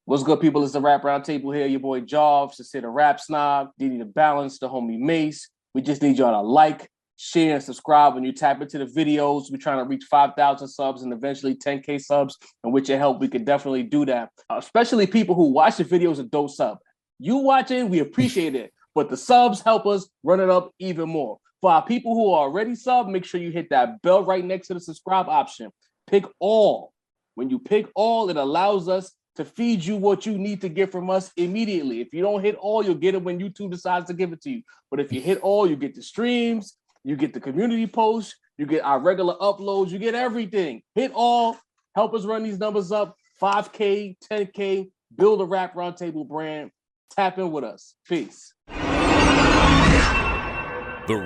What's good, people? It's the Rap Roundtable here. Your boy Jarv, Cinsere Rap Snob, Diddy the Balance, the homie Mase. We just need y'all to like, share, and subscribe when you tap into the videos. We're trying to reach 5,000 subs and eventually 10K subs. And with your help, we could definitely do that. Especially people who watch the videos and don't sub. You watching, we appreciate it. But the subs help us run it up even more. For our people who are already sub, make sure you hit that bell right next to the subscribe option. Pick all. When you pick all, it allows us to feed you what you need to get from us immediately. If you don't hit all, you'll get it when YouTube decides to give it to you. But if you hit all, you get the streams, you get the community posts, you get our regular uploads, you get everything. Hit all, help us run these numbers up, 5K, 10K, build a Rap Roundtable brand. Tap in with us. Peace. The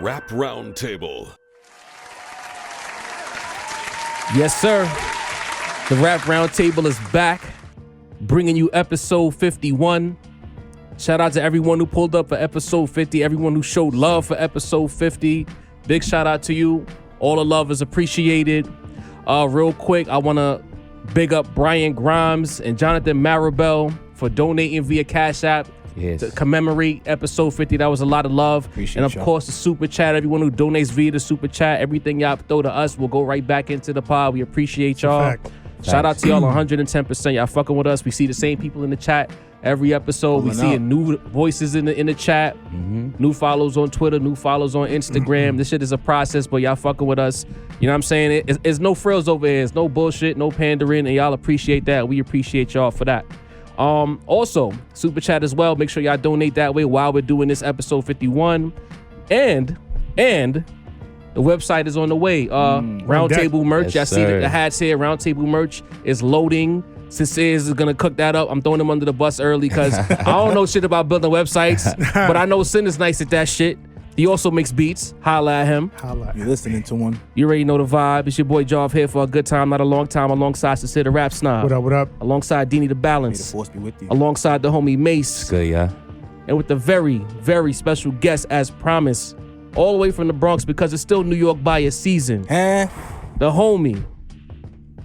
Rap Roundtable. Yes, sir. The Rap Roundtable is back, bringing you episode 51. Shout out to everyone who pulled up for episode 50, everyone who showed love for episode 50. Big shout out to you. All the love is appreciated. Real quick, I want to big up Brian Grimes and Jonathan Maribel for donating via Cash App to commemorate episode 50. That was a lot of love. Appreciate and of course, the super chat, everyone who donates via the super chat, everything y'all throw to us will go right back into the pod. We appreciate y'all. Shout out to y'all 110%. Y'all fucking with us. We see the same people in the chat every episode. We see new voices in the chat, new follows on Twitter, new follows on Instagram. This shit is a process, but y'all fucking with us. You know what I'm saying? It's no frills over here. It's no bullshit, no pandering, and y'all appreciate that. We appreciate y'all for that. Also, super chat as well. Make sure y'all donate that way while we're doing this episode 51. And the website is on the way. Roundtable merch. Y'all see the hats here. Roundtable merch is loading. Cinsere is gonna cook that up. I'm throwing him under the bus early because I don't know shit about building websites, but I know Sin is nice at that shit. He also makes beats. Holla at him. You're listening to one. You already know the vibe. It's your boy Jarv here for a good time, not a long time, alongside Cinsere Rap Snob. What up, what up? Alongside Dini the Balance. May the force be with you. Alongside the homie Mase. Good, yeah. And with the very, very special guest as promised, all the way from the Bronx because it's still New York bias season. The homie,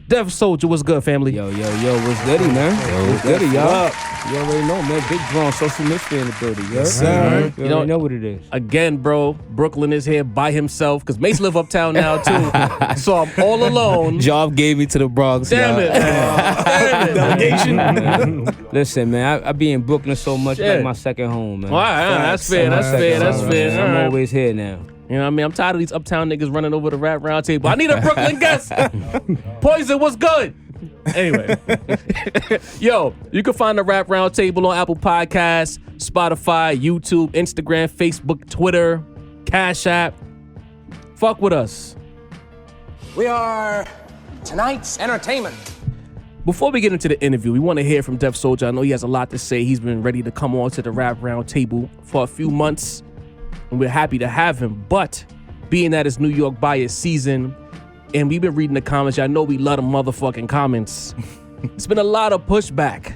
Dev Soulja. What's good, family? Yo, what's goody, man? What's goody, y'all? You already know, man. Big Bronx social media in the building, yo. Yes, sir. You already know what it is. Again, bro, Brooklyn is here by himself because Mase live uptown now, too. So I'm all alone. Job gave me to the Bronx, Damn it. Damn it. Delegation. Listen, man, I be in Brooklyn so much, like my second home, man. All right, that's fair. I'm always here now. You know what I mean? I'm tired of these uptown niggas running over the Rap Roundtable. I need a Brooklyn guest. Poison, what's good? Anyway. Yo, you can find the Rap Roundtable on Apple Podcasts, Spotify, YouTube, Instagram, Facebook, Twitter, Cash App. Fuck with us. We are tonight's entertainment. Before we get into the interview, we want to hear from Dev Soulja. I know he has a lot to say. He's been ready to come on to the Rap Roundtable for a few months, and we're happy to have him. But being that it's New York bias season, and we've been reading the comments, I know we love the motherfucking comments. It's been a lot of pushback,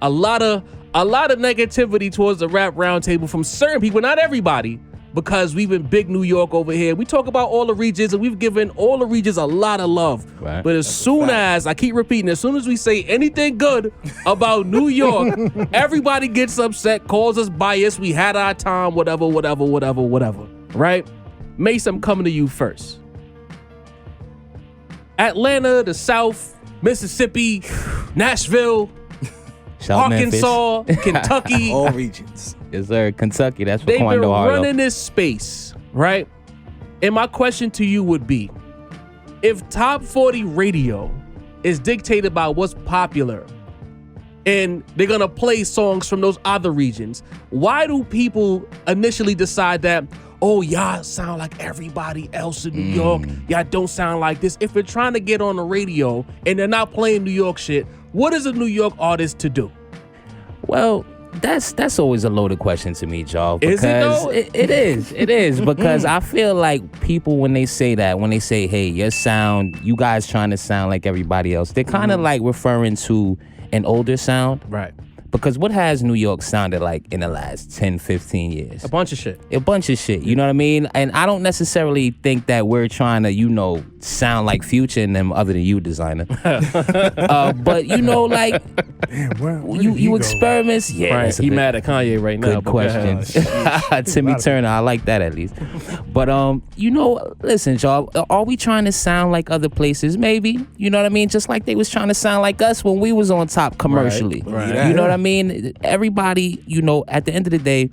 a lot of negativity towards the Rap Roundtable from certain people, not everybody, because we've been big New York over here. We talk about all the regions, and we've given all the regions a lot of love. Right. But as soon as, I keep repeating, as soon as we say anything good about New York, everybody gets upset, calls us biased, we had our time, whatever. Right? Mase, I'm coming to you first. Atlanta, the South, Mississippi, Nashville, Arkansas, Kentucky. All regions. Yes, sir. Kentucky, that's what They've been Quando running this space, right? And my question to you would be, if Top 40 radio is dictated by what's popular and they're going to play songs from those other regions, why do people initially decide that, oh, y'all sound like everybody else in New York, y'all don't sound like this? If they're trying to get on the radio and they're not playing New York shit, what is a New York artist to do? Well, that's always a loaded question to me, Joe. Is it though? It is because I feel like people, when they say, hey, your sound, you guys trying to sound like everybody else, they're kind of like referring to an older sound. Right. Because what has New York sounded like in the last 10, 15 years? A bunch of shit. A bunch of shit, you know what I mean? And I don't necessarily think that we're trying to, sound like Future and them other than you, designer. But, like, Damn, you experiments. Yeah, Right. He mad at Kanye right now. good question. Timmy Turner, I like that at least. But, listen, y'all, are we trying to sound like other places? Maybe, you know what I mean? Just like they was trying to sound like us when we was on top commercially. Right. You know what I mean? Everybody, at the end of the day,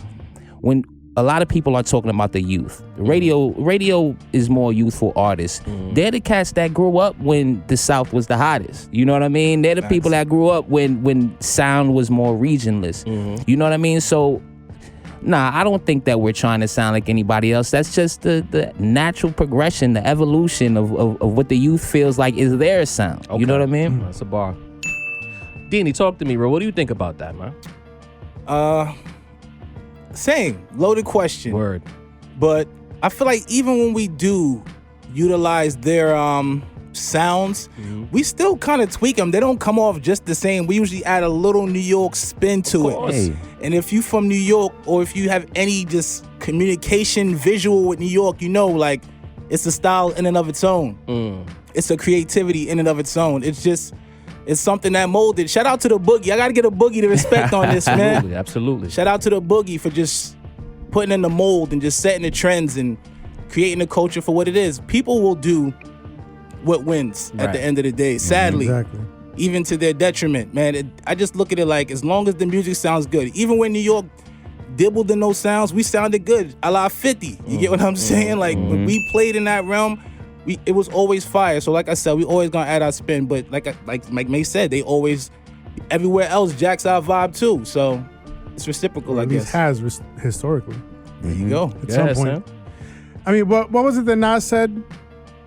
when a lot of people are talking about the youth, radio is more youthful artists. They're the cats that grew up when the South was the hottest. You know what I mean? They're the people that grew up when sound was more regionless. You know what I mean? So, nah, I don't think that we're trying to sound like anybody else. That's just the natural progression, the evolution of what the youth feels like is their sound. Okay. You know what I mean? That's a bar. Deanie, talk to me, bro. What do you think about that, man? Same. Loaded question. Word. But I feel like even when we do utilize their sounds, we still kind of tweak them. They don't come off just the same. We usually add a little New York spin to it. Hey. And if you from New York, or if you have any just communication visual with New York, like it's a style in and of its own. It's a creativity in and of its own. It's something that molded. Shout out to the Boogie. I got to get a Boogie to respect on this, man. Absolutely. Shout out to the Boogie for just putting in the mold and just setting the trends and creating the culture for what it is. People will do what wins at the end of the day, sadly. Exactly. Even to their detriment, man. I just look at it like, as long as the music sounds good, even when New York dibbled in those sounds, we sounded good. A la 50. You get what I'm saying? Like, when we played in that realm, it was always fire. So like I said, we always gonna add our spin. But like Mase said, they always, everywhere else jacks our vibe too. So it's reciprocal, I At guess. least has historically. There you go. At some point. I mean, what was it that Nas said?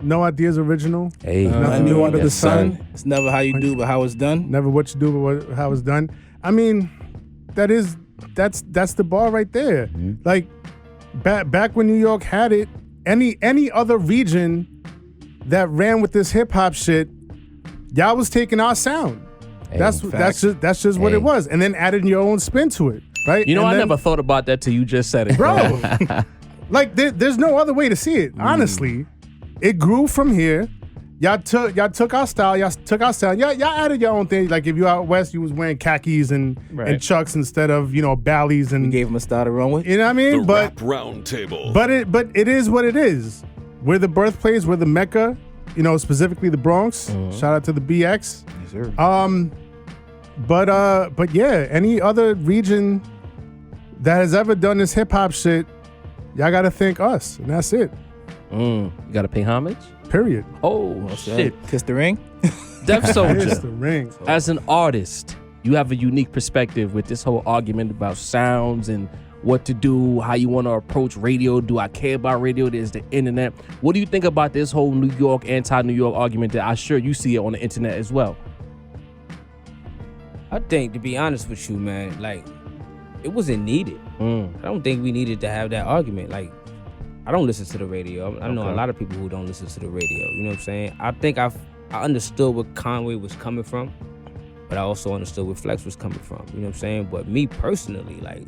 No ideas original. Hey, Nothing new under the sun. It's never how you do, but how it's done. Never what you do, but how it's done. I mean, that's the bar right there. Like back when New York had it, any other region that ran with this hip hop shit, y'all was taking our sound. Hey, that's just what it was, and then adding your own spin to it, right? I never thought about that till you just said it, bro. Like there's no other way to see it. Honestly, it grew from here. Y'all took our style. Y'all added your own thing. Like if you out west, you was wearing khakis and chucks instead of ballies, and we gave them a style to run with. You know what I mean? The Rap Roundtable. But it is what it is. We're the birthplace. We're the Mecca. Specifically the Bronx. Shout out to the BX. Yes, sir. But yeah, any other region that has ever done this hip hop shit, y'all gotta thank us, and that's it. You gotta pay homage. Period. Oh shit! Kiss the ring. Def Kiss the Soulja. ring. As an artist, you have a unique perspective with this whole argument about sounds and what to do, how you want to approach radio. Do I care about radio? There's the internet. What do you think about this whole New York, anti-New York argument that I'm sure you see it on the internet as well? I think, to be honest with you, man, like, it wasn't needed. I don't think we needed to have that argument. Like, I don't listen to the radio. I know a lot of people who don't listen to the radio. You know what I'm saying? I think I understood where Conway was coming from, but I also understood where Flex was coming from. You know what I'm saying? But me personally, like,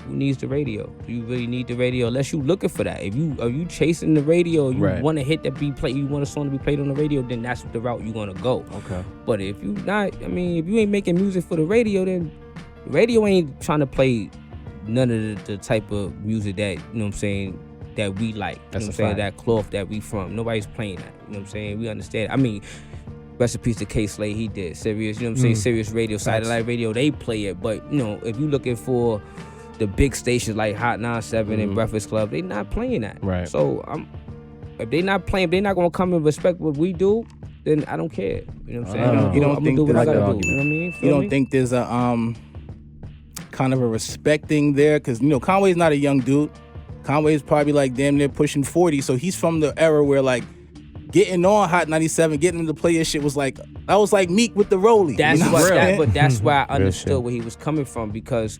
who needs the radio? Do you really need the radio? Unless you looking for that. Are you chasing the radio, you want a hit that be played, you want a song to be played on the radio, then that's the route you're gonna go. Okay. But if you not, if you ain't making music for the radio, then the radio ain't trying to play none of the type of music that, you know what I'm saying, that we like. You know what I'm saying? That cloth that we from. Nobody's playing that. You know what I'm saying? We understand. I mean, rest in peace to K Slade, he did. Sirius, you know what I'm saying? Sirius Radio, satellite radio, they play it. But, if you looking for the big stations like Hot 97 and Breakfast Club, they not playing that. Right. So if they not playing, if they not gonna come and respect what we do, then I don't care. You know what I'm saying? You don't think there's you know what I mean? You don't think there's a kind of a respecting there? Because Conway's not a young dude. Conway's probably like damn near pushing 40, so he's from the era where like getting on Hot 97, getting him to play his shit was like, that was like Meek with the Rollie. That's why I understood where he was coming from, because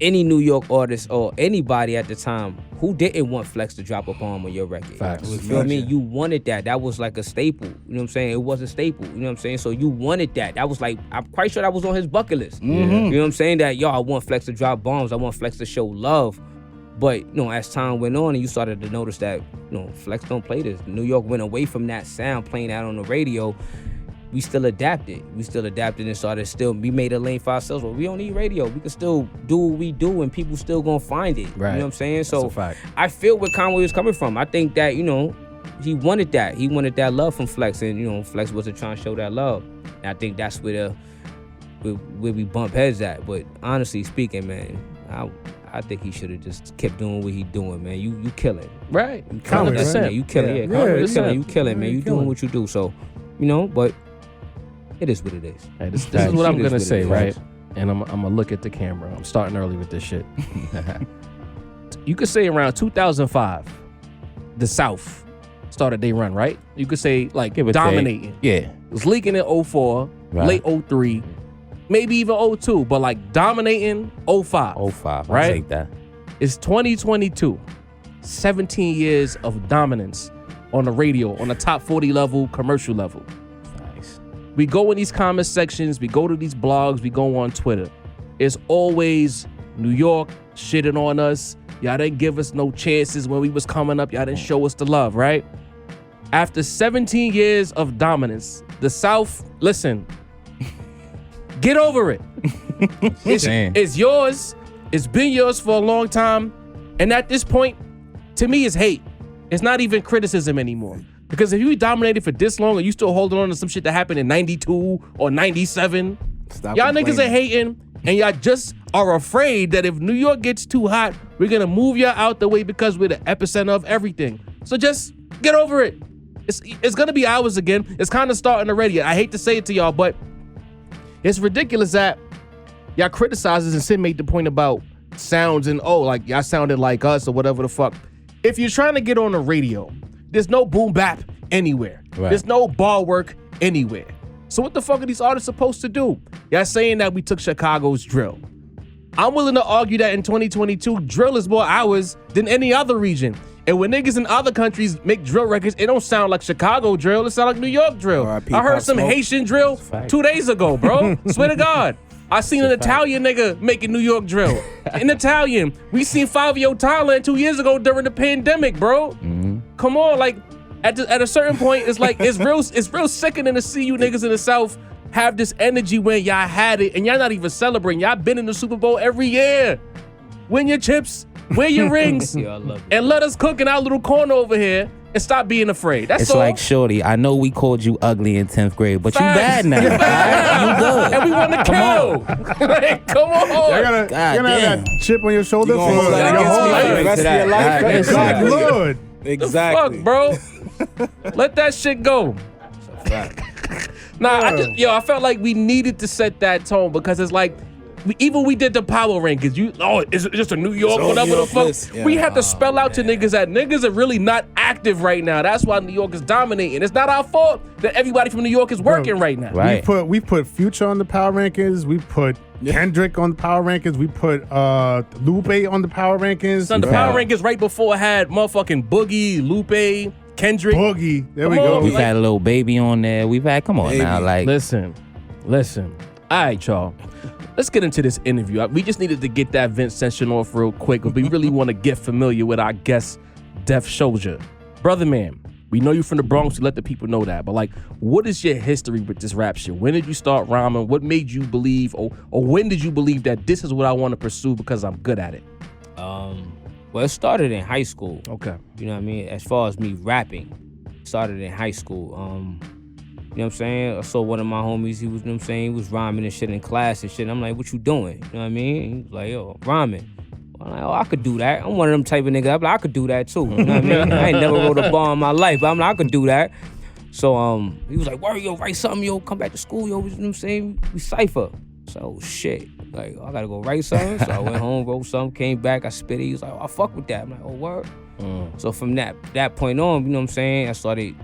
any New York artist or anybody at the time who didn't want Flex to drop a bomb on your record. Facts. You feel what I mean? You wanted that. That was like a staple. You know what I'm saying? It was a staple. You know what I'm saying? So you wanted that. That was like, I'm quite sure that was on his bucket list. You know what I'm saying? That, yo, I want Flex to drop bombs. I want Flex to show love. But, you know, as time went on and you started to notice that, you know, Flex don't play this. New York went away from that sound, playing that on the radio. We still adapted. And started we made a lane for ourselves. Well, we don't need radio. We can still do what we do and people still gonna find it. Right. You know what I'm saying? That's So a fact. I feel where Conway was coming from. I think that, you know, he wanted that. He wanted that love from Flex, and, you know, Flex wasn't trying to show that love. And I think that's where we bump heads at. But honestly speaking, man, I think he should have just kept doing what he doing, man. You killing. Right. Conway, right? Yeah, you killing. Yeah. Conway, Yeah, you killing, man. You killing. doing what you do. So, you know, but it is what it is. Hey, this is what I'm It is gonna what say, it is. right? And I'm gonna look at the camera. I'm starting early with this shit. You could say around 2005, the South started their run, right? You could say like Give or dominating. Yeah. It was leaking in 04, Right. late 03, maybe even 02, but like dominating 05. 05. Right? I'll take that. It's 2022. 17 years of dominance on the radio, on the top 40 level, commercial level. Nice. We go in these comment sections, we go to these blogs, we go on Twitter. It's always New York shitting on us. Y'all didn't give us no chances when we was coming up. Y'all didn't show us the love, right? After 17 years of dominance, the South, listen, get over it. It's yours. It's been yours for a long time. And at this point, to me, it's hate. It's not even criticism anymore. Because if you dominated for this long and you still holding on to some shit that happened in 92 or 97, y'all niggas are hating, and y'all just are afraid that if New York gets too hot, we're gonna move y'all out the way because we're the epicenter of everything. So just get over it. It's gonna be ours again. It's kind of starting already. I hate to say it to y'all, but it's ridiculous that y'all criticizes and Sin made the point about sounds and like y'all sounded like us or whatever the fuck. If you're trying to get on the radio, there's no boom bap anywhere. Right. There's no bar work anywhere. So what the fuck are these artists supposed to do? Y'all saying that we took Chicago's drill. I'm willing to argue that in 2022, drill is more ours than any other region. And when niggas in other countries make drill records, it don't sound like Chicago drill. It sound like New York drill. R.I.P. I heard Pop some Smoke. Haitian drill 2 days ago, bro. Swear to God. I seen an Italian nigga making New York drill. In Italian. We seen Fabio Thailand 2 years ago during the pandemic, bro. Come on, like at a certain point, it's like it's real sickening to see you niggas in the South have this energy when y'all had it and y'all not even celebrating. Y'all been in the Super Bowl every year. Win your chips, wear your rings, Yeah, I love it. and let us cook in our little corner over here and stop being afraid. That's It's all. like, shorty, I know we called you ugly in 10th grade, but Facts. you bad now. You bad. You good. And we want to kill. Like, come on. You're gonna God have damn. that chip on your shoulder You for gonna hold your that against whole me life. for the rest of your life? Right. Exactly. Good Lord. Exactly. Fuck, bro. Let that shit go. Nah, I felt like we needed to set that tone because it's like, we did the power rankings. It's just a New York, all whatever New the York fuck. list. Yeah. We had to spell out to niggas that niggas are really not active right now. That's why New York is dominating. It's not our fault that everybody from New York is working right now. Right. We put Future on the power rankings. We put Kendrick on the power rankings. We put Lupe on the power rankings. Son, the power rankings right before had motherfucking Boogie, Lupe, Kendrick. Boogie. There we Come go. on. We've had a little baby on there. We've had, come on Baby. now, like. Listen. All right, y'all. Let's get into this interview. We just needed to get that Vince session off real quick, but we really want to get familiar with our guest, Def Soulja. Brother man, we know you from the Bronx. We let the people know that. But like, what is your history with this rap shit? When did you start rhyming? What made you believe, or when did you believe that this is what I want to pursue because I'm good at it? Well, it started in high school. Okay. You know what I mean? As far as me rapping, started in high school. You know what I'm saying? I saw one of my homies, he was, you know what I'm saying, he was rhyming and shit in class and shit. And I'm like, what you doing? You know what I mean? He was like, yo, rhyming. I'm like, oh, I could do that. I'm one of them type of niggas. I'm like, I could do that too. You know what I mean? I ain't never wrote a bar in my life, but I'm like, I could do that. So he was like, worry, yo, write something, yo, come back to school, yo, you know what I'm saying? We cypher. So, oh, shit. Like, I gotta go write something. So I went home, wrote something, came back, I spit it. He was like, oh, I fuck with that. I'm like, oh, word. So from that point on, you know what I'm saying,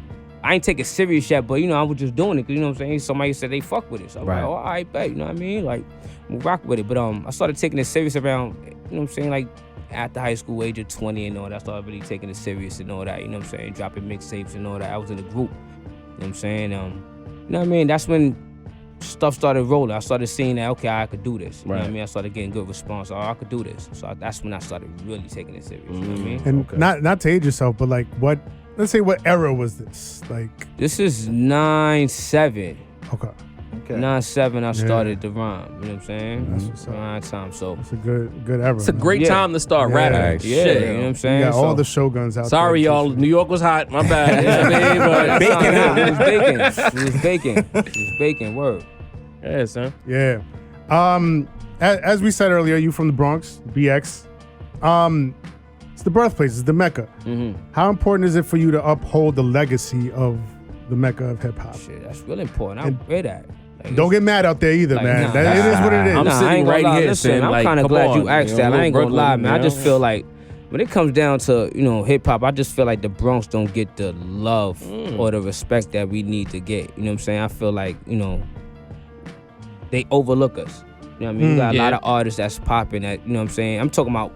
I ain't take it serious yet, but, you know, I was just doing it because, you know what I'm saying, somebody said they fuck with it. So I'm like, oh, all right, bet, you know what I mean? Like, we'll rock with it. But I started taking it serious around, you know what I'm saying, like after high school, age of 20 and all that. I started really taking it serious and all that, you know what I'm saying, dropping mixtapes and all that. I was in a group, you know what I'm saying. You know what I mean? That's when stuff started rolling. I started seeing that, okay, I could do this. You know what I mean? I started getting good response. Oh, I could do this. So that's when I started really taking it serious. You know what I mean? And not to age yourself, but like let's say what era was this? Like this is 9-7. Okay. 9-7 I started to rhyme. You know what I'm saying? That's what's up. Rhyme time. So it's a good era. It's a great time to start rapping. Yeah, Shit. you know what I'm saying? You got all the Shoguns out Sorry, there. y'all. New York was hot. My bad. You know what I mean? But It was baking. It was baking. Word. Yeah, son. Yeah. As we said earlier, you from the Bronx, BX. It's the birthplace. It's the Mecca. Mm-hmm. How important is it for you to uphold the legacy of the Mecca of hip hop? Shit, that's really important. I read that. Like, Don't get mad out there either, like, man. nah, It is what it is. I'm sitting I ain't gonna right lie. here Listen, saying, I'm like, kind of come glad on, you asked you that. know, I ain't gonna Brooklyn, lie, man. you I just know? feel like when it comes down to, you know, hip hop, I just feel like the Bronx don't get the love or the respect that we need to get. You know what I'm saying? I feel like, you know, they overlook us. You know what I mean? You got a lot of artists that's popping that, you know what I'm saying? I'm talking about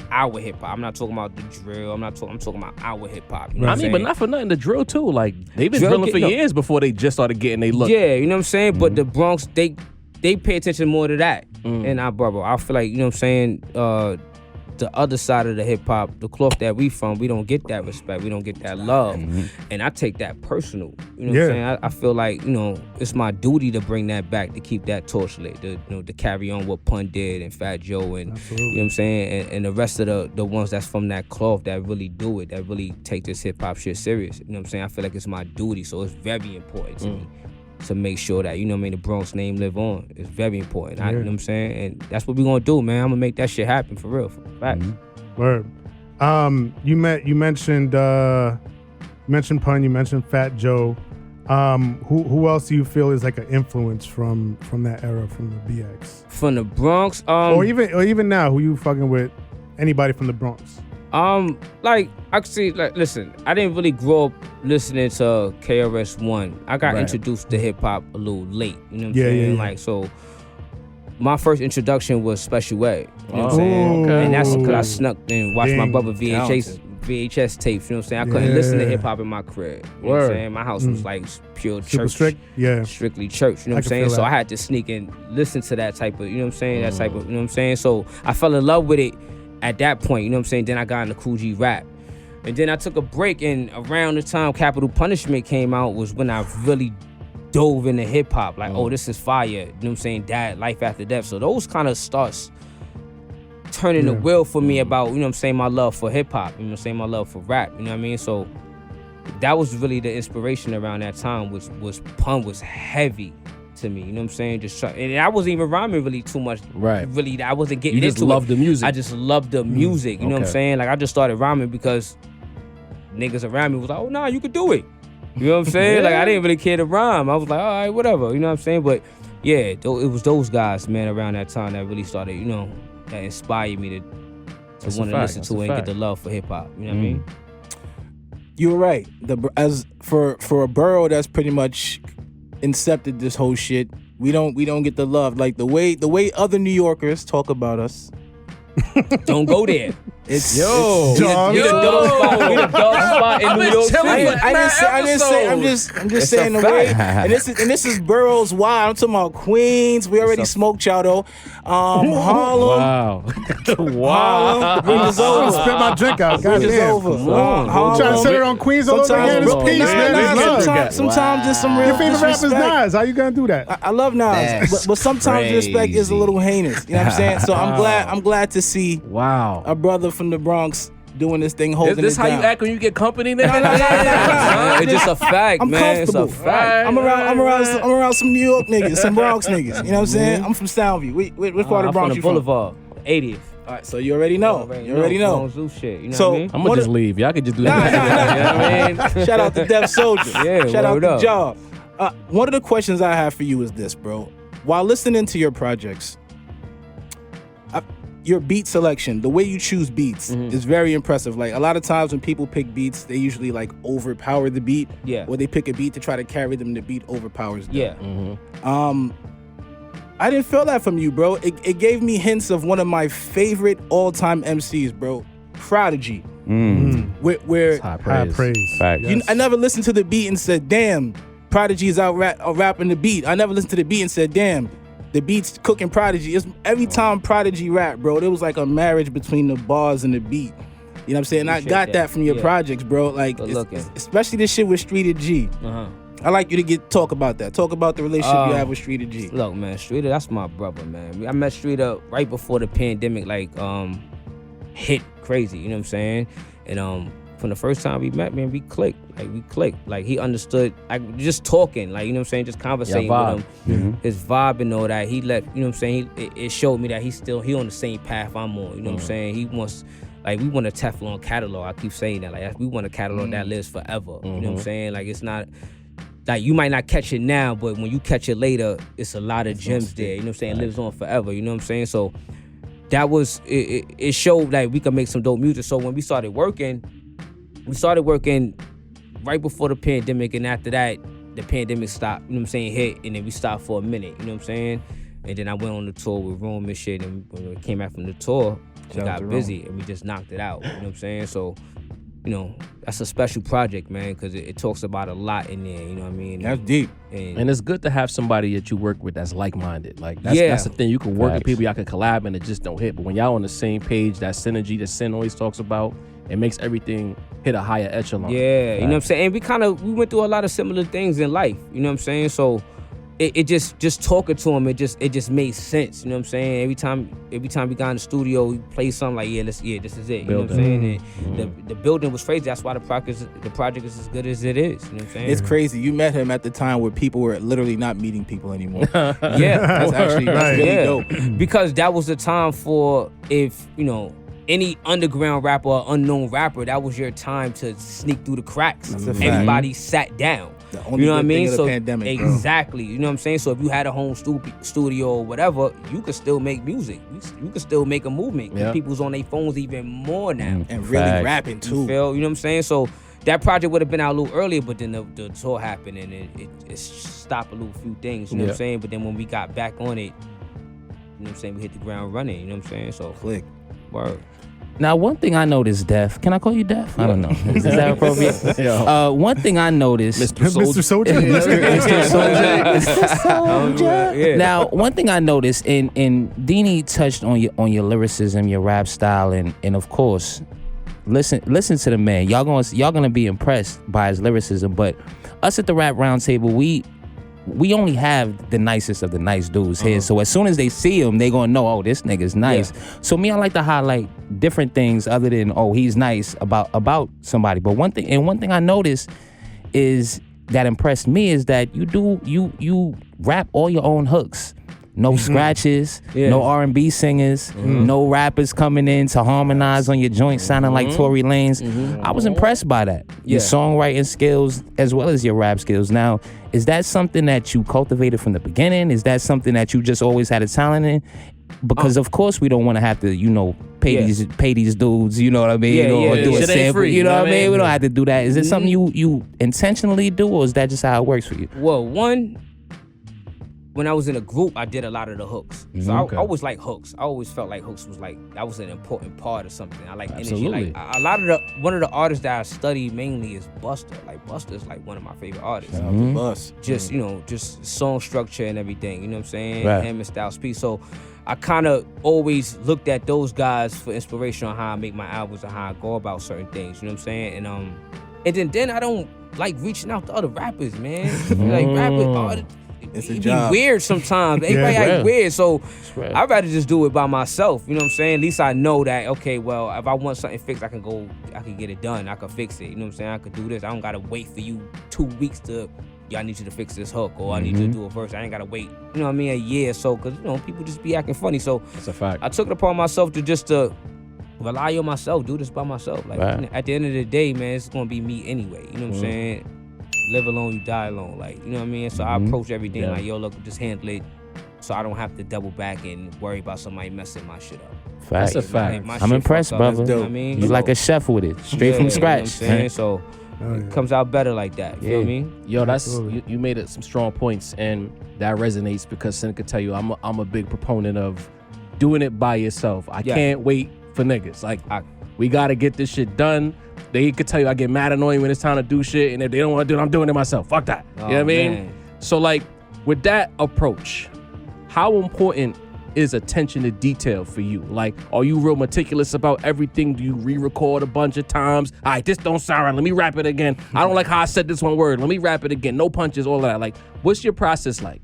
our hip hop. I'm not talking about the drill. I'm talking about our hip hop. You know I mean, but not for nothing. The drill too. Like they've been drilling for years before they just started getting they look. Yeah, you know what I'm saying? But the Bronx, they pay attention more to that. And I feel like, you know what I'm saying, the other side of the hip hop, the cloth that we from, we don't get that respect. We don't get that love. And I take that personal. You know what I'm saying? I feel like, you know, it's my duty to bring that back, to keep that torch lit, to carry on what Pun did and Fat Joe and you know what I'm saying, and the rest of the ones that's from that cloth that really do it, that really take this hip hop shit serious. You know what I'm saying? I feel like it's my duty, so it's very important to me to make sure that, you know what I mean, the Bronx name live on. It's very important. You know what I'm saying? And that's what we gonna do, man. I'm gonna make that shit happen for real. For fact. Word. You mentioned Pun, you mentioned Fat Joe. Who else do you feel is like an influence from that era, from the BX? From the Bronx? Or even now, who you fucking with? Anybody from the Bronx? Like, actually, like, listen, I didn't really grow up listening to KRS-One. I got introduced to hip hop a little late. You know what I'm saying? Yeah. Like, so my first introduction was Special Ed. You know what I'm saying? Okay. And that's because I snuck and watched my brother VHS tapes. You know what I'm saying? I couldn't listen to hip hop in my crib. You know what I'm saying? My house was like pure Super church. strict? Yeah. Strictly church. You know what I'm saying? So I had to sneak and listen to that type of, you know what I'm saying? That type of, you know what I'm saying? So I fell in love with it at that point, you know what I'm saying? Then I got into Cool G rap. And then I took a break, and around the time Capital Punishment came out was when I really dove into hip hop. Like, oh, this is fire. You know what I'm saying? Dad, Life After Death. So those kind of starts turning the wheel for me about, you know what I'm saying, my love for hip hop. You know what I'm saying? My love for rap. You know what I mean? So that was really the inspiration around that time, was Pun was heavy to me, you know what I'm saying? And I wasn't even rhyming really too much. Right. Really, I wasn't getting into it. You just loved the music. I just loved the music, you know what I'm saying? Like, I just started rhyming because niggas around me was like, oh, nah, you could do it. You know what I'm saying? Like, I didn't really care to rhyme. I was like, all right, whatever, you know what I'm saying? But yeah, it was those guys, man, around that time that really started, you know, that inspired me to want to listen to it and get the love for hip hop. You know what I mean? You were right. As for a borough that's pretty much incepted this whole shit, we don't get the love. Like the way other New Yorkers talk about us. Don't go there. It's we the dog spot in New York City. I didn't say. I'm just saying the way. And this is boroughs wide. I'm talking about Queens. We already smoked y'all though. Harlem. Wow. Bring us over. Spit my drink out. Bring us Goddamn. over. I'm trying to set it on Queens all over again. It's peace, man. It's love. Sometimes there's some real Your favorite rapper's disrespect. Nas. How you gonna do that? I love Nas, but sometimes the respect is a little heinous. You know what I'm saying? So I'm glad to see a brother from the Bronx doing this thing, holding Is this it how down. you act when you get company? Then It's just a fact, I'm man. It's comfortable. a fact. I'm around some New York niggas, some Bronx niggas. You know what I'm saying? I'm from Soundview. Which part of the Bronx I'm you from the from? Boulevard, 80th. All right, so you already know. You already know. Shit, you know So what I mean? I'm gonna just leave. Y'all could just do that. You know what I mean? Shout out to Def Soulja. Yeah, Shout out word to up. Job. One of the questions I have for you is this, bro. While listening to your projects, your beat selection, the way you choose beats is very impressive. Like, a lot of times when people pick beats, they usually like overpower the beat. Yeah. Or they pick a beat to try to carry them. The beat overpowers them. Yeah. I didn't feel that from you, bro. It gave me hints of one of my favorite all-time MCs, bro. Prodigy. Where High High praise. praise. Fact. Yes. I never listened to the beat and said, damn, Prodigy is out rapping the beat. I never listened to the beat and said, damn, the beat's cooking Prodigy. Every time Prodigy rap, bro, there was like a marriage between the bars and the beat. You know what I'm saying? I got that from your projects, bro. Like, especially this shit with Street of G. I like you to talk about that. Talk about the relationship you have with Street of G. Look, man, Streeter, that's my brother, man. I met Streeter right before the pandemic, like, hit crazy. You know what I'm saying? And from the first time we met, man, we clicked. Like, he understood. Like, just talking, like, you know what I'm saying, just conversating with him. His vibe and all that. He let, you know what I'm saying. It showed me that he on the same path I'm on. You know what I'm saying? He wants. Like, we want a Teflon catalog. I keep saying that. Like, we want a catalog that lives forever. You know what I'm saying? Like, it's not. Like, you might not catch it now, but when you catch it later, it's a lot of gems there. You know what I'm saying? It lives on forever. You know what I'm saying? So that was, it showed like we could make some dope music. So when we started working right before the pandemic, and after that, the pandemic stopped, you know what I'm saying, hit, and then we stopped for a minute, you know what I'm saying? And then I went on the tour with Rome and shit, and when we came back from the tour, we got busy, and we just knocked it out, you know what I'm saying? So, you know, that's a special project, man, because it talks about a lot in there, you know what I mean? That's deep. And it's good to have somebody that you work with that's like-minded. Like, that's the thing. You can work with people, y'all can collab, and it just don't hit. But when y'all on the same page, that synergy that Sin always talks about, it makes everything hit a higher echelon. Yeah, you know what I'm saying? And we went through a lot of similar things in life, you know what I'm saying? So it just talking to him, it just made sense, you know what I'm saying? Every time we got in the studio, we played something like, this is it, you know what I'm saying? And the building was crazy. That's why the project is as good as it is, you know what I'm saying? It's crazy. You met him at the time where people were literally not meeting people anymore. Yeah. That's really dope. Because that was the time for, if, you know, any underground rapper or unknown rapper, that was your time to sneak through the cracks. Everybody sat down. The only you know what I good mean? thing of So the pandemic, exactly, you know what I'm saying? So if you had a home studio or whatever, you could still make music. You could still make a movement. Yeah. People's on their phones even more now. And really rapping too. You know what I'm saying? So that project would have been out a little earlier, but then the tour happened and it stopped a little few things, you know what I'm saying? But then when we got back on it, you know what I'm saying, we hit the ground running, you know what I'm saying? So click. Word. Now, one thing I noticed, Def. Can I call you Def? I don't know. Is that appropriate? One thing I noticed, Mr. Soulja. Mr. Soulja. Yeah. Now, one thing I noticed, and Deanie touched on your lyricism, your rap style, and of course, listen to the man. Y'all gonna be impressed by his lyricism. But us at the Rap Roundtable, we only have the nicest of the nice dudes here. So as soon as they see him, they gonna know, oh, this nigga's nice. Yeah. So me, I like to highlight different things other than, oh, he's nice about somebody. But one thing I noticed is that impressed me is that you rap all your own hooks. No scratches, no R&B singers, no rappers coming in to harmonize on your joint sounding like Tory Lanez. I was impressed by that. Your songwriting skills as well as your rap skills. Now, is that something that you cultivated from the beginning? Is that something that you just always had a talent in? Because of course we don't want to have to, pay these dudes, you know what I mean? Or do a sample, free, you know what I mean? We don't have to do that. Is it something you intentionally do, or is that just how it works for you? Well, when I was in a group, I did a lot of the hooks. So I always like hooks. I always felt like hooks was like, that was an important part of something. I like energy. Like one of the artists that I study mainly is Busta. Like Busta's like one of my favorite artists. Bust. Just, just song structure and everything, you know what I'm saying? Right. Him and Style Speed. So I kind of always looked at those guys for inspiration on how I make my albums and how I go about certain things, you know what I'm saying? And then I don't like reaching out to other rappers, man. Like rappers, it's a be job. Weird sometimes. Everybody act weird, so I'd rather just do it by myself. You know what I'm saying? At least I know that, okay, well, if I want something fixed, I can get it done. I can fix it. You know what I'm saying? I could do this. I don't gotta wait for you 2 weeks I need you to fix this hook, or I need you to do a verse. I ain't gotta wait, you know what I mean, a year or so, because people just be acting funny. So that's a fact. I took it upon myself to rely on myself, do this by myself. Like at the end of the day, man, it's gonna be me anyway. You know what I'm saying? Live alone, you die alone. Like, you know what I mean? So I approach everything like, yo, look, just handle it so I don't have to double back and worry about somebody messing my shit up. Fact. That's a fact. I'm impressed, brother. You know what I mean? You like a chef with it, straight from scratch. You know what I'm saying? So It comes out better like that. You know what I mean? Yo, that's you made it some strong points, and that resonates because Sin could tell you I'm a big proponent of doing it by yourself. I can't wait for niggas. Like we gotta get this shit done. They could tell you I get mad annoying when it's time to do shit, and if they don't want to do it, I'm doing it myself. Fuck that. You know what I mean? Man. So like with that approach, how important is attention to detail for you? Like, are you real meticulous about everything? Do you re-record a bunch of times? All right, this don't sound right. Let me rap it again. I don't like how I said this one word. Let me rap it again. No punches, all of that. Like, what's your process like?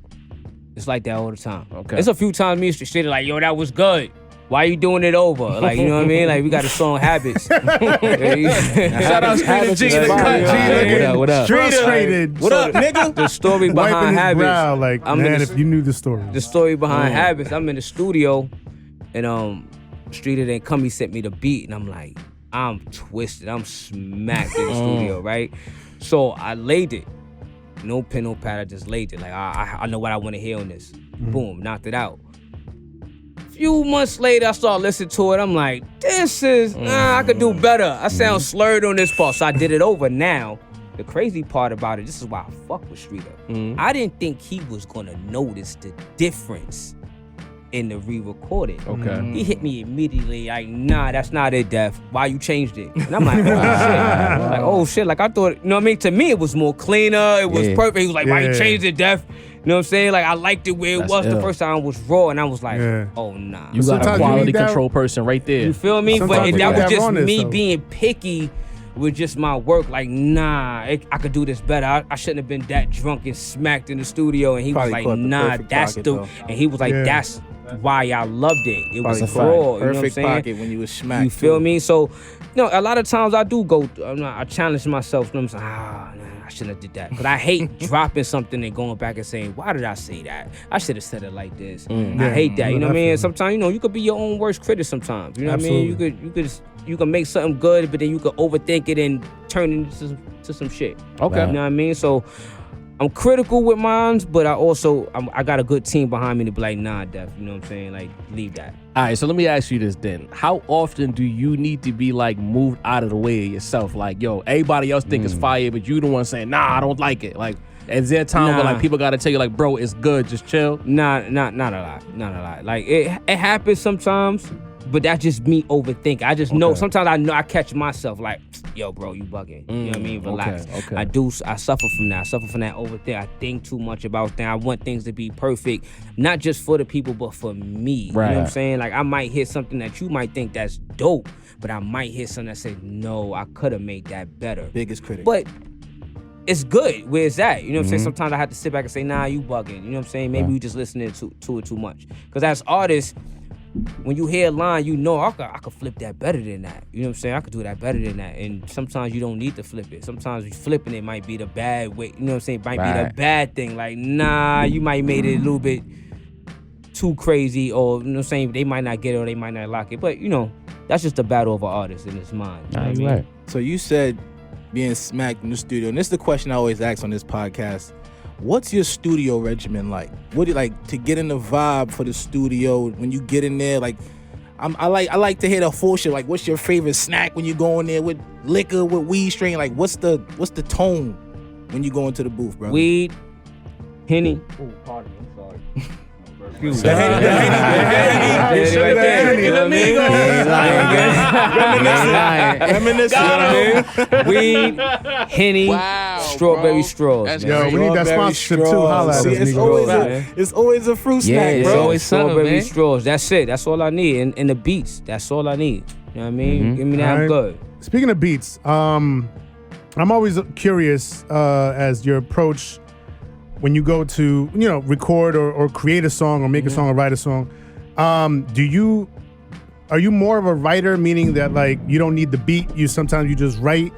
It's like that all the time. Okay. It's a few times me straight like, yo, that was good. Why you doing it over? Like, you know what I mean? Like, we got a song Habits. Shout out Street G in the cut. What up? Frustrated. What up, nigga? The story Wiping behind his Habits. brow, like, man, if you knew the story. The story behind Habits. I'm in the studio, and Streeter then come. He sent me the beat, and I'm like, I'm twisted. I'm smacked in the studio, right? So I laid it. No pen, no pad. I just laid it. Like I know what I want to hear on this. Boom, knocked it out. Few months later, I start listening to it. I'm like, this is, I could do better. I sound slurred on this part, so I did it over. Now, the crazy part about it, this is why I fuck with Streeter. I didn't think he was gonna notice the difference in the re-recorded. Okay. He hit me immediately, like, nah, that's not it, Def. Why you changed it? And I'm like, oh shit. Like, oh shit. Like I thought, you know what I mean? To me, it was more cleaner. It was perfect. He was like, why you changed it, Def? You know what I'm saying? Like, I liked it where it was. The first time it was raw, and I was like, oh, nah. You got a quality control person right there. You feel me? But that was just me though. being picky with just my work. Like, nah, I could do this better. I shouldn't have been that drunk and smacked in the studio. And he was like, nah, that's the... And he was like, that's why I loved it. It was raw. You know what I'm Perfect saying? pocket when you was smacked. You feel me? So, you know, a lot of times I do go... I challenge myself. You know what I'm saying? Nah, I shouldn't have did that. Because I hate dropping something and going back and saying, why did I say that? I should have said it like this. I hate that. You know what I mean? Sometimes, you know, you could be your own worst critic sometimes. You know what I mean? You could make something good, but then you could overthink it and turn it into some shit. Okay. You know what I mean? So I'm critical with mine, but I got a good team behind me to be like, nah, Def, you know what I'm saying? Like, leave that. All right, so let me ask you this then. How often do you need to be like moved out of the way of yourself? Like, yo, everybody else think it's fire, but you the one saying, nah, I don't like it. Like, is there a time where like people gotta tell you like, bro, it's good, just chill? Not a lot. Like it happens sometimes, but that's just me overthinking. I just know, sometimes I catch myself like, yo, bro, you bugging. You know what I mean? Relax. Okay. I suffer from that. I suffer from that overthink. I think too much about things. I want things to be perfect, not just for the people, but for me. Right. You know what I'm saying? Like I might hear something that you might think that's dope, but I might hear something that say, no, I could have made that better. Biggest critic. But it's good where it's at. You know what I'm saying? Sometimes I have to sit back and say, nah, you bugging. You know what I'm saying? Maybe we just listening to it too much. Because as artists, when you hear a line, you know, I could flip that better than that. You know what I'm saying? I could do that better than that. And sometimes you don't need to flip it. Sometimes you flipping it might be the bad way. You know what I'm saying? Might be the bad thing. Like, nah, you might made it a little bit too crazy, or, you know what I'm saying? They might not get it or they might not like it. But, you know, that's just the battle of an artist in his mind. You know what I mean? Right. So you said being smacked in the studio, and this is the question I always ask on this podcast. What's your studio regimen like? What do you like to get in the vibe for the studio when you get in there? Like, I like to hear the full shit. Like, what's your favorite snack when you go in there with liquor, with weed strain? Like, what's the tone when you go into the booth, bro? Weed, Henny. Oh, pardon me. I'm sorry. The Henny. Reminiscent. Weed, Henny, strawberry straws. Yo, we need that sponsorship too. Holla at us, it's always a fruit Yeah, snack, it's bro. always something, Strawberry man. straws. That's it. That's all I need. And the beats. That's all I need. You know what I mean? Give me that. I'm Alright. good. Speaking of beats, I'm always curious as your approach when you go to, you know, record or create a song or make a song or write a song. Are you more of a writer, meaning that like you don't need the beat, sometimes you just write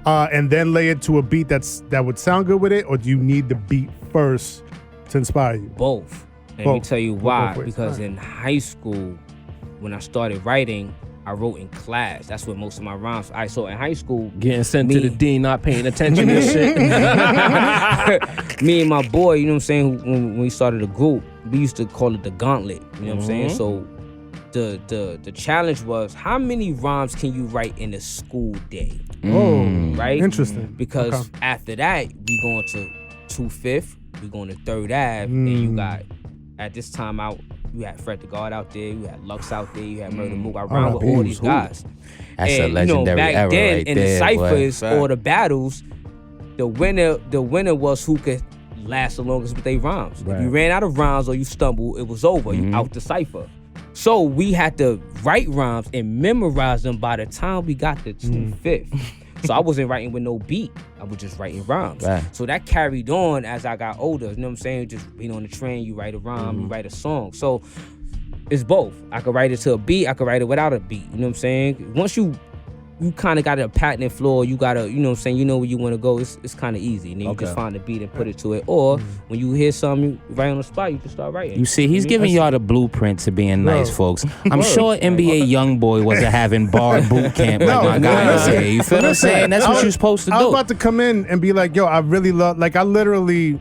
and then lay it to a beat that would sound good with it, or do you need the beat first to inspire you? Both. Let me Both. tell you why. Both ways. Because Alright. in high school, when I started writing, I wrote in class. That's where most of my rhymes. So in high school, Getting sent to the dean, not paying attention to shit. me and my boy, you know what I'm saying, when we started a group, we used to call it the gauntlet. You know what I'm saying? So the challenge was, how many rhymes can you write in a school day? right? Interesting. Because after that, we going to 25th, we going to 3rd Ave, and you got, at this time out, you had Fred the God out there, you had Lux out there, you had Murder Mook. I rhymed with all these guys. That's a legendary back era then, right in there, the ciphers or the battles, the winner was who could last the longest with their rhymes. If you ran out of rhymes or you stumbled, it was over. You out the cipher. So we had to write rhymes and memorize them by the time we got to 25th. So I wasn't writing with no beat. I was just writing rhymes. Right. So that carried on as I got older. You know what I'm saying? Just being on the train, you write a rhyme, you write a song. So it's both. I could write it to a beat, I could write it without a beat. You know what I'm saying? Once you kind of got a patented floor, you got to, you know what I'm saying, you know where you want to go, it's kind of easy. And then you just find the beat and put it to it. Or when you hear something right on the spot, you just start writing. You see, he's giving y'all the blueprint to being nice, folks. I'm sure NBA Youngboy wasn't having bar boot camp like my guy here. You feel what I'm saying? That's what you're supposed to do. I was about to come in and be like, yo, I really love, like I literally,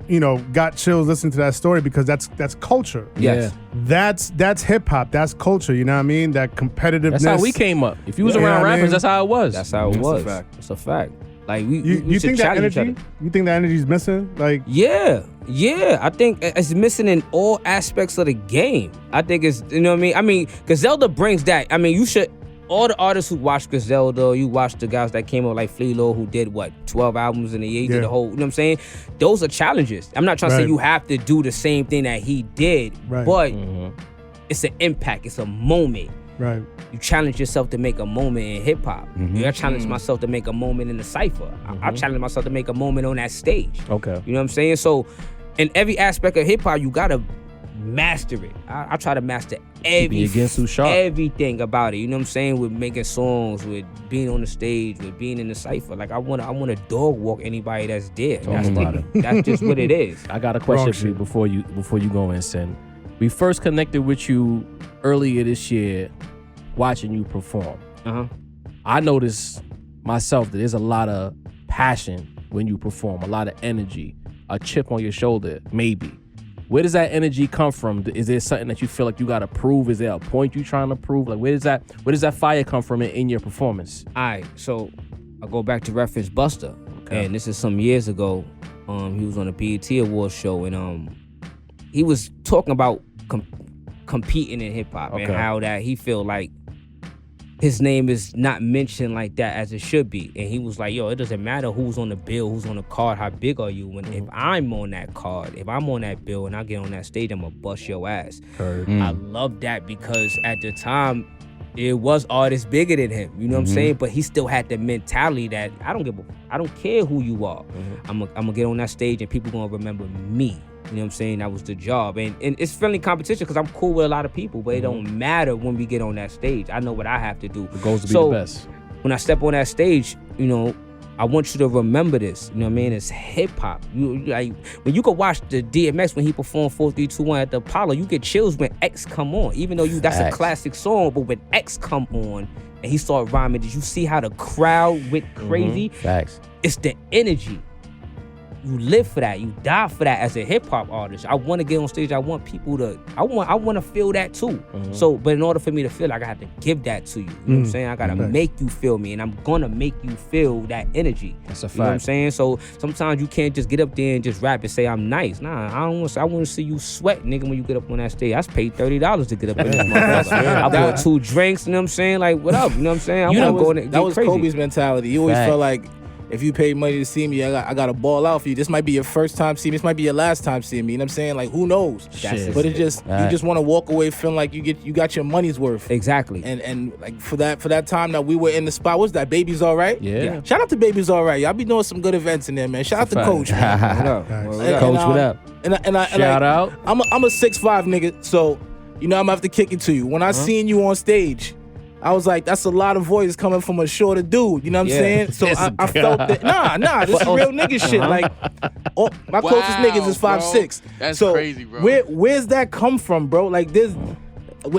you know, got chills listening to that story because that's culture. Yes. That's hip hop. That's culture. You know what I mean? That competitiveness. That's how we came up. If you was around rappers, that's how it was. That's how it was. It's a fact. Like you think that energy? You think that energy's missing? Like yeah. I think it's missing in all aspects of the game. I think it's, you know what I mean, Griselda brings that. I mean, you should. All the artists who watch Griselda, you watch the guys that came up like Fleelo, who did 12 albums in a year, did the whole, you know what I'm saying? Those are challenges. I'm not trying to say you have to do the same thing that he did, but it's an impact, it's a moment. Right. You challenge yourself to make a moment in hip hop. I challenge myself to make a moment in the cypher. I challenge myself to make a moment on that stage. Okay. You know what I'm saying? So in every aspect of hip hop, you gotta master it. I try to master everything about it. You know what I'm saying? With making songs, with being on the stage, with being in the cypher. Like I want to dog walk anybody that's there. That's just what it is. I got a question for you before you go in, Sin. We first connected with you earlier this year, watching you perform. I noticed myself that there's a lot of passion when you perform, a lot of energy, a chip on your shoulder, maybe. Where does that energy come from? Is there something that you feel like you gotta prove? Is there a point you trying to prove? Like where does that fire come from in your performance? All right, so I go back to reference Buster, and this is some years ago. He was on a BET Awards show, and he was talking about competing in hip hop and how that he feel like his name is not mentioned like that as it should be. And he was like, yo, it doesn't matter who's on the bill, who's on the card, how big are you. If I'm on that card, if I'm on that bill and I get on that stage, I'm gonna bust your ass. I love that because at the time, it was artists bigger than him, you know what I'm saying? But he still had the mentality that I don't care who you are. I'm gonna get on that stage and people gonna remember me. You know what I'm saying? That was the job. And it's friendly competition because I'm cool with a lot of people, but it don't matter when we get on that stage. I know what I have to do. The goal is to be the best. When I step on that stage, you know, I want you to remember this. You know what I mean? It's hip hop. You like when you could watch the DMX when he performed 4, 3, 2, 1 at the Apollo, you get chills when X come on. Even though that's a classic song, but when X come on and he started rhyming, did you see how the crowd went crazy? Facts. It's the energy. You live for that. You die for that as a hip hop artist. I want to get on stage. I want people to. I want to feel that too. So, but in order for me to feel, I have to give that to you. You know what I'm saying? I gotta make you feel me, and I'm gonna make you feel that energy. That's a fact. You know what I'm saying? So sometimes you can't just get up there and just rap and say I'm nice. Nah, I don't want. I want to see you sweat, nigga, when you get up on that stage. I paid $30 to get up in this motherfucker. I bought 2 drinks. You know what I'm saying? Like, what up? You know what I'm saying? I want to go in. That was crazy. Kobe's mentality. He always felt like, if you paid money to see me, I got to ball out for you. This might be your first time seeing me. This might be your last time seeing me. You know what I'm saying? Like, who knows? But it just you just want to walk away feeling like you got your money's worth. Exactly. And like for that time that we were in the spot, what's that? Baby's All Right? Yeah. Shout out to Baby's All Right. Y'all be doing some good events in there, man. Shout out to Coach, man. Coach, what up? Shout out. I'm a 6'5" nigga, so you know I'm gonna have to kick it to you. When I seen you on stage, I was like, that's a lot of voice coming from a shorter dude. You know what I'm saying? So I felt that. Nah, this is real nigga shit. Like, my closest niggas is 5'6". That's so crazy, bro. Where's that come from, bro? Like this,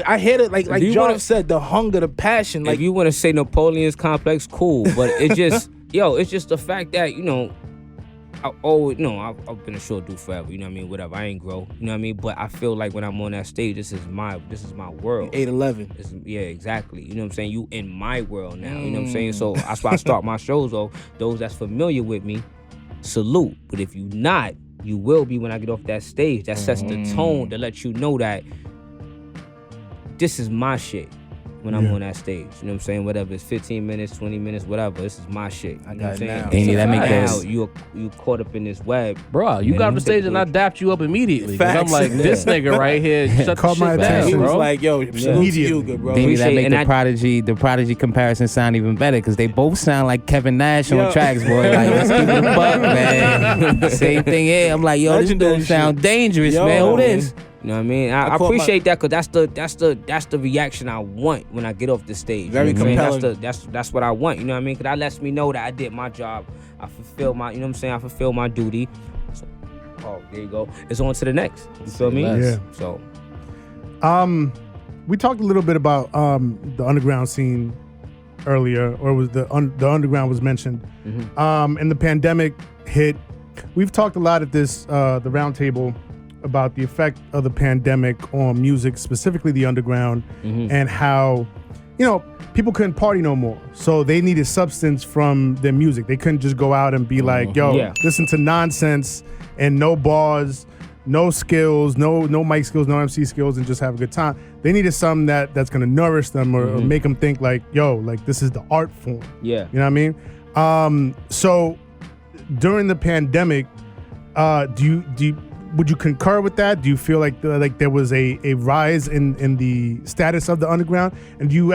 I hear it. Like John said, the hunger, the passion. Like, if you want to say Napoleon's complex, cool. But it just, it's just the fact that, you know, I've been a short dude forever. You know what I mean? Whatever. I ain't grow. You know what I mean? But I feel like when I'm on that stage, this is my world. 8'11". Yeah, exactly. You know what I'm saying? You in my world now. You know what I'm saying? So that's why I start my shows off. Those that's familiar with me, salute. But if you not, you will be when I get off that stage. That sets the tone to let you know that this is my shit when I'm on that stage. You know what I'm saying? Whatever, it's 15 minutes, 20 minutes, whatever. This is my shit. You know what I'm saying? Danny, that make sense. You caught up in this web. Bro, you got on the stage and I dapped you up immediately. 'Cause I'm like, this nigga right here shut Caught the my shit down, attention. He was bro. like, yo, salute to you, good bro. Danny, that make Appreciate- the Prodigy comparison sound even better because they both sound like Kevin Nash on tracks, boy. Like, let's keep it a buck, man. Same thing here. I'm like, yo, Legendary this dude sound dangerous, Yo, man. Who man. this? You know what I mean? I appreciate that because that's the reaction I want when I get off the stage. Very You know what I'm saying? compelling. That's what I want. You know what I mean? Because that lets me know that I did my job. I fulfilled my, you know what I'm saying? I fulfilled my duty. So, there you go. It's on to the next. You feel me? Yeah. So, we talked a little bit about the underground scene earlier, or was the underground was mentioned. And the pandemic hit. We've talked a lot at this the Roundtable about the effect of the pandemic on music, specifically the underground, and how, you know, people couldn't party no more. So they needed substance from their music. They couldn't just go out and be like, yo, listen to nonsense and no bars, no skills, no mic skills, no MC skills, and just have a good time. They needed something that's gonna nourish them or make them think like, yo, like this is the art form. yeah. You know what I mean? So during the pandemic, would you concur with that? Do you feel like there was a rise in the status of the underground? And do you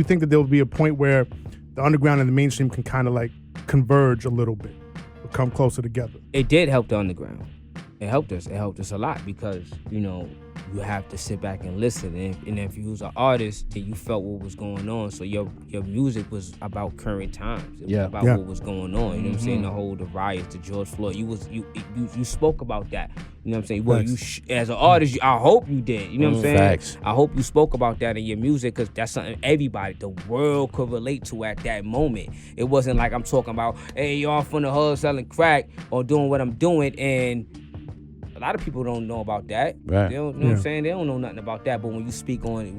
think that there will be a point where the underground and the mainstream can kind of like converge a little bit, or come closer together? It did help the underground. It helped us. It helped us a lot because, you know, you have to sit back and listen. And if you was an artist, then you felt what was going on. So your music was about current times. It was about what was going on. You know what I'm saying? The riots, the George Floyd. You spoke about that. You know what I'm saying? Well, as an artist, I hope you did. You know what I'm saying? Facts. I hope you spoke about that in your music because that's something everybody, the world could relate to at that moment. It wasn't like I'm talking about, hey, y'all from the hood selling crack or doing what I'm doing, and a lot of people don't know about that. Right. They don't, you know what I'm saying? They don't know nothing about that. But when you speak on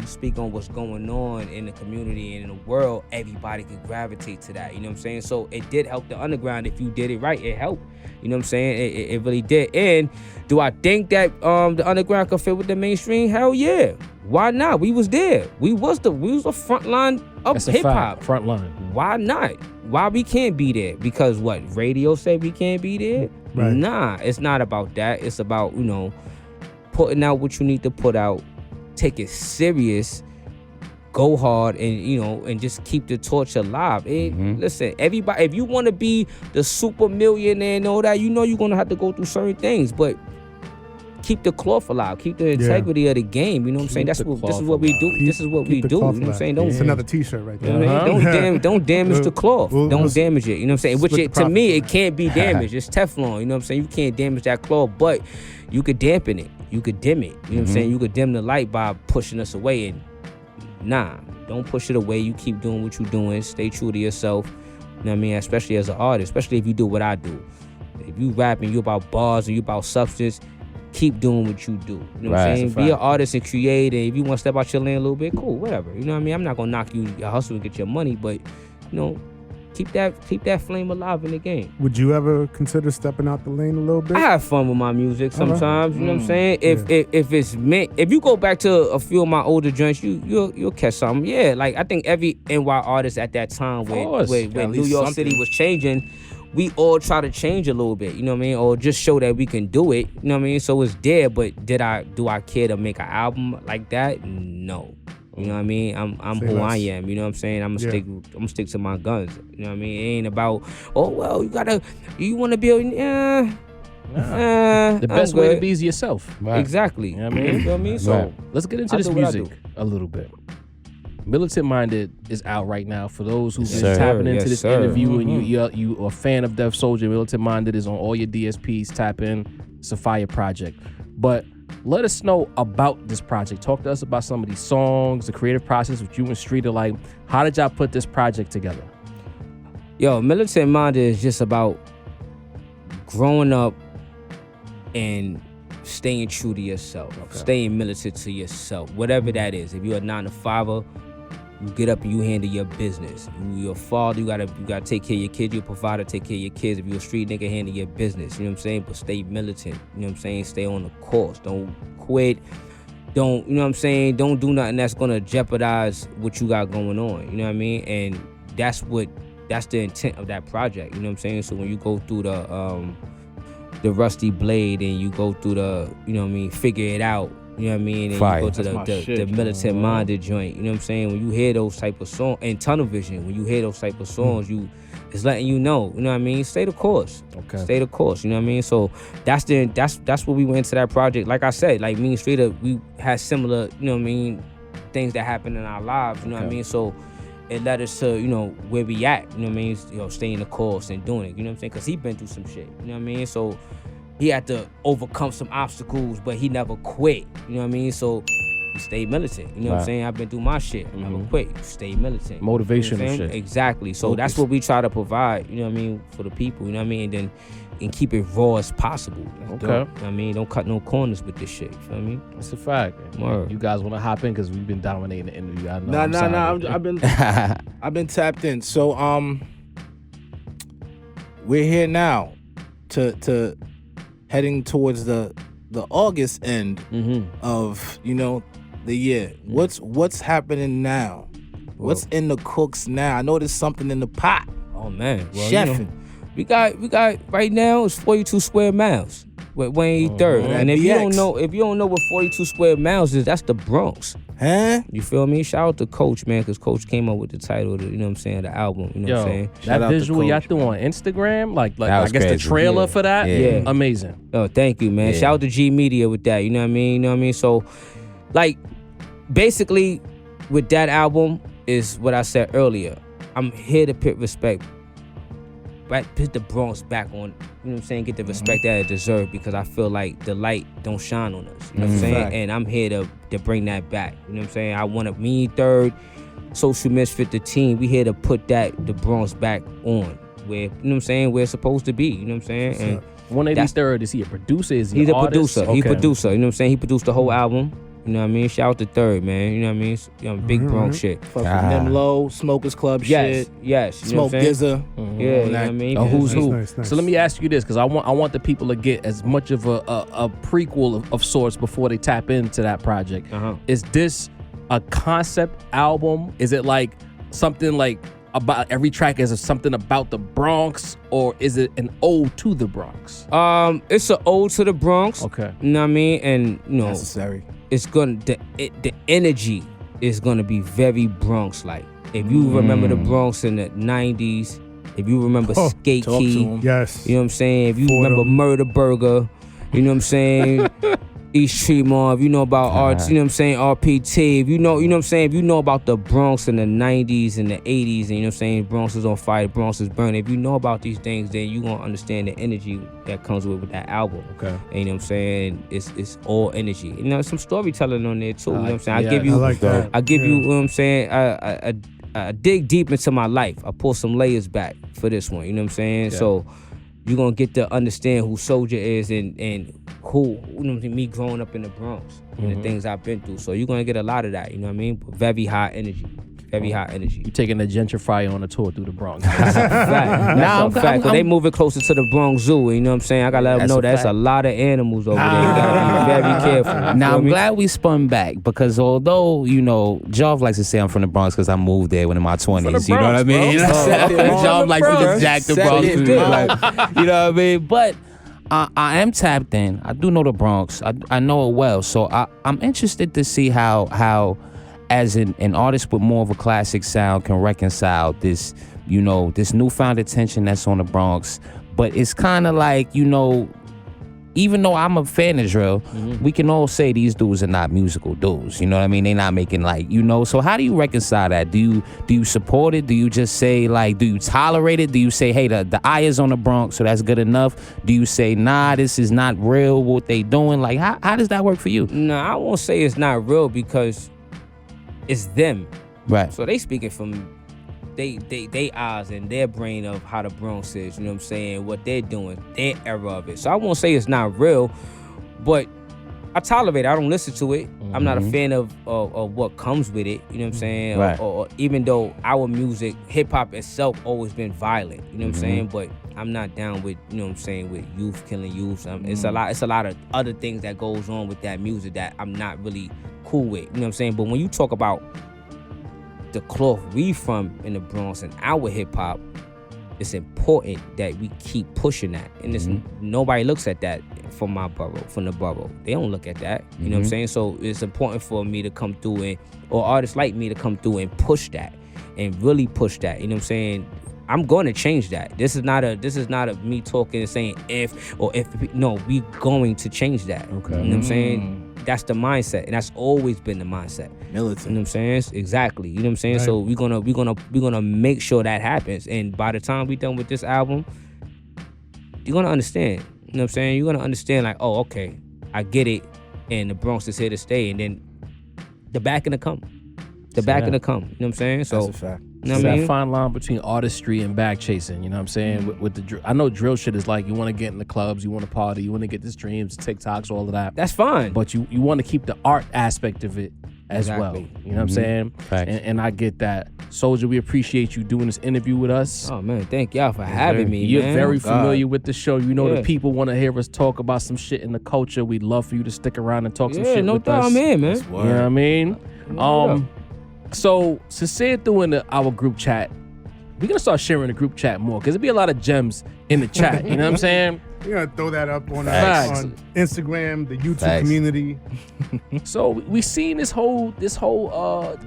what's going on in the community and in the world, everybody can gravitate to that. You know what I'm saying? So it did help the underground. If you did it right, it helped. You know what I'm saying? It really did. And do I think that the underground could fit with the mainstream? Hell yeah. Why not? We was there. We was the front line of hip hop. Front line. Why not? Why we can't be there? Because what? Radio said we can't be there? Right. Nah, it's not about that. It's about, you know, putting out what you need to put out, take it serious, go hard, and, you know, and just keep the torch alive. Listen, everybody, if you want to be the super millionaire and all that, you know you're going to have to go through certain things, but keep the cloth alive, keep the integrity of the game. You know what I'm saying? This is what we do. This is what we do. You know what I'm saying? It's another T-shirt right there. You know what I mean? Don't damage the cloth. Don't damage it. You know what I'm saying? Which to me, it can't be damaged. It's Teflon. You know what I'm saying? You can't damage that cloth, but you could dampen it. You could dim it. You know what I'm saying? You could dim the light by pushing us away. And nah, don't push it away. You keep doing what you're doing. Stay true to yourself. You know what I mean? Especially as an artist, especially if you do what I do. If you rapping, you about bars and you about substance, keep doing what you do. You know what I'm saying? Be an artist and create. And if you want to step out your lane a little bit, cool, whatever. You know what I mean? I'm not gonna knock you your hustle and get your money, but you know, keep that flame alive in the game. Would you ever consider stepping out the lane a little bit? I have fun with my music sometimes. You know what I'm saying? If it's meant, if you go back to a few of my older joints, you'll catch something. Yeah, like I think every NY artist at that time when New York City was changing, we all try to change a little bit, you know what I mean? Or just show that we can do it, you know what I mean? So it's there, but do I care to make an album like that? No. You know what I mean? I'm who I am, you know what I'm saying? I'm gonna stick to my guns. You know what I mean? It ain't about, oh well, you wanna be the best way to be is yourself. Right. Exactly. You know what I mean? You feel me? So let's get into this music a little bit. Militant Minded is out right now. For those who've been tapping into this interview and you are a fan of Def Soulja, Militant Minded is on all your DSPs. Tap in. It's a fire project. But let us know about this project. Talk to us about some of these songs, the creative process with you and Street. Like, how did y'all put this project together? Yo, Militant Minded is just about growing up and staying true to yourself, staying militant to yourself, whatever that is. If you're a 9-to-5er, you get up and you handle your business. You're a father, you gotta take care of your kids. You're a provider, take care of your kids. If you're a street nigga, handle your business. You know what I'm saying? But stay militant. You know what I'm saying? Stay on the course. Don't quit. Don't, you know what I'm saying? Don't do nothing that's gonna jeopardize what you got going on. You know what I mean? And that's the intent of that project. You know what I'm saying? So when you go through the Rusty Blade and you go through the, you know what I mean, Figure It Out, you know what I mean, and Fire. you go to the militant minded joint, you know what I'm saying? When you hear those type of songs, and Tunnel Vision, when you hear those type of songs, it's letting you know what I mean? Stay the course. Okay. Stay the course, you know what I mean? So that's what we went into that project. Like I said, like me and Straight Up, we had similar, you know what I mean, things that happen in our lives, you know what I mean? So it led us to, you know, where we at, you know what I mean? You know, staying the course and doing it, you know what I'm saying? Because he been through some shit, you know what I mean? So he had to overcome some obstacles, but he never quit, you know what I mean? So he stayed militant, you know what I'm saying? I've been through my shit, I never quit, stay militant. Motivation you know and shit. Exactly. So that's what we try to provide, you know what I mean, for the people, you know what I mean? And keep it raw as possible. Okay. You know what I mean? Don't cut no corners with this shit, you feel me? That's a fact. Word. You guys want to hop in because we've been dominating the interview. I know. Nah. I've been tapped in. So we're here now to heading towards the August end of, you know, the year. What's happening now? What's in the cooks now? I know there's something in the pot. Oh man, well, Chefing. you know, we got right now it's 42 square miles with Wayne 3rd. And if you don't know what 42 square miles is, that's the Bronx. Huh? You feel me? Shout out to Coach, man, because Coach came up with the title of the, you know what I'm saying, the album. You know what I'm saying? That visual y'all threw on Instagram, like I guess crazy. the trailer for that, Yeah. amazing. Oh, thank you, man. Yeah. Shout out to G Media with that. You know what I mean? You know what I mean? So, like, basically, with that album is what I said earlier. I'm here to put respect, put the Bronx back on, you know what I'm saying? Get the respect that it deserves, because I feel like the light don't shine on us. You know what I'm saying? Fact. And I'm here to bring that back. You know what I'm saying? I want me 3rd, Social Misfit, the team. We here to put the Bronx back on where, you know what I'm saying, where it's supposed to be. You know what I'm saying? And 183rd, is he a producer? Is he he's an a artist? producer. Okay. He's a producer. You know what I'm saying? He produced the whole album. You know what I mean? Shout out to 3rd, man. You know what I mean? You know, big Bronx shit. Fucking them low, Smokers Club Yes, shit. yes. You know Smoke what I'm saying? Gizza. Yeah, you know what I mean? A who's who. Nice. So let me ask you this, because I want the people to get as much of a prequel of sorts before they tap into that project. Is this a concept album? Is it like something like about every track is something about the Bronx, or is it an ode to the Bronx? It's an ode to the Bronx. Okay. You know what I mean? And you know, Necessary. it's gonna the energy is gonna be very Bronx like. If you remember the Bronx in the 90s, if you remember Skate Talk to Key, him. Yes. you know what I'm saying? If you Fordham. remember Murder Burger, you know what I'm saying? East Tremont, if you know about arts, you know what I'm saying? RPT, if you know what I'm saying? If you know about the Bronx in the 90s and the 80s, and you know what I'm saying? Bronx is on fire, Bronx is burning. If you know about these things, then you gonna understand the energy that comes with that album. Okay. And you know what I'm saying? It's all energy. You know, some storytelling on there too. You know what I'm saying? Yeah, I give you, I like that. I give you, Yeah. you know what I'm saying? I dig deep into my life. I pull some layers back for this one. You know what I'm saying? Yeah. So you're gonna get to understand who Soulja is and who, you know, me growing up in the Bronx and the things I've been through. So you're gonna get a lot of that, you know what I mean? Very high energy. Very high energy. You taking the gentrifier on a tour through the Bronx. Fact. That's a fact. 'Cause they moving closer to the Bronx Zoo, you know what I'm saying? I gotta let them know that's a lot of animals over there. You gotta be very careful. You Now, feel I'm me? glad we spun back, because although, you know, Jov likes to say I'm from the Bronx because I moved there when in my 20s. You know what I mean? Jov likes to just jack the Bronx. Said it, You know what I mean? But I am tapped in. I do know the Bronx. I know it well. So I'm interested to see how as an artist with more of a classic sound can reconcile this, you know, this newfound attention that's on the Bronx. But it's kind of like, you know, even though I'm a fan of drill, we can all say these dudes are not musical dudes. You know what I mean? They're not making like, you know. So how do you reconcile that? Do you support it? Do you just say like, do you tolerate it? Do you say, hey, the eye is on the Bronx, so that's good enough? Do you say, nah, this is not real, what they doing? Like, how does that work for you? No, I won't say it's not real because it's them. Right. So they speaking from they eyes and their brain of how the Bronx is, you know what I'm saying, what they're doing, their era of it. So I won't say it's not real, but I tolerate it. I don't listen to it. I'm not a fan of what comes with it, you know what I'm saying? Right. Or even though our music, hip-hop itself always been violent, you know what I'm saying? But I'm not down with, you know what I'm saying, with youth killing youth. It's a lot of other things that goes on with that music that I'm not really cool with, you know what I'm saying? But when you talk about the cloth we from in the Bronx and our hip-hop, it's important that we keep pushing that. And nobody looks at that from the borough. They don't look at that. You know what I'm saying? So it's important for me to come through or artists like me to come through and push that and really push that. You know what I'm saying? I'm going to change that. This is not a me talking and saying if. No, we going to change that. Okay. You know what I'm saying? That's the mindset, and that's always been the mindset. Militant. You know what I'm saying? Exactly. You know what I'm saying? Right. So we're gonna make sure that happens. And by the time we done with this album, you're gonna understand. You know what I'm saying? You're gonna understand, like, oh, okay, I get it, and the Bronx is here to stay, and then the back in the come. The back in the come. You know what I'm saying? So that's a fact. You know what I mean? That fine line between artistry and bag chasing, you know what I'm saying? With the I know drill shit is like you want to get in the clubs, you want to party, you want to get the streams, the TikToks, all of that. That's fine. But you want to keep the art aspect of it as well. You know what I'm saying? And I get that. Soulja, we appreciate you doing this interview with us. Oh man, thank y'all for having me. You're man. very familiar with the show. You know the people want to hear us talk about some shit in the culture. We'd love for you to stick around and talk some shit with us. I'm in, man. You know what I mean? So Cinsere threw in our group chat. We're gonna start sharing the group chat more because there'll be a lot of gems in the chat. You know what I'm saying? We're gonna throw that up on Instagram, the YouTube community. So we seen this whole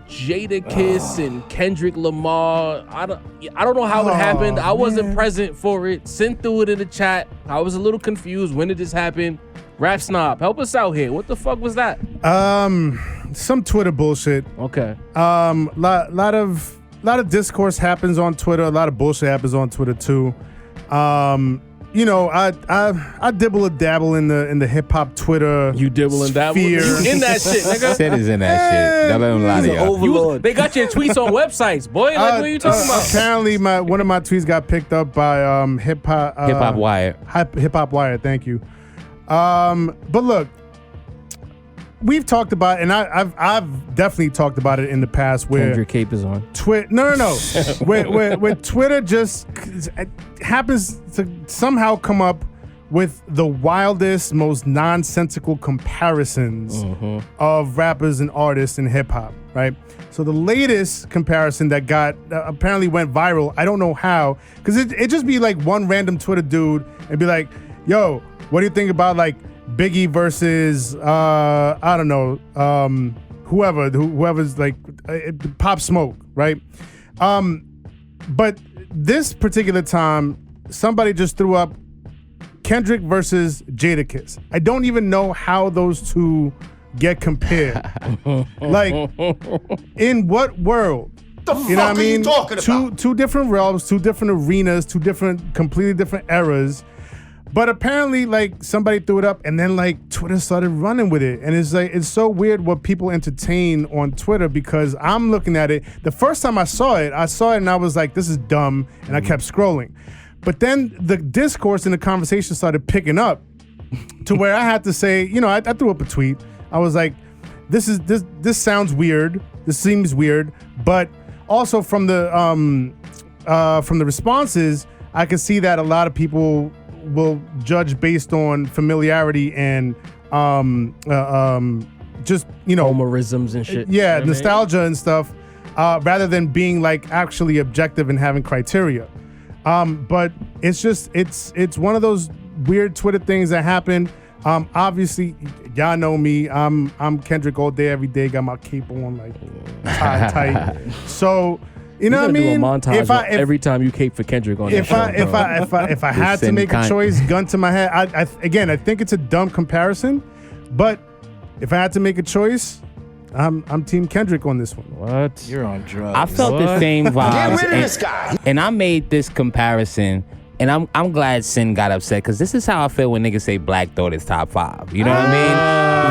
Jadakiss and Kendrick Lamar. I don't know how it happened. I wasn't present for it. Sent through it in the chat. I was a little confused. When did this happen? Rap Snob, help us out here. What the fuck was that? Some Twitter bullshit. Okay. Lot of discourse happens on Twitter. A lot of bullshit happens on Twitter too. You know, I dibble and dabble in the hip hop Twitter. You dibble and dabble sphere. You in that shit, nigga. Sid is in that shit. Don't let him lie to y'all. They got your tweets on websites, boy. Like, what are you talking about? Apparently, one of my tweets got picked up by Hip Hop Wire. Hip Hop Wire. Thank you. But look, we've talked about, and I've definitely talked about it in the past where Kendrick cape is on. No. where Twitter just happens to somehow come up with the wildest, most nonsensical comparisons of rappers and artists in hip hop, right? So the latest comparison that got apparently went viral, I don't know how, because it just be like one random Twitter dude and be like, yo, what do you think about like Biggie versus I don't know, whoever's like Pop Smoke, right? But this particular time, somebody just threw up Kendrick versus Jadakiss. I don't even know how those two get compared. Like, in what world? You know what I mean? Two different realms, two different arenas, completely different eras. But apparently, like, somebody threw it up and then, like, Twitter started running with it. And it's like, it's so weird what people entertain on Twitter because I'm looking at it. The first time I saw it and I was like, this is dumb. And I kept scrolling. But then the discourse and the conversation started picking up to where I had to say, you know, I threw up a tweet. I was like, this sounds weird. This seems weird. But also from the responses, I could see that a lot of people will judge based on familiarity and just, you know, homerisms and shit. Yeah, nostalgia and stuff, rather than being like actually objective and having criteria. But it's just it's one of those weird Twitter things that happen. Obviously, y'all know me. I'm Kendrick all day, every day. Got my cape on, like tight. So. You know what I mean? Do a montage every time you cape for Kendrick on if I had to make a choice, gun to my head, I think it's a dumb comparison, but if I had to make a choice, I'm Team Kendrick on this one. What? You're on drugs. I felt the same vibes. Get rid of this guy. And I made this comparison. And I'm glad Sin got upset because this is how I feel when niggas say Black Thought is top 5. You know what I mean?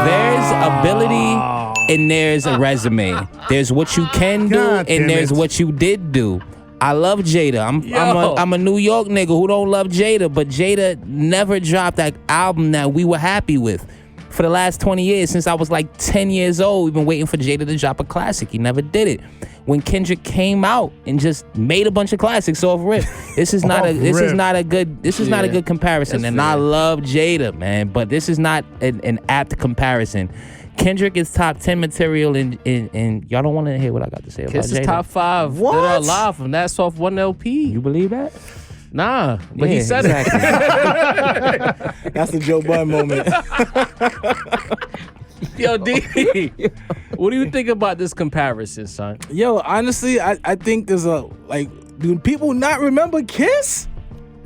There's ability and there's a resume. There's what you can do and there's what you did do. I love Jada. I'm a New York nigga who don't love Jada, but Jada never dropped that album that we were happy with. For the last 20 years, since I was like 10 years old, we've been waiting for Jada to drop a classic. He never did it. When Kendrick came out and just made a bunch of classics off rip, this is not a good comparison. That's and fair. I love Jada, man, but this is not an apt comparison. Kendrick is top 10 material, and y'all don't want to hear what I got to say about Jada. Kiss is top 5 that are alive, and that's off one LP. You believe that? Nah, but he said exactly. it. That's a Joe Budden moment. Yo, D, what do you think about this comparison, son? Yo, honestly, I think there's do people not remember Kiss?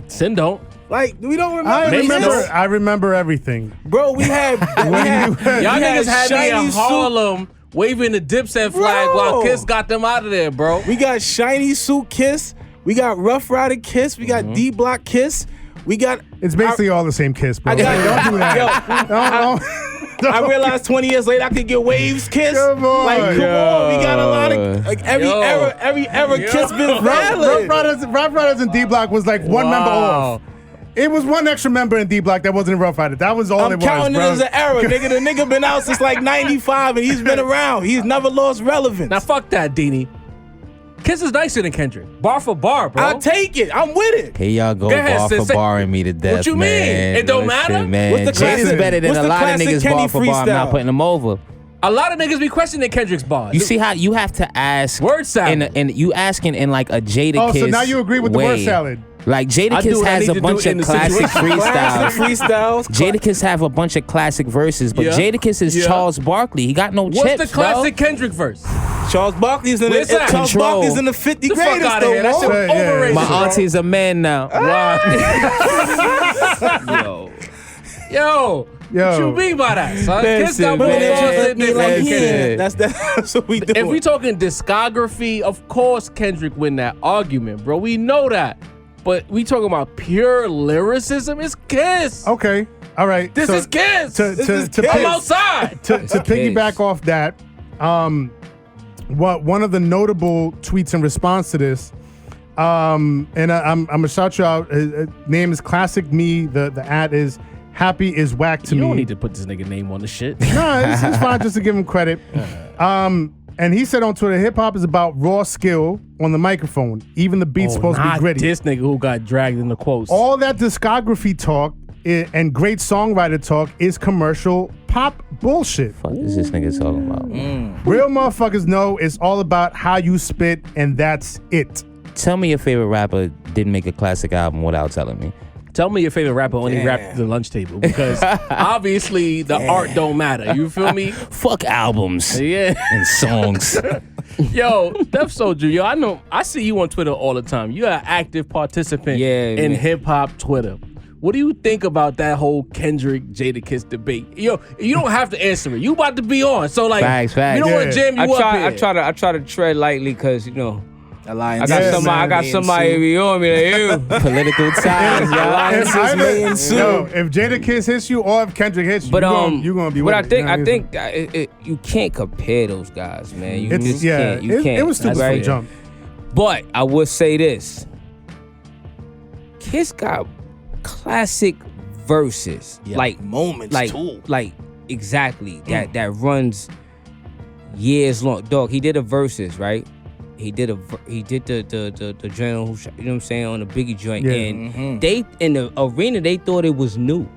Sin don't. Like, we don't remember. I remember everything. Bro, y'all niggas had me in Harlem waving the Dipset flag while Kiss got them out of there, bro. We got Shiny Suit Kiss. We got Rough Rider Kiss. We got D Block Kiss. We got. It's basically all the same Kiss, bro. Don't do that. I realized 20 years later I could get Waves Kiss. Come on. Like, come on. We got a lot of every era Kiss been valid. Rough Riders and D Block was like one member off. It was one extra member in D Block that wasn't in Rough Rider. That was all it was, I'm counting it bro. as an era. Nigga, the nigga been out since like 95 and he's been around. He's never lost relevance. Now fuck that, Deanie. Kiss is nicer than Kendrick. Bar for bar, bro. I'll take it. I'm with it. Here y'all go bar for barring me to death, What you man. mean? It don't matter? Shit, man. What's the classic? Jada's better than What's a the lot of classic niggas Kenny bar for bar. I'm not freestyle? putting them over. A lot of niggas be questioning Kendrick's bars. You see how you have to ask word salad, and you asking in like a Jadakiss. Oh, so now you agree with the way. word salad. Like Jadakiss has a bunch of classic freestyles. Jadakiss have a bunch of classic verses, but Jadakiss is Charles Barkley. He got no chips, What's the classic bro. Kendrick verse? Charles Barkley's in the 50 greatest though. That shit was overrated. My auntie's a man now. Yo. What you mean by that, son? Kiss got more bars than Kendrick. That's what we do. If we talking discography, of course Kendrick win that argument, bro. We know that. But we talking about pure lyricism, it's Kiss. Okay. All right. This is Kiss. I'm outside. To piggyback off that, one of the notable tweets in response to this, and I'm gonna shout you out. His name is Classic Me. The ad is Happy is Whack to Me. You don't need to put this nigga name on the shit. No, it's fine just to give him credit. And he said on Twitter, hip hop is about raw skill on the microphone. Even the beat's supposed to be gritty. This nigga who got dragged in the quotes. All that discography talk and great songwriter talk is commercial pop bullshit. Fuck is this nigga talking about? Real motherfuckers know it's all about how you spit, and that's it. Tell me your favorite rapper didn't make a classic album without telling me. Tell me your favorite rapper only rapped at the lunch table, because obviously the art don't matter. You feel me? Fuck albums and songs. Yo, Def Soulja, yo, I see you on Twitter all the time. You're an active participant in hip hop Twitter. What do you think about that whole Kendrick Jadakiss debate? Yo, you don't have to answer it. You about to be on, so like, facts. We don't want to jam you up here. I try to tread lightly because I got somebody be on me like you. Political ties, yo. If Jadakiss hits you or if Kendrick hits you, you're gonna be. But with I think you can't compare those guys, man. You just can't. You can't. It was stupid from jump. But I would say this: Kiss got classic verses, like moments, like exactly that runs years long. Dog, he did a verses, right? He did the joint, you know what I'm saying, on the Biggie joint, and they in the arena they thought it was new.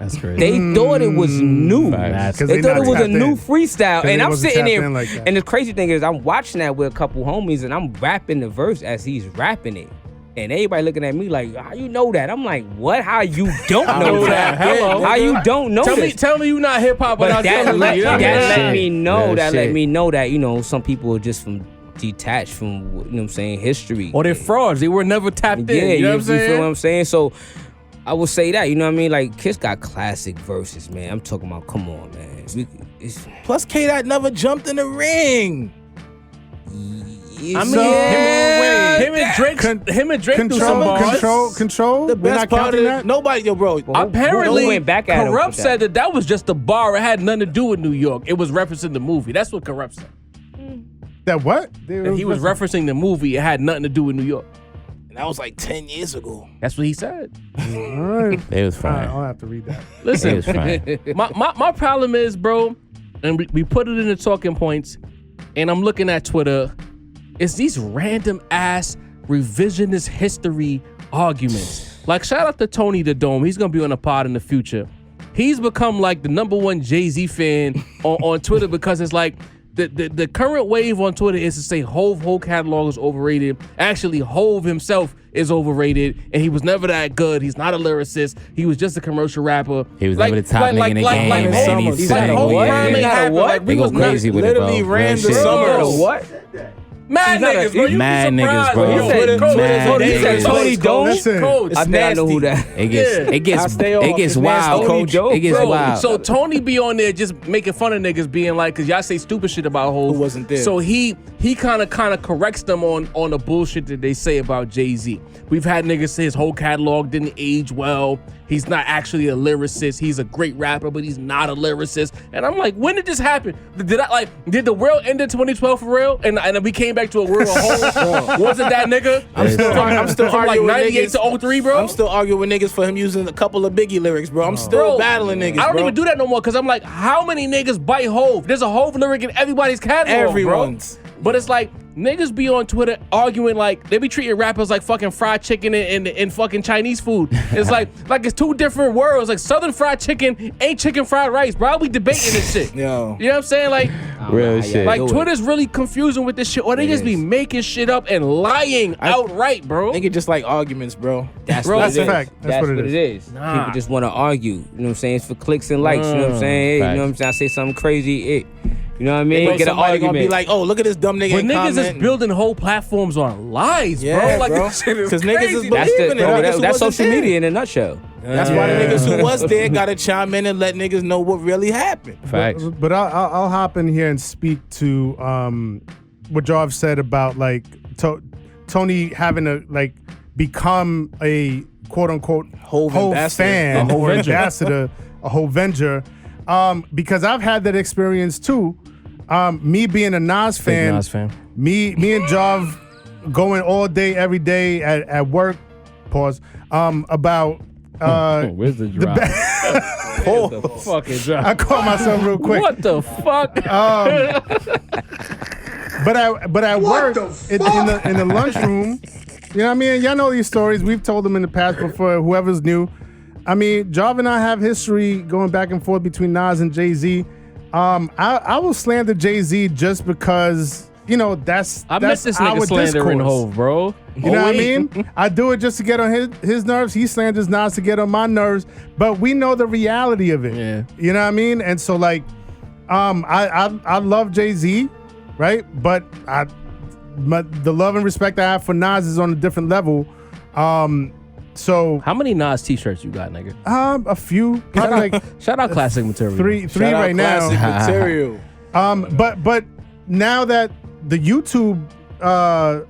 That's crazy. They thought it was new. They thought it was a new freestyle, and I'm sitting there. Like and the crazy thing is, I'm watching that with a couple homies, and I'm rapping the verse as he's rapping it. And everybody looking at me like, how you know that? I'm like, what? How you don't know that? Hello. How you don't know this? Tell me you not hip hop, but that let me know that, some people are just detached from, you know what I'm saying, history. Or they're frauds. They were never tapped in. You know what I'm saying? You feel what I'm saying? So I would say that, you know what I mean? Like, Kiss got classic verses, man. I'm talking about, come on, man. Plus, K-Dot never jumped in the ring. I mean, him and Drake do some bars. Control. The best part of that, nobody, bro. Apparently, went back at Corrupt said that was just a bar. It had nothing to do with New York. It was referencing the movie. That's what Corrupt said. That what? He was referencing the movie. It had nothing to do with New York. And that was like 10 years ago. That's what he said. All right. It was fine. I'll have to read that. Listen, It was fine. my problem is, bro, and we put it in the talking points, and I'm looking at Twitter. It's these random ass revisionist history arguments. Like, shout out to Tony the Dome. He's gonna be on the pod in the future. He's become like the #1 Jay-Z fan on Twitter because it's like the current wave on Twitter is to say Hove whole catalog is overrated. Actually, Hove himself is overrated, and he was never that good. He's not a lyricist. He was just a commercial rapper. He was never the top nigga in the game. and he's not a what? Prime ain't happened. Like, They we go was crazy not, with it, bro. literally ran Real the shit. summer. What? mad niggas, bro. You Mad be niggas, surprised, bro. Yo, He said Coach, mad Coach, he niggas. said Tony Dome. Listen. Coach. I think I know who that. It gets I stay off. it gets His man's wild, Tony coach. Dope, It gets bro. wild. So Tony be on there just making fun of niggas being like, cause y'all say stupid shit about Hov. Who wasn't there. So he kind of corrects them on the bullshit that they say about Jay-Z. We've had niggas say his whole catalog didn't age well. He's not actually a lyricist. He's a great rapper, but he's not a lyricist. And I'm like, when did this happen? Did the world end in 2012 for real? And we came back to a world of Hov? Wasn't that nigga? I'm still from like arguing with 98 niggas. to 03, bro. I'm still arguing with niggas for him using a couple of Biggie lyrics, bro. I'm still battling niggas, I don't bro. even do that no more because I'm like, how many niggas bite Hov? There's a Hov lyric in everybody's catalog, Everyone's. bro. But it's like, niggas be on Twitter arguing like, they be treating rappers like fucking fried chicken and fucking Chinese food. It's like it's two different worlds. Like Southern fried chicken ain't chicken fried rice, bro. I be debating this shit. Yo. You know what I'm saying? Like, Real shit. like Twitter's really confusing with this shit. Or they just be making shit up and lying outright, bro. Nigga just like arguments, bro. That's Bro, what that's it a is. fact. That's what it is. Nah. People just want to argue. You know what I'm saying? It's for clicks and likes. You know what I'm saying? Hey, you know what I'm saying? I say something crazy. You know what I mean? Bro, Get an somebody argument. gonna be like, oh, look at this dumb nigga But in niggas comment. is building whole platforms on lies, Yeah, bro. Like, bro. this shit is 'Cause niggas is crazy. believing it. Niggas who That's wasn't social there. media in a nutshell. That's why the niggas who was there gotta chime in and let niggas know what really happened. Facts. But I'll hop in here and speak to what y'all have said about like Tony having to like become a quote unquote Hov Hov ambassador. fan A or Hovenger. ambassador, a Hovenger. Because I've had that experience too. Me being a Nas fan, me and Jav going all day, every day at work. Pause. About Where's the drop? Where's the fucking drop? I caught myself real quick. What the fuck? But at work in the lunchroom, you know what I mean? Y'all know these stories. We've told them in the past before. Whoever's new, I mean, Jav and I have history going back and forth between Nas and Jay-Z. I will slander Jay-Z just because you know that's I miss this our nigga slandering discourse. Hov, bro. You know what I mean? I do it just to get on his nerves. He slanders Nas to get on my nerves. But we know the reality of it. Yeah. You know what I mean? And so like, I love Jay-Z, right? But the love and respect I have for Nas is on a different level. So How many Nas t-shirts you got, nigga? a few, probably like Shout out Classic Material. three Shout out right now. classic material. But now that the YouTube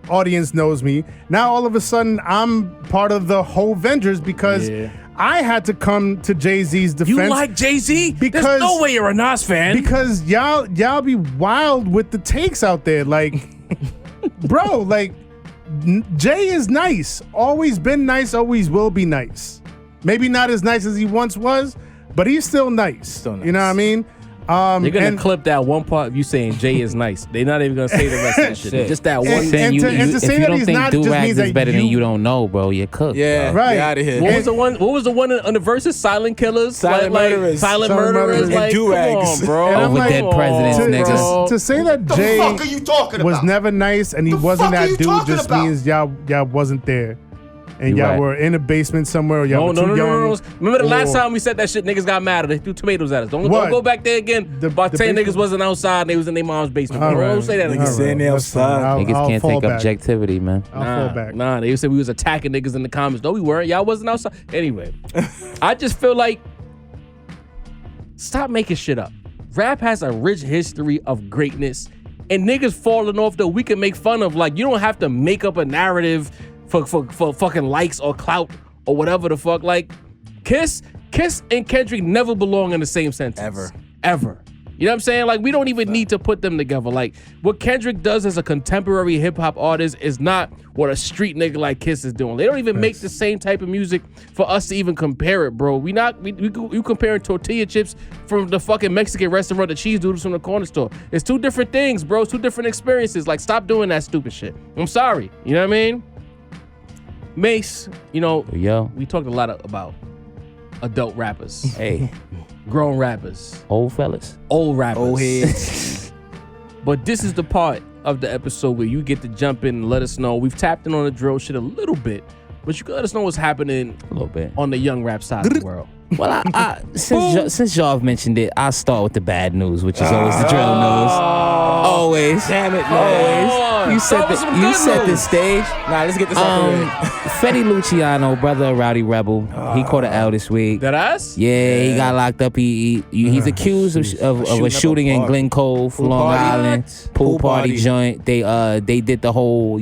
audience knows me, now all of a sudden I'm part of the Hovengers because I had to come to Jay-Z's defense. You like Jay-Z? Because- There's no way you're a Nas fan. because y'all be wild with the takes out there, like, bro, like Jay is nice, always been nice, always will be nice. Maybe not as nice as he once was, but he's still nice. Still nice. You know what I mean? They're gonna and- clip that one part of you saying Jay is nice. They're not even gonna say the rest of that shit. Just that one. And Saying to if say you that don't he's think not just do-rags means is that better than you- you don't know, bro, you're cooked. Yeah, Right. Get out of here. What was the one? What was the one on the verses? Silent killers, Silent like, murderers. silent Silent murderers, murderers. like And do-rags. come on, bro. And I'm Over like, dead presidents, to, nigga. to say that Jay fuck are you talking was about? never nice and he wasn't fuck are that you dude talking just about? means y'all wasn't there. And You y'all right. were in a basement somewhere or y'all No, were no, too no, no, young. no. Remember the last or- time we said that shit? Niggas got mad. They threw tomatoes at us. Don't What? go back there again. The About 10 basement? niggas wasn't outside. They was in their mom's basement. All Don't right. say that Niggas again. saying they That's fine. outside. I'll Niggas can't fall take back. objectivity, man. I'll fall back. Nah, they said we was attacking niggas in the comments. No, we weren't. Y'all wasn't outside. Anyway, I just feel like stop making shit up. Rap has a rich history of greatness, and niggas falling off that we can make fun of. Like, you don't have to make up a narrative for fucking likes or clout or whatever the fuck. Like, Kiss and Kendrick never belong in the same sentence. Ever. Ever. You know what I'm saying? Like, we don't even need to put them together. Like, what Kendrick does as a contemporary hip-hop artist is not what a street nigga like Kiss is doing. They don't even make the same type of music for us to even compare it, bro. You comparing tortilla chips from the fucking Mexican restaurant to cheese doodles from the corner store. It's two different things, bro. It's two different experiences. Like, stop doing that stupid shit. I'm sorry. You know what I mean? Mase, you know, we talked a lot about adult rappers. Hey. Grown rappers. Old fellas. Old rappers. Old heads. But this is the part of the episode where you get to jump in and let us know. We've tapped in on the drill shit a little bit, but you can let us know what's happening a little bit on the young rap side of the world. Well, since y'all have mentioned it, I'll start with the bad news, which is always the drill news. Always. Damn it, always. You set the stage. Nah, let's get this out the way. Fetty Luciano, brother of Rowdy Rebel, he caught an L this week. That us? Yeah, he got locked up. He's accused of a shooting in Glen Cove, Long Island, pool party joint. They did the whole,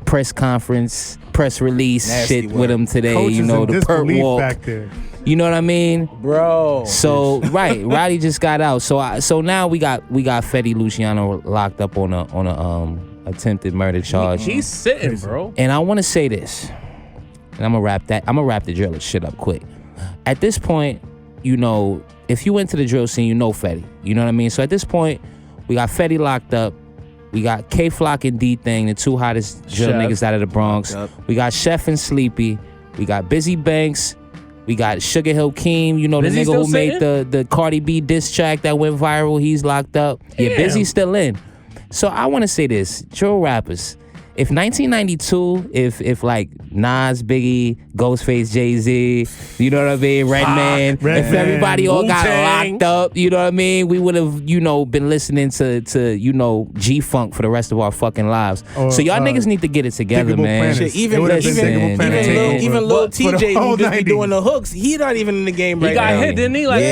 press conference, press release Nasty shit word. with him today. Coaches The in perp disbelief walk. back there. You know what I mean? Bro. So right, Roddy just got out. So now we got Fetty Luciano locked up on a attempted murder charge. He's sitting, bro. And I want to say this, and I'm gonna wrap the drill shit up quick. At this point, if you went to the drill scene, you know Fetty. You know what I mean? So at this point, we got Fetty locked up. We got K-Flock and D-Thing, the two hottest drill niggas out of the Bronx. We got Chef and Sleepy. We got Busy Banks. We got Sugar Hill Keem, the Busy nigga who still made the Cardi B diss track that went viral. He's locked up. Yeah, Busy's still in. So I want to say this, drill rappers. If 1992, if like Nas, Biggie, Ghostface, Jay-Z, you know what I mean, Redman, if everybody all got locked up, you know what I mean, we would have, been listening to G-Funk for the rest of our fucking lives. So y'all niggas need to get it together, man. Shit, even Lil TJ who just be doing the hooks, he not even in the game right now. He got hit, didn't he? Like, he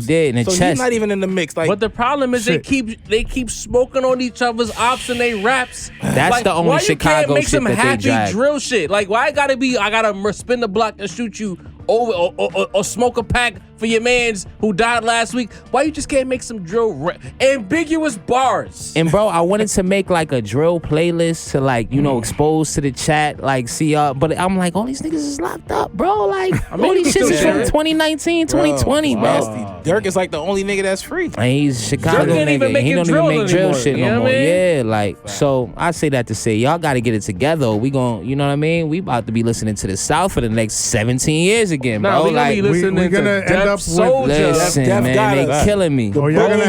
did. In the so chest. he's not even in the mix. Like, but the problem is they keep smoking on each other's ops and they raps. That's the only Chicago shit that they drag. Why you can't make some happy drill shit? Like, why I gotta spin the block and shoot you over or smoke a pack for your mans who died last week? Why you just can't make some drill ambiguous bars? And bro, I wanted to make like a drill playlist to expose to the chat, see y'all. But I'm like, all these niggas is locked up, bro. Like, all these shit is from 2019, 2020, bro. Dirk is like the only nigga that's free. And he's Chicago nigga. He don't even make drill shit no more. Yeah, so I say that to say y'all got to get it together. We gon', you know what I mean? We about to be listening to the South for the next 17 years again, bro. We gonna be listening we're gonna to end up Soulja. Listen, man, they killing me. Or you're gonna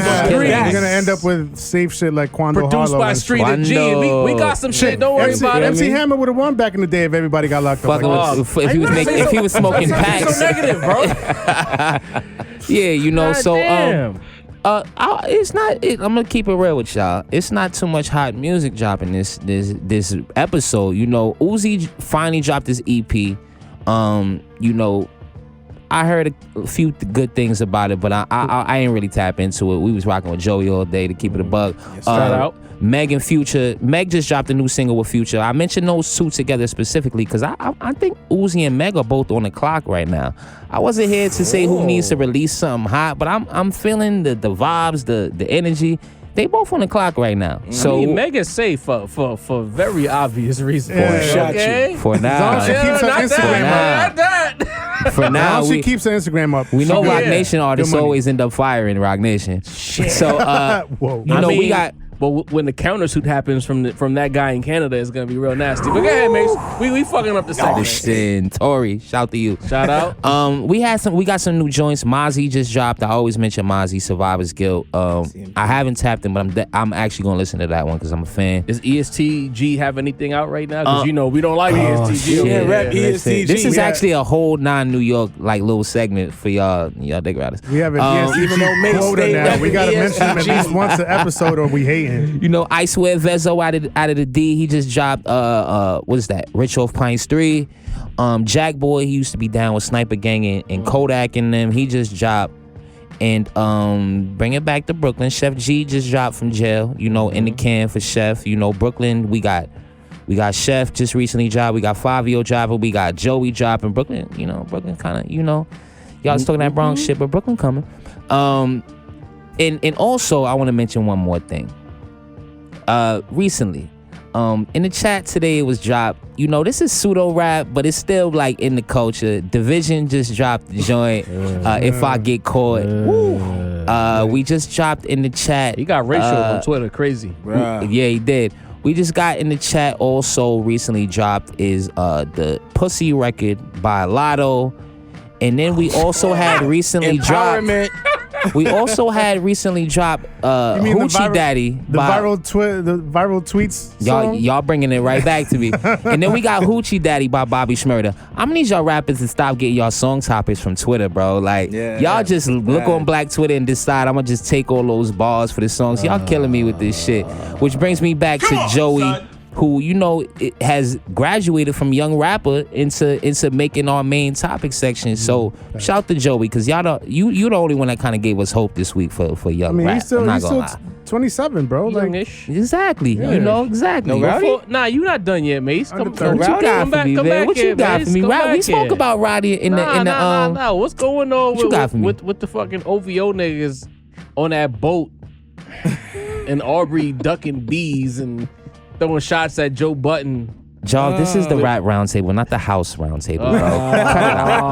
end up with safe shit like Quando Produced Harlow. by Street and G. We got some shit. Don't worry about it. MC Hammer would have won back in the day if everybody got locked up. If he was smoking packs. So negative, bro. Yeah, so damn. it's not. I'm gonna keep it real with y'all. It's not too much hot music dropping this episode. Uzi finally dropped his EP. I heard a few good things about it, but I ain't really tap into it. We was rocking with Joey all day to keep it a bug. Shout out. Meg and Future. Meg just dropped a new single with Future. I mentioned those two together specifically because I think Uzi and Meg are both on the clock right now. I wasn't here to say who needs to release something hot, but I'm feeling the vibes, the energy. They both on the clock right now. So I mean, Meg is safe for very obvious reasons. Yeah. For now. She keeps her Instagram up. Not that. For now, she keeps her Instagram up. We know Rock Nation artists always end up firing Rock Nation. Shit. So, whoa. we got. But when the countersuit happens from that guy in Canada, it's gonna be real nasty. But go ahead, Mase. We fucking up the segment. Tori, shout to you. Shout out. We got some new joints. Mase just dropped. I always mention Mase, Survivor's Guilt. I haven't tapped him, but I'm actually gonna listen to that one because I'm a fan. Does ESTG have anything out right now? Because we don't like ESTG. Yeah, rap ESTG. This is actually a whole non-New York little segment for y'all dig riders. We have an ESTG quota now. We gotta mention him at least once an episode, or we hating. I swear Vezo out of the D, he just dropped what is that? Rich Off Pints 3. Jack Boy, he used to be down with Sniper Gang and Kodak and them. He just dropped. And bring it back to Brooklyn. Chef G just dropped from jail, in the can for Chef. Brooklyn, we got Chef just recently dropped. We got Fabio dropping. We got Joey dropping. Brooklyn, Brooklyn kind of, y'all was talking that Bronx shit, but Brooklyn coming. And also, I want to mention one more thing. Recently, in the chat today, it was dropped. You know, this is pseudo rap, but it's still like in the culture. Division just dropped the joint. If I get caught, we just dropped in the chat. He got racial on Twitter, crazy. Yeah, he did. We just got in the chat. Also, recently dropped is the Pussy record by Lotto, and then we also had recently dropped. We also had recently dropped Hoochie Daddy. The viral tweets song? Y'all bringing it right back to me. And then we got Hoochie Daddy by Bobby Shmurda. I'm gonna need y'all rappers to stop getting y'all song topics from Twitter, bro. Like, y'all just look on Black Twitter and decide I'm gonna just take all those bars for the songs. Y'all killing me with this shit. Which brings me back to Joey, son, who, you know, has graduated from young rapper into making our main topic section. So shout to Joey, because you the only one that kind of gave us hope this week for young rap. He's still 27, bro. Youngish. Like, exactly. Yeah. You know, exactly. Nah, you not done yet, Mase. What you got for me, man? What you got for me? We spoke about Roddy in the Nah. What's going on with the fucking OVO niggas on that boat and Aubrey ducking bees and throwing shots at Joe Budden? Joe, this is the rap roundtable, not the house roundtable, bro. Cut it out.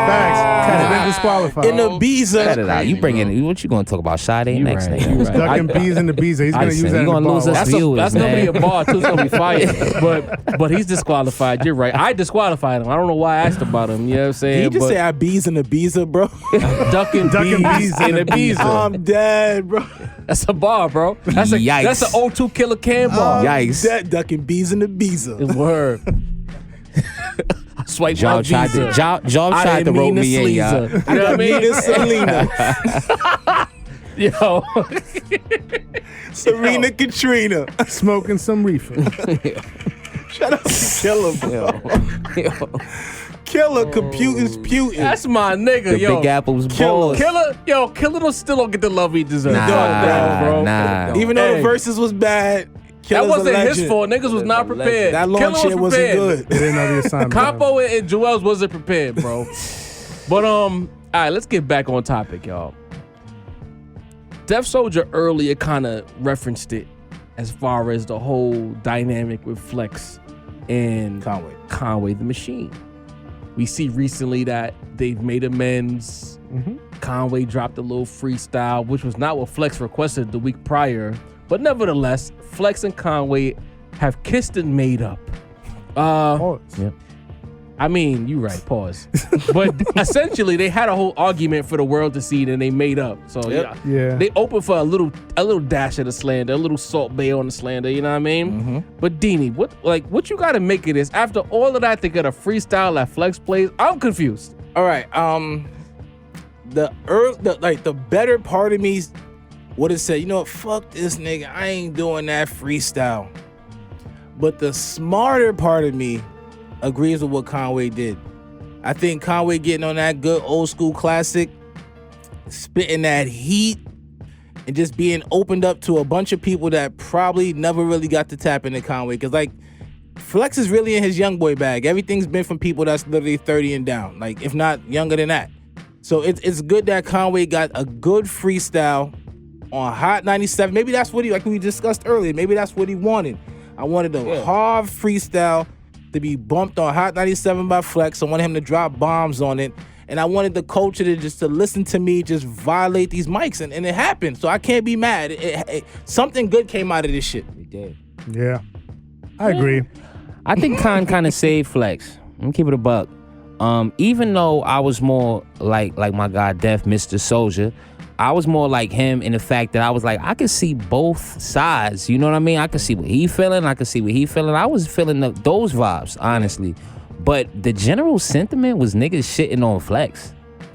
Facts. Cut it out. Disqualified. In the Beezer. Cut it out. You bring in, what you gonna talk about? Sade next nigga. Ducking bees in the Beezer. He's gonna use that. You're gonna lose us viewers, that's man. Gonna be a bar too. It's gonna be fire. But he's disqualified. You're right. I disqualified him. I don't know why I asked about him. You know what I'm saying? Did you just say I bees in the Beezer, bro? Ducking bees in the Beezer. I'm dead, bro. That's a bar, bro. That's an O2 Killer Cam bar. Yikes. Dead ducking bees in the Beezer. Word. Swipe Job tried to rope me in, y'all. You know what I mean? Selena. Yo. Serena Katrina. Smoking some reefer. Shout out to Killer, bro. Killer computing's putin'. That's my nigga, the yo. Big Apple's balls. Killer still don't get the love he deserves. Nah. Even though the verses was bad, that wasn't his fault. Niggas was not prepared. That launch shit wasn't good. They didn't know the assignment. Capo and Joel's wasn't prepared, bro. But all right, let's get back on topic, y'all. Def Soulja earlier kind of referenced it as far as the whole dynamic with Flex and Conway the Machine. We see recently that they've made amends. Mm-hmm. Conway dropped a little freestyle, which was not what Flex requested the week prior. But nevertheless, Flex and Conway have kissed and made up. Yeah. I mean, you right, pause. But essentially, they had a whole argument for the world to see, and they made up. So yeah, they opened for a little dash of the slander, a little Salt Bay on the slander. You know what I mean? Mm-hmm. But Deanie, what you got to make of this? After all of that, they got a freestyle that Flex plays. I'm confused. All right, the better part of me would have said, you know what, fuck this nigga, I ain't doing that freestyle. But the smarter part of me agrees with what Conway did. I think Conway getting on that good old school classic, spitting that heat, and just being opened up to a bunch of people that probably never really got to tap into Conway. Because, like, Flex is really in his young boy bag. Everything's been from people that's literally 30 and down, like, if not younger than that. So it's good that Conway got a good freestyle on Hot 97. Maybe that's what like we discussed earlier, maybe that's what he wanted. I wanted a hard freestyle to be bumped on Hot 97 by Flex. I wanted him to drop bombs on it. And I wanted the culture to listen to me just violate these mics. And it happened. So I can't be mad. Something good came out of this shit. It did. Yeah. I agree. I think Con kind of saved Flex. Let me keep it a buck. Even though I was more like my guy Def, Mr. Soulja, I was more like him in the fact that I was like, I could see both sides. You know what I mean? I could see what he feeling. I could see what he feeling. I was feeling those vibes, honestly. But the general sentiment was niggas shitting on Flex.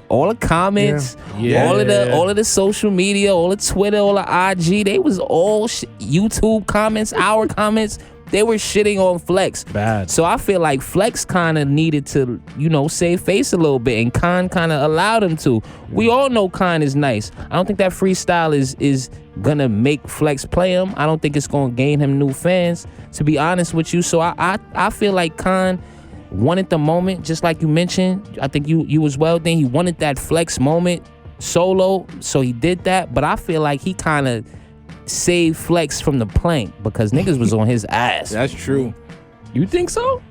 All the comments, all of the social media, all the Twitter, all the IG, they was all YouTube comments, our comments. They were shitting on Flex. Bad. So I feel like Flex kind of needed to, save face a little bit, and Con kind of allowed him to. We all know Con is nice. I don't think that freestyle is gonna make Flex play him. I don't think it's gonna gain him new fans, to be honest with you. So I feel like Con wanted the moment, just like you mentioned. I think you as well. Then he wanted that Flex moment solo, so he did that. But I feel like he kind of saved Flex from the plank because niggas was on his ass. That's true. You think so?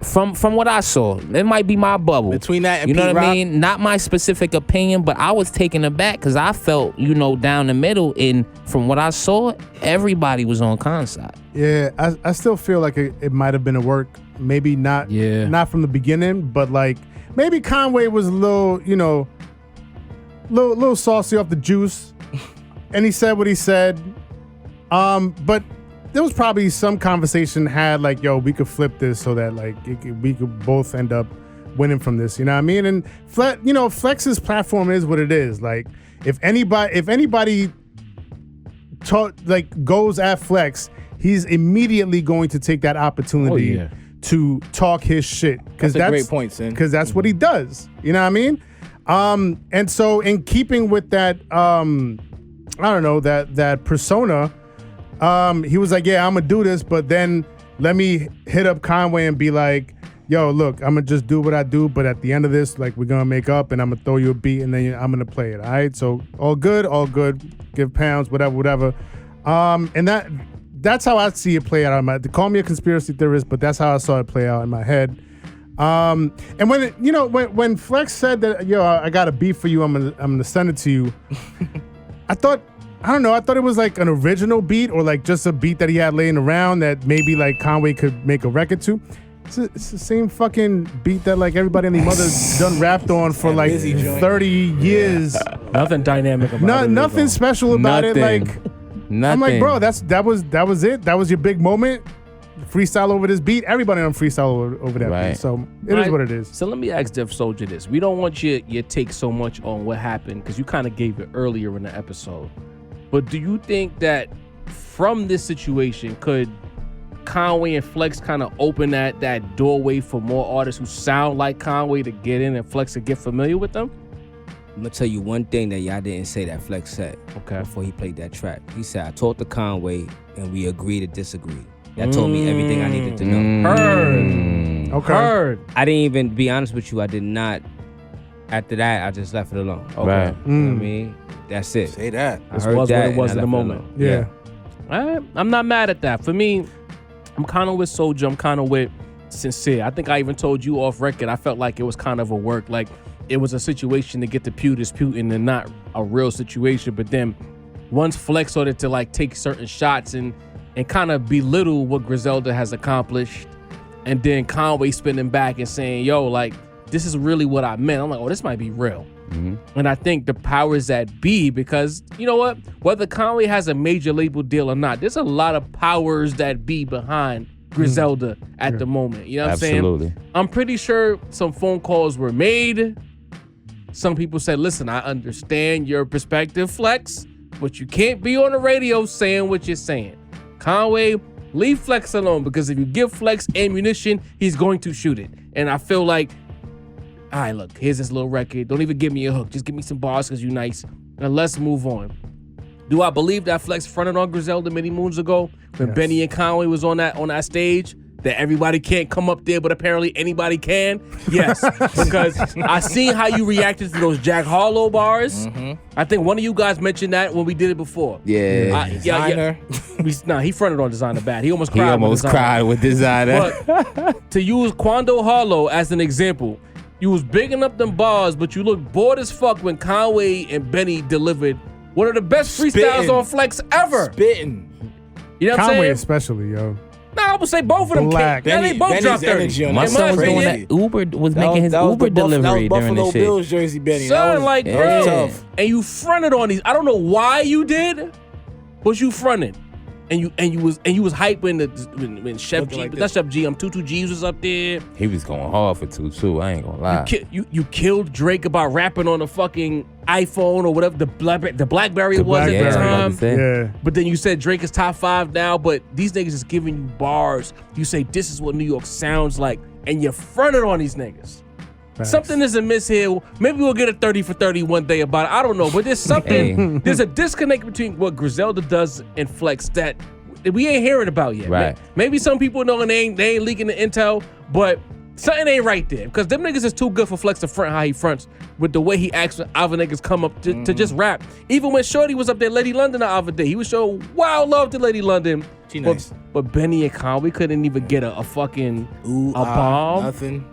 From what I saw, it might be my bubble. Between that and you know Pete what I Rock? mean? Not my specific opinion, but I was taken aback because I felt, down the middle. And from what I saw, everybody was on Concept. Yeah, I still feel like it might have been a work. Maybe not. Yeah. Not from the beginning, but like maybe Conway was a little, little saucy off the juice, and he said what he said. But there was probably some conversation had like, yo, we could flip this so that like we could both end up winning from this. You know what I mean? And Flex's platform is what it is. Like if anybody goes at Flex, he's immediately going to take that opportunity to talk his shit. That's a great point, Sin. Because that's what he does. You know what I mean? And so in keeping with that, that persona. He was like, yeah, I'm gonna do this, but then let me hit up Conway and be like, yo, look, I'm gonna just do what I do, but at the end of this, like, we're gonna make up and I'm gonna throw you a beat and then I'm gonna play it. All right, so all good, give pounds, whatever. And that's how I see it play out. Call me a conspiracy theorist, but that's how I saw it play out in my head. And when Flex said that, yo, I got a beat for you, I'm gonna send it to you. I thought it was like an original beat or like just a beat that he had laying around that maybe like Conway could make a record to. It's the same fucking beat that like everybody and their mother done rapped on for like 30 years. Nothing dynamic about it. Nothing special about it. Like, Nothing. I'm like, bro, that was it. That was your big moment. Freestyle over this beat. Everybody on freestyle over that beat. So it is what it is. So let me ask Def Soulja this. We don't want your take so much on what happened because you kind of gave it earlier in the episode. But do you think that from this situation, could Conway and Flex kind of open that doorway for more artists who sound like Conway to get in and Flex to get familiar with them? I'm gonna tell you one thing that y'all didn't say that Flex said before he played that track. He said, I talked to Conway and we agreed to disagree. That told me everything I needed to know. Heard. Okay. Heard. I didn't even, be honest with you, I did not. After that, I just left it alone. Okay. Right. You know what I mean? That's it. Say that. I This heard was that what it was and in I the left it moment. alone. Yeah. All right. I'm not mad at that. For me, I'm kind of with Soulja. I'm kind of with Cinsere. I think I even told you off record, I felt like it was kind of a work. Like, it was a situation to get the disputing and not a real situation. But then once Flex started to like take certain shots and kind of belittle what Griselda has accomplished, and then Conway spinning back and saying, yo, like, this is really what I meant. I'm like, oh, this might be real. Mm-hmm. And I think the powers that be, because you know what? Whether Conway has a major label deal or not, there's a lot of powers that be behind Griselda at the moment. You know what I'm saying? Absolutely. I'm pretty sure some phone calls were made. Some people said, listen, I understand your perspective, Flex, but you can't be on the radio saying what you're saying. Conway, leave Flex alone, because if you give Flex ammunition, he's going to shoot it. And I feel like, all right, look, here's this little record. Don't even give me a hook. Just give me some bars because you're nice. And let's move on. Do I believe that Flex fronted on Griselda many moons ago when Benny and Conway was on that stage? That everybody can't come up there, but apparently anybody can? Yes, because I seen how you reacted to those Jack Harlow bars. Mm-hmm. I think one of you guys mentioned that when we did it before. Yeah. Designer. He fronted on Designer bad. He almost cried. He almost cried with Designer. But to use Quando Harlow as an example, you was bigging up them bars, but you looked bored as fuck when Conway and Benny delivered one of the best freestyles on Flex ever. Spitting. You know what I'm saying? Conway especially, yo. Nah, I would say both of them. They both dropped 30. My son was doing that. Uber was making his Uber delivery during this shit. Buffalo Bills jersey, Benny. Son, like, bro, tough. and you fronted on these. I don't know why you did, but you fronted, and you was hyping when Chef G, not Chef G, Tutu G's was up there. He was going hard for Tutu. I ain't gonna lie. You killed Drake about rapping on the fucking iPhone or whatever the BlackBerry was at the time. Yeah. But then you said Drake is top 5 now, but these niggas is giving you bars. You say this is what New York sounds like, and you fronted on these niggas. Facts. Something is amiss here. Maybe we'll get a 30 for 30 one day about it. I don't know, but there's something. There's a disconnect between what Griselda does and Flex that we ain't hearing about yet. Right. Maybe some people know and they ain't leaking the intel, but Something ain't right there because them niggas is too good for Flex to front how he fronts with the way he acts when other niggas come up to just rap. Even when Shorty was up there, Lady London the other day, he was showing wild love to Lady London. She nice. But Benny and Conway couldn't even get a fucking bomb. Nothing.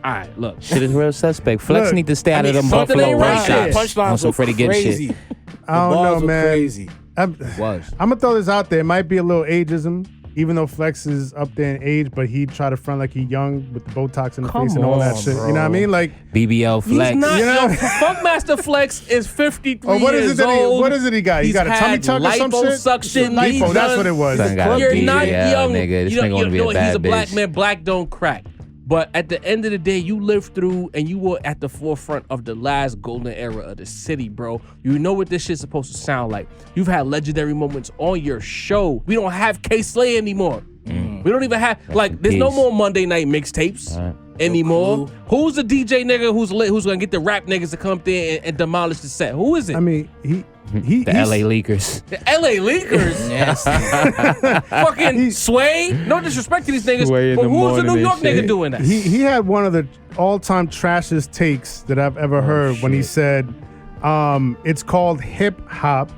All right, look. Shit is real suspect. Flex need to stay out of them something Buffalo ain't right run there. shots on some Freddie Gibbs crazy. shit. I don't know, man. Crazy. I'm gonna throw this out there. It might be a little ageism, even though Flex is up there in age, but he try to front like he young with the Botox in the face and all that shit. bro. You know what I mean? Like BBL Flex. He's not. You know? Yo, Funkmaster Flex is 53 what is years it that old. what is it he got? He He's got a tummy had tuck or some shit? liposuction. Lipo, He's that's done- what it was. Son got a You're BBL, not young. nigga. This You nigga know, wanna be a he's bad a black bitch. man. Black don't crack. But at the end of the day, you lived through and you were at the forefront of the last golden era of the city, bro. You know what this shit's supposed to sound like. You've had legendary moments on your show. We don't have K-Slay anymore. We don't even have, like, there's no peace. more Monday night mixtapes anymore. Who's the DJ nigga who's lit, who's gonna get the rap niggas to come up there and demolish the set? Who is it? I mean, The he's, LA Leakers. The LA Leakers? Fucking Sway? No disrespect to these niggas, Sway in but the who's the morning New and York nigga shit. doing that? He had one of the all-time trashiest takes that I've ever heard when he said, it's called hip hop.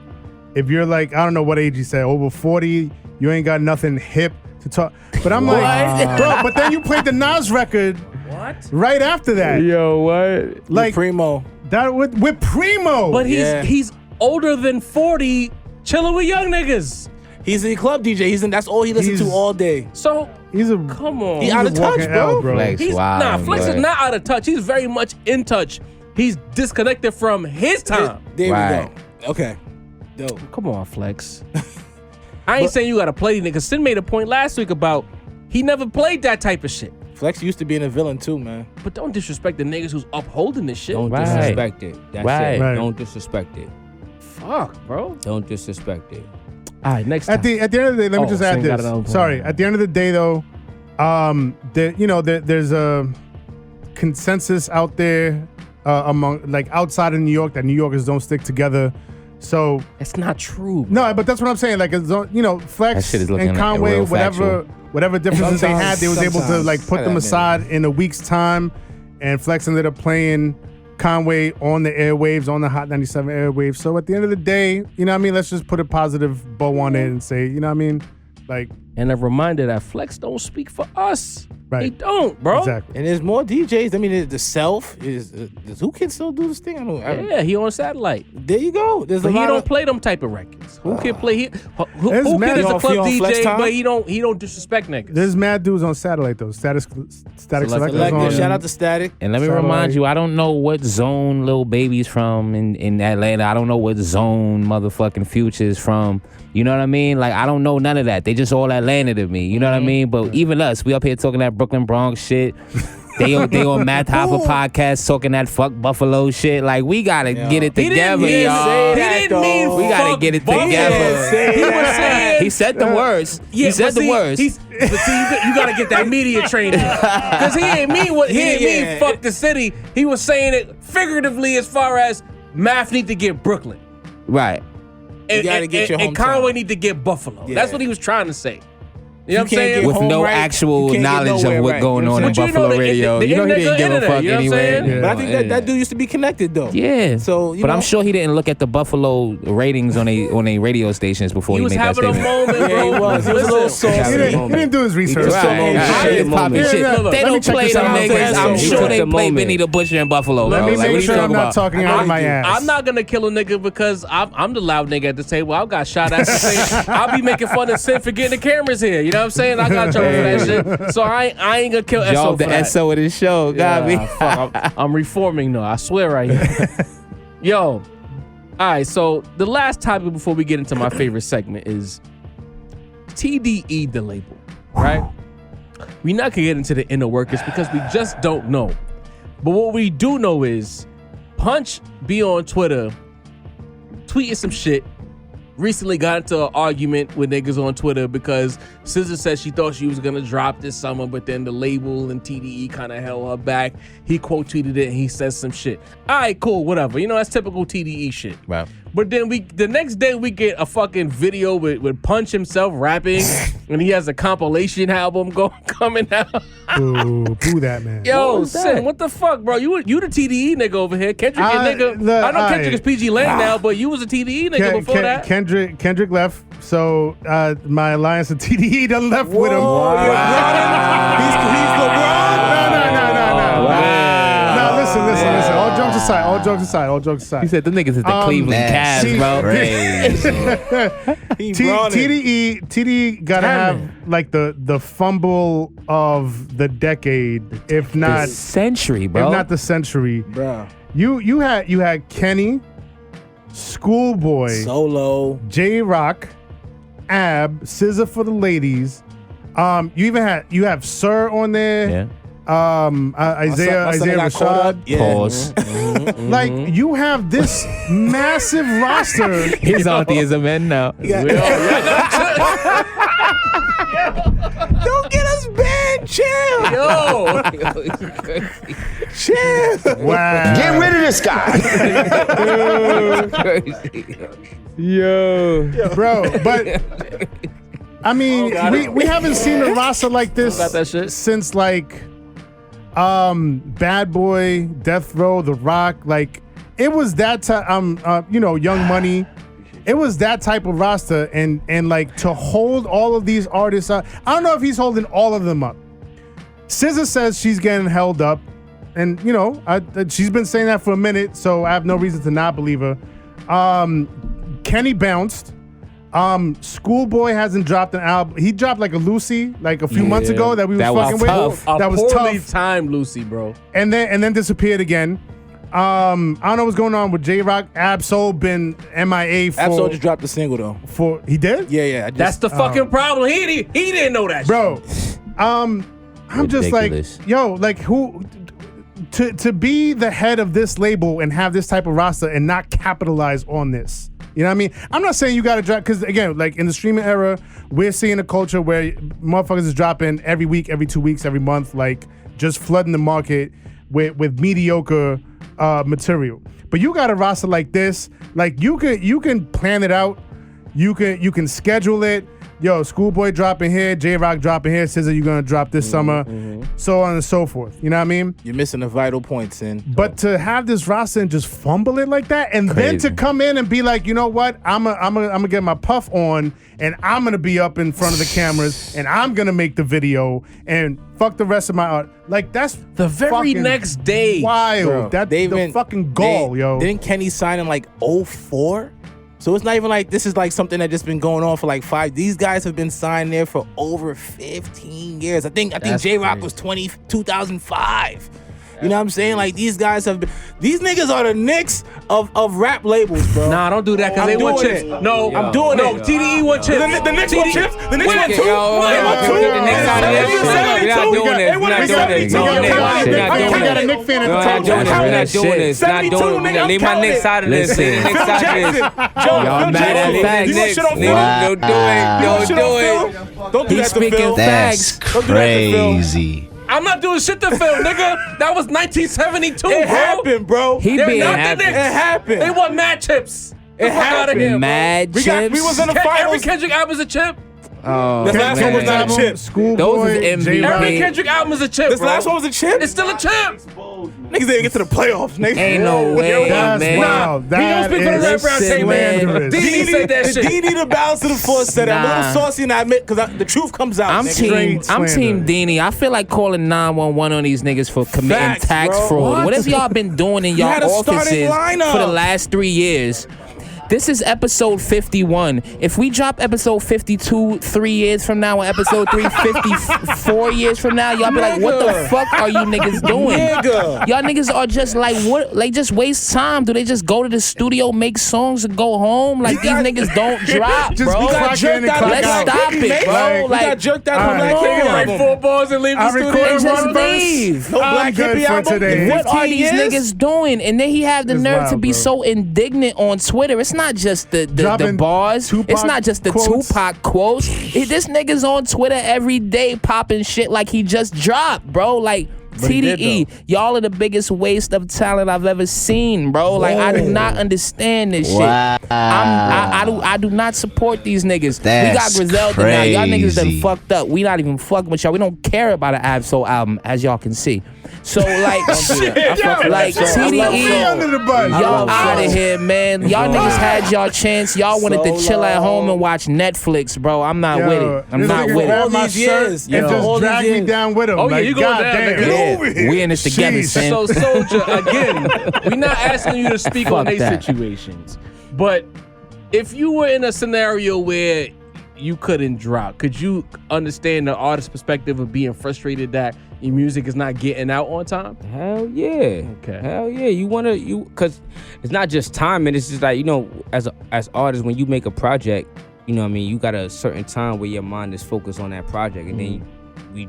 If you're like, I don't know what age he said, over 40, you ain't got nothing hip to talk. But I'm like, bro, but then you played the Nas record right after that. Yo, what? Like Primo. that with Primo. But he's older than 40, chilling with young niggas. He's a club DJ. That's all he listens to all day. So he's a come on. He out of touch, walking bro. L, bro. Flex, He's wild, Flex is boy. not out of touch. He's very much in touch. He's disconnected from his time. There Right. we go. Okay. Dope. Come on, Flex. I ain't saying you gotta play these niggas. Sin made a point last week about he never played that type of shit. Flex used to being a villain too, man. But don't disrespect the niggas who's upholding this shit. Don't Right. disrespect it. That's Right. it. Right. Don't disrespect it. Fuck, bro. Don't disrespect it. All right, next time. At the end of the day, let me Oh, just add Sin got this. another point. Sorry. At the end of the day, though, there's a consensus out there among like outside of New York that New Yorkers don't stick together. So It's not true. no, but that's what I'm saying. Like Flex That shit is looking and Conway, real factual. whatever differences they had, they was able to Sometimes. like put them aside in a week's time, and Flex ended up playing Conway on the airwaves, on the Hot 97 airwaves. So at the end of the day, you know what I mean? Let's just put a positive bow on it and say, you know what I mean? Like, And a reminder that Flex don't speak for us. Right. He don't, bro. exactly. And there's more DJs. I mean, the Self is. Who can still do this thing? I don't. Yeah, he on satellite. There you go. There's But a he lot don't of. play them type of records. Who can play? Who There's kid mad- is a He club on Flex DJ, time? but he don't disrespect niggas. There's mad dudes on satellite though. Static Selectors Selected. on. Shout out to Static. And let me Satellite. remind you, I don't know what zone Lil Baby's from in Atlanta. I don't know what zone motherfucking Future's from. You know what I mean? Like, I don't know none of that. They just all Atlanta to me. You know what I mean? But even us, we up here talking that Brooklyn Bronx shit. They on Matt Hopper podcast talking that fuck Buffalo shit. Like, we gotta get it together, y'all. say that, He didn't mean though. We gotta fuck get it Buffalo. together. He was saying He said the words. Yeah, He said but the see, words. But see, you gotta get that media training because he ain't mean Yeah. fuck the city. He was saying it figuratively as far as Math need to get Brooklyn Right. and, gotta get your and hometown. Conway need to get Buffalo. Yeah. That's what he was trying to say. You know what I'm You can't saying? get With home no right, actual you can't get knowledge nowhere of what right. going You know on what in I'm saying? Buffalo But you know, radio. the You know he didn't give a internet, fuck you know what I'm anyway. saying? But I think that dude used to be connected though. Yeah. So, you but know. I'm sure he didn't look at the Buffalo ratings on a radio stations before He he, was made that having a statement. moment, bro. Yeah, he was. He was a little Listen, saucy. He didn't do his research. took Right. some Right. shit. Shit popping Yeah, shit. look, They let me don't check play this them out. niggas. I'm He sure took they the play moment. Benny the Butcher in Buffalo. Let bro. me Like, what make you sure I'm talking not about? talking out of my ass. I'm not gonna kill a nigga because I'm the loud nigga at the table. I got shot at the same. I'll be making fun of Sin for getting the cameras here. You know what I'm saying? I got trouble for that shit. So I ain't gonna kill SO Job for the that. SO of this show. Got me. Fuck, I'm reforming though. I swear right here. Yo, all right. So the last topic before we get into my favorite segment is TDE, the label, right? We're not gonna get into the inner workings because we just don't know. But what we do know is Punch be on Twitter tweeting some shit recently got into an argument with niggas on Twitter because Cinsere said she thought she was gonna drop this summer, but then the label and TDE kind of held her back. He quote tweeted it and he says some shit. All right, cool, whatever. You know, that's typical TDE shit. Right. But then the next day we get a fucking video with Punch himself rapping, and he has a compilation album coming out. Boo that man. Yo, Sin, what the fuck, bro? You the TDE nigga over here. Kendrick, your nigga. I know Kendrick is PG Lang now, but you was a TDE nigga before that. Kendrick left, so my alliance with TDE done left with him. Wow. He's LeBron. No. No, listen. All jokes aside. He said the niggas is the Cleveland Cavs, bro. TDE gotta have like the fumble of the decade, if not the century, bro. If not the century, bro. You had Kenny, Schoolboy, Solo, J-Rock, Ab, SZA for the ladies. You have Sir on there. Yeah. Isaiah Rashad. Yeah. Pause. Like you have this massive roster. His auntie is a man now. Don't get us banned. Chill. Yo. Chill. Wow. Get rid of this guy. Yo. Bro, but I mean, we haven't seen a roster like this Got that shit? since like Bad Boy, Death Row, The Rock. Like it was that time. Young Money. It was that type of roster, and like to hold all of these artists up. I don't know if he's holding all of them up. SZA says she's getting held up, and she's been saying that for a minute, so I have no reason to not believe her. Kenny bounced. Schoolboy hasn't dropped an album. He dropped like a Lucy like a few months ago that we was fucking with. That was poorly tough. timed Lucy, bro. And then disappeared again. I don't know what's going on with J-Rock. Absol been MIA for. Absol just dropped a single though. He did? Yeah. That's the fucking problem. He didn't know that, bro. I'm just like, yo, like who to be the head of this label and have this type of roster and not capitalize on this. You know what I mean? I'm not saying you got to drop, because again, like in the streaming era, we're seeing a culture where motherfuckers is dropping every week, every 2 weeks, every month, like just flooding the market with mediocre material. But you got a roster like this, like you can plan it out, you can schedule it. Yo, Schoolboy dropping here, J-Rock dropping here, SZA you gonna drop this summer, so on and so forth. You know what I mean? You're missing a vital point, Sin. But to have this roster and just fumble it like that, and then to come in and be like, you know what, I'm gonna get my puff on, and I'm gonna be up in front of the cameras, and I'm gonna make the video, and fuck the rest of my art. Like that's the very next day. Wild. Bro, That's the fucking gall, yo. Didn't Kenny sign in like 2004? So it's not even like this is like something that just been going on for like 5. These guys have been signed there for over 15 years. I think J-Rock was 2005. You know what I'm saying? Like these guys have been. These niggas are the Knicks of rap labels, bro. Nah, don't do that because they want chips. No, I'm doing it. No, TDE want chips. The Knicks want chips. The Knicks want 2. Get the Knicks out of this. We're not doing this. We're not doing this. I got a Knicks fan at the top. We're not doing this. Not doing this. Leave my Knicks out of this. Knicks out of this. Y'all mad at Knicks. Don't do it. Don't do it. Don't do that to Phil. Speaking facts. Crazy. I'm not doing shit to Phil, nigga. That was 1972, It bro. happened, bro. He They're being not happy. the Knicks. It happened. They want mad chips. It happened. Mad chips. We was in the Every finals. Kendrick album is a chip. Oh, This last one was not a man. chip. Schoolboy, Those is MVP. J-Rock. Every Kendrick album is a chip, This bro. last one was a chip. It's still a chip. Niggas didn't get to the playoffs. Niggas. Ain't no way, That's man. wild. He don't That speak for the rap is round table. slanderous. Didi said that shit. Didi the balance to the force said it. I'm a Nah. little saucy and I admit because the truth comes out. I'm nigga. team slander. Deanie. I feel like calling 911 on these niggas for committing Facts, tax bro. fraud. What? Whatever y'all been doing in y'all had a starting offices lineup. for the last 3 years. This is episode 51. If we drop episode 52 3 years from now, or episode 354 years from now, y'all be like, what the fuck are you niggas doing? Nigga. Y'all niggas are just like, what? Like, just waste time. Do they just go to the studio, make songs, and go home? Like, these niggas don't drop, Just bro. be clock in and clock Let's out. stop it, bro. We got jerked out on Black Alright. Hippie Write album. 4 bars and leave the I studio. recorded And just one verse. leave. No I'm Black good Hippie for album. today. in What are 15 these years? niggas doing? And then he have the It's nerve wild, to be bro. so indignant on Twitter. It's not just the Dropping bars. Tupac It's not just the quotes. Tupac quotes. This nigga's on Twitter every day popping shit like he just dropped, bro. Like, TDE, y'all are the biggest waste of talent I've ever seen, bro. Like, I do not understand this shit. I do not support these niggas. That's we got Griselda now. Y'all niggas done crazy. fucked up. We not even fucking with y'all. We don't care about an Absol album, as y'all can see. So, like, like TDE, under the bus. y'all out of here, man. Y'all niggas had y'all chance. Y'all wanted to chill at home and watch Netflix, bro. I'm not with it. I'm this not nigga with grabbed it. my All these shirt years, and yo. just All these dragged me years. down with him. Oh, yeah, like, you going God down, damn, nigga. get Yeah, over here. we in this together, Jeez. Sam. So Soulja, again, we're not asking you to speak on Fuck these that. situations, but if you were in a scenario where you couldn't drop, could you understand the artist's perspective of being frustrated that your music is not getting out on time? Hell yeah. Okay. Hell yeah. Cause it's not just timing. It's just like, as artists, when you make a project, you know what I mean, you got a certain time where your mind is focused on that project, and then we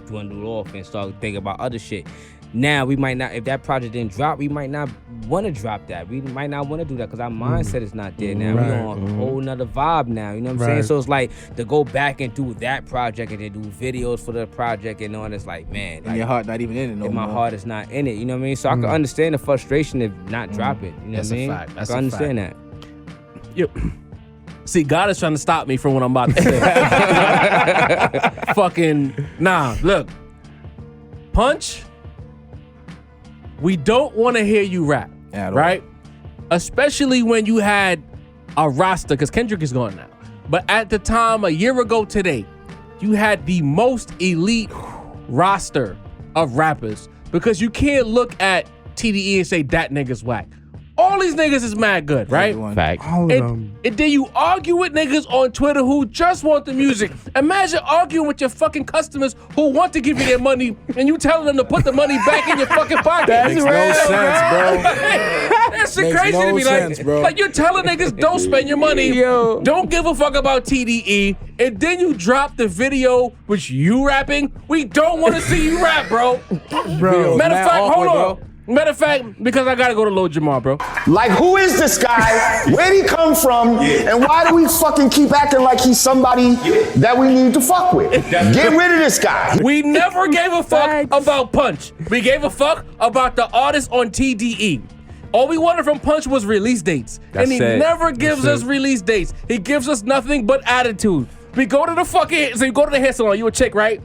dwindle off and start thinking about other shit. Now we might not, if that project didn't drop, we might not want to drop that. We might not want to do that because our mindset is not there now. Right. We on a whole nother vibe now. You know what I'm saying? So it's like to go back and do that project and then do videos for the project and all. It's like, man, And like, your heart not even in it no if more. my heart is not in it. You know what I mean? So I can understand the frustration if not drop it. You know That's what I a mean? fact. That's I can a understand that. See, God is trying to stop me from what I'm about to say. Fucking nah. Look, Punch. We don't want to hear you rap, At all. right? Especially when you had a roster, because Kendrick is gone now. But at the time, a year ago today, you had the most elite roster of rappers, because you can't look at TDE and say that nigga's whack. All these niggas is mad good, right? Everyone. Fact. All of them. And then you argue with niggas on Twitter who just want the music. Imagine arguing with your fucking customers who want to give you their money and you telling them to put the money back in your fucking pocket. Makes no sense, bro. That shit Makes crazy to no me. sense, Like, bro. like you're telling niggas don't spend your money, don't give a fuck about TDE, and then you drop the video which you rapping. We don't want to see you rap, bro. Bro. Matter of mad fact, hold awkward, on. Matter of fact, because I gotta go to Lil Jamar, bro. Like, who is this guy? Where'd he come from? And why do we fucking keep acting like he's somebody that we need to fuck with? Get rid of this guy. We never gave a fuck about Punch. We gave a fuck about the artist on TDE. All we wanted from Punch was release dates. And he never gives us release dates. He gives us nothing but attitude. We go to the fucking, so you go to the hair salon, you a chick, right?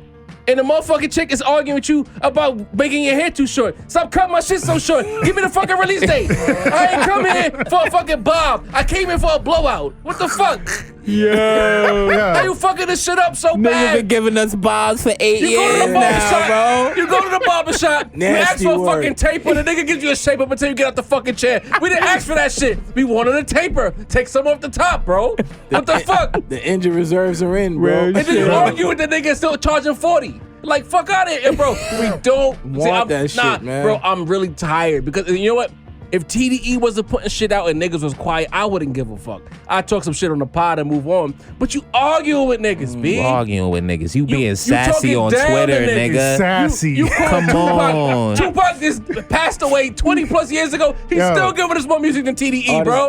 And the motherfucking chick is arguing with you about making your hair too short. Stop cutting my shit so short. Give me the fucking release date. I ain't come here for a fucking bob. I came in for a blowout. What the fuck? How you fucking this shit up so Niggas bad? been giving us bars for 8 You go years to the barbershop, now, bro. you go to the barbershop, you ask Nasty for a word. fucking taper, the nigga gives you a shape up until you get out the fucking chair. We didn't ask for that shit. We wanted a taper. Take some off the top, bro. What the fuck? The injured reserves are in, bro. And then you argue with the nigga still charging 40. Like, fuck out of here, bro. We don't Want that shit, man. Bro, I'm really tired because you know what? If TDE wasn't putting shit out and niggas was quiet, I wouldn't give a fuck. I'd talk some shit on the pod and move on. But you arguing with niggas, B. You arguing with niggas. You being you sassy talking on down to Twitter, niggas. nigga. Sassy. You called Come Tupac. on. Tupac just passed away 20 plus years ago. He's Yo. still giving us more music than TDE, bro.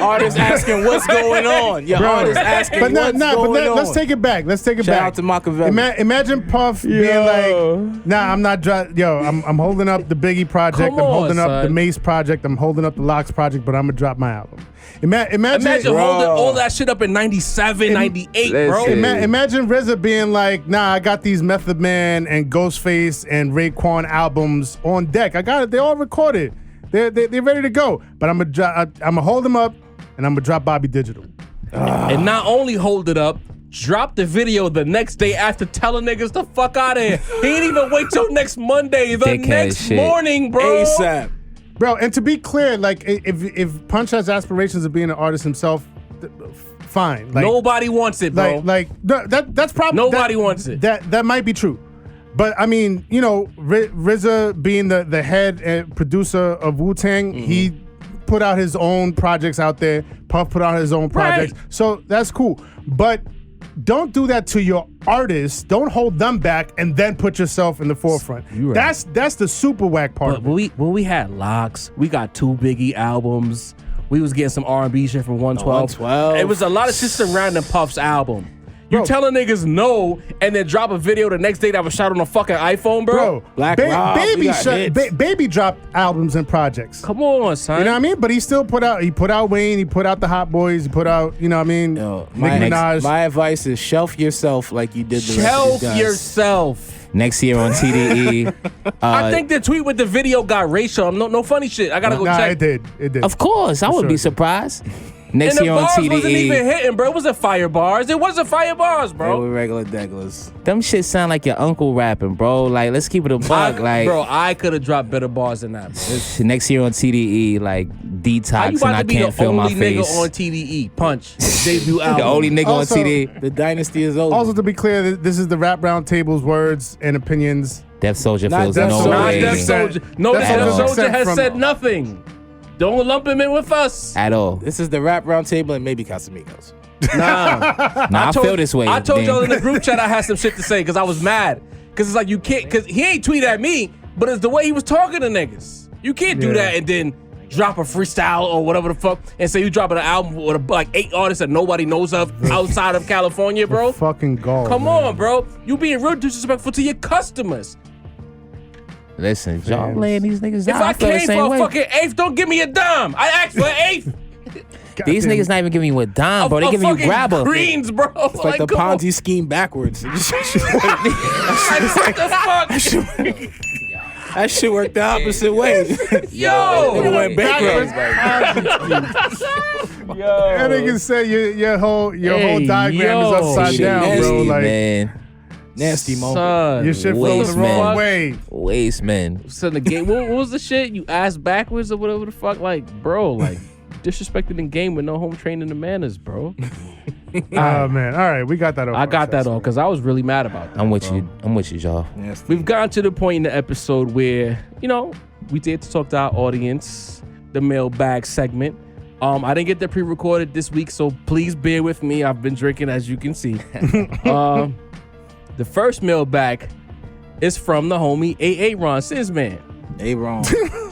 Artists asking what's going on. Your Bro. artists asking But what's going on. let's take it back. Let's take it Shout back. out to Machiavelli. Imagine Puff being like, nah, I'm not I'm holding up the Biggie project. Come I'm on, holding up the son. Mase project. I'm holding up the Locks project, but I'm gonna drop my album. Imagine Imagine holding all that shit up in 97, 98, bro. Imagine RZA being like, nah, I got these Method Man and Ghostface and Raekwon albums on deck. I got it. They all recorded. They're ready to go. But I'm gonna hold them up and I'm gonna drop Bobby Digital. And not only hold it up, drop the video the next day after telling niggas to fuck out of here. He didn't even wait till next Monday, the Dickhead next shit. morning, bro. ASAP. Bro, and to be clear, like if Punch has aspirations of being an artist himself, fine. Like, Nobody wants it, bro. That's probably Nobody wants it. That might be true, but I mean, you know, RZA being the head and producer of Wu-Tang, he put out his own projects out there. Puff put out his own projects, so that's cool. But don't do that to your artists. Don't hold them back and then put yourself in the forefront. You right. That's the super whack part. But when we had Locks, we got 2 Biggie albums. We was getting some R&B shit from 112. 112. It was a lot of shit surrounding Puff's album. You telling niggas no and then drop a video the next day that was shot on a fucking iPhone, bro? Black Rob, Baby dropped albums and projects. Come on, son. You know what I mean? But he still put out Wayne, he put out the Hot Boys, he put out, you know what I mean? My Nicki Minaj. My advice is shelf yourself like you did the rest Shelf of these guys. yourself. Next year on TDE. I think the tweet with the video got racial. No funny shit. I gotta go check. It did. Of course, I wouldn't be surprised. Next And the year on bars TDE. wasn't even hitting, bro. It wasn't fire bars. It wasn't fire bars, They bro. were regular deglers. Them shit sound like your uncle rapping, bro. Like, let's keep it a buck. Bro, I could have dropped better bars than that, bro. Next year on TDE, like How you Detox, and about I to be can't the feel my only nigga face. on TDE? Punch. Debut album. The only nigga Also- on TDE. The dynasty is over. Also, to be clear, this is the Rap Roundtable's words and opinions. Def Soulja Not feels Def no Soulja. Not way Def Soulja. No, Def Def Soulja's Soulja has from- said nothing. Don't lump him in with us. at all. This is the Rap Roundtable and maybe Casamigos. Nah. Nah, I feel this way. I told Dan. y'all in the group chat I had some shit to say because I was mad. Because it's like you can't, because he ain't tweet at me, but it's the way he was talking to niggas. You can't do Yeah. that and then drop a freestyle or whatever the fuck and say you dropping an album with like 8 artists that nobody knows of outside of California, bro. Fucking gall. Come man. on, bro. You being real disrespectful to your customers. Listen, y'all laying these niggas If down. I feel the came same for a way. fucking eighth, don't give me a dime. I asked for an eighth. These niggas not even giving you a dime, bro. They A giving you fucking grabber. greens, bro. It's like the come on. Ponzi scheme backwards. Like, what the fuck? That shit worked the opposite way. Yo. Nigga went bankrupt. That nigga said your whole Hey, diagram is yo. upside Shit down, bro. nasty, Like man. Nasty moment. Son. your shit flowing the Waste, wrong man. way. Waste, man. So the game, what was the shit? You asked backwards or whatever the fuck? Like, bro, like disrespected in game with no home training and manners, bro. Oh man. All right, we got that off. I our got that chest, off man. because I was really mad about that. I'm with bro. you. I'm with you, y'all. We've gotten to the point in the episode where, you know, we did to talk to our audience, the mailbag segment. I didn't get that pre-recorded this week, so please bear with me. I've been drinking, as you can see. The first mailbag is from the homie A.A. Ron Sinsman. Hey, wrong.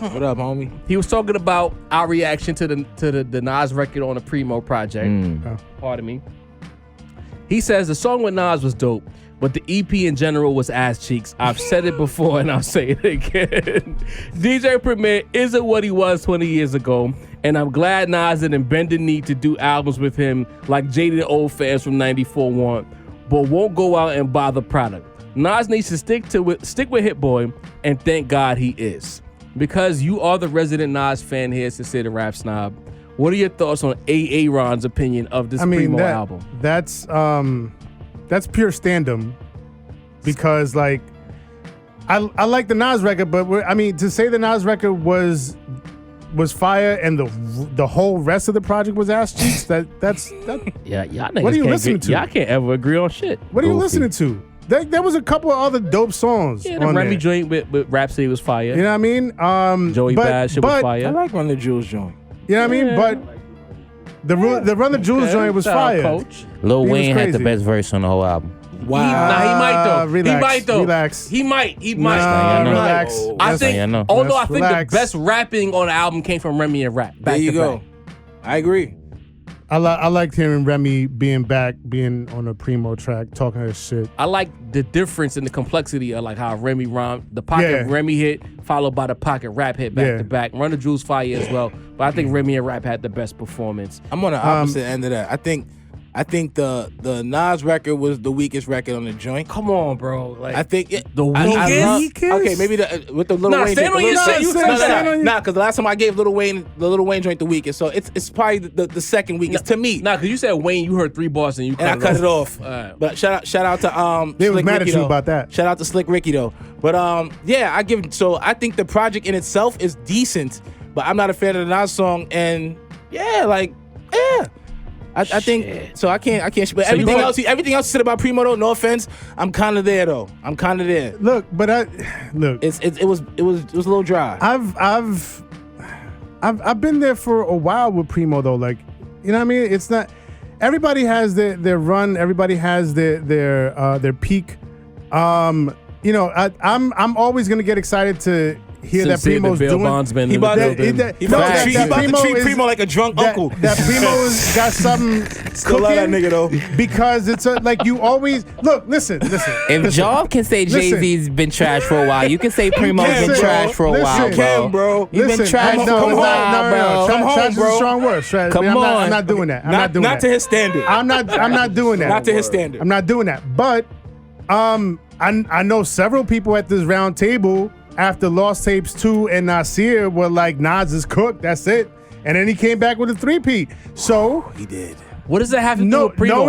What up, homie? He was talking about our reaction to the Nas record on the Primo project. Pardon me. He says the song with Nas was dope, but the EP in general was ass cheeks. I've said it before and I'll say it again. DJ Premier isn't what he was 20 years ago, and I'm glad Nas didn't bend the knee to do albums with him like jaded old fans from 94 want, but won't go out and buy the product. Nas needs to stick with Hit Boy, and thank God he is. Because you are the resident Nas fan here, Cinsere the Rap Snob. What are your thoughts on A.A. Ron's opinion of this Primo album? That's pure stand-up. Because like I like the Nas record, but to say the Nas record was fire and the whole rest of the project was ass cheeks, that's Yeah, y'all niggas What are you can't listening to? Y'all can't ever agree on shit. what are you listening to? There was a couple of other dope songs. Yeah, the on Remy there. joint with Rhapsody was fire. You know what I mean? Joey Bad shit was I fire. like Run the Jewels joint. You know what I mean? Yeah. But the Run the Jewels joint was Shout out, fire. Coach. Lil He was Wayne had the crazy. best verse on the whole album. Wow. He might though. relax, he might though. relax. He might. I know. Relax. I Let's- think. I know. Although I Let's think relax. the best rapping on the album came from Remy and Rap. There Back you to go. back. I agree. I liked hearing Remy being back, being on a Primo track, talking his shit. I like the difference in the complexity of like how Remy rhymed. The pocket Yeah. Remy hit followed by the pocket Rap hit back Yeah. to back. Run the Jewels fire as well. But I think Remy and Rap had the best performance. I'm on the opposite end of that. I think the Nas record was the weakest record on the joint. Come on, bro. Like I think The I weakest? love- okay, maybe with the Lil Nah, Wayne. stand on your shit. You stand on your- Nah, because the last time I gave Lil Wayne joint the weakest, so it's probably the second weakest to me. Nah, because you said Wayne, you heard 3 bars and you And I cut it off. Alright. But shout out to They was Slick mad Ricky at you though. about that. Shout out to Slick Ricky though. But yeah, I think the project in itself is decent, but I'm not a fan of the Nas song. And yeah, I think so. I can't. But So you everything else said about Primo though. No offense, I'm kind of there though. I'm kind of there. Look, but look. It was a little dry. I've been there for a while with Primo though. Like, you know what I mean? It's not. Everybody has their run. Everybody has their peak. I'm always gonna get excited to hear that Sincere, the Primo's bail doing. bondsman He in the about to- building. He about to treat Primo like a drunk uncle. That Primo's got something Still love that cooking nigga though. because it's like you always look. Listen. If Job can say Jay-Z's been trash for a while, you can say Primo's been Listen, trash for a while, listen, bro. bro. You've been trash for a while, bro. Come home, Trash is bro. a strong word. Trash. Come on. I'm not doing that. I'm not doing that. Not to his standard. I'm not doing that. Not to his standard. I'm not doing that. But I know several people at this round table after Lost Tapes 2 and Nasir were like, Nas is cooked. That's it. And then he came back with a 3-peat. So He did. What does that have to do with Primo,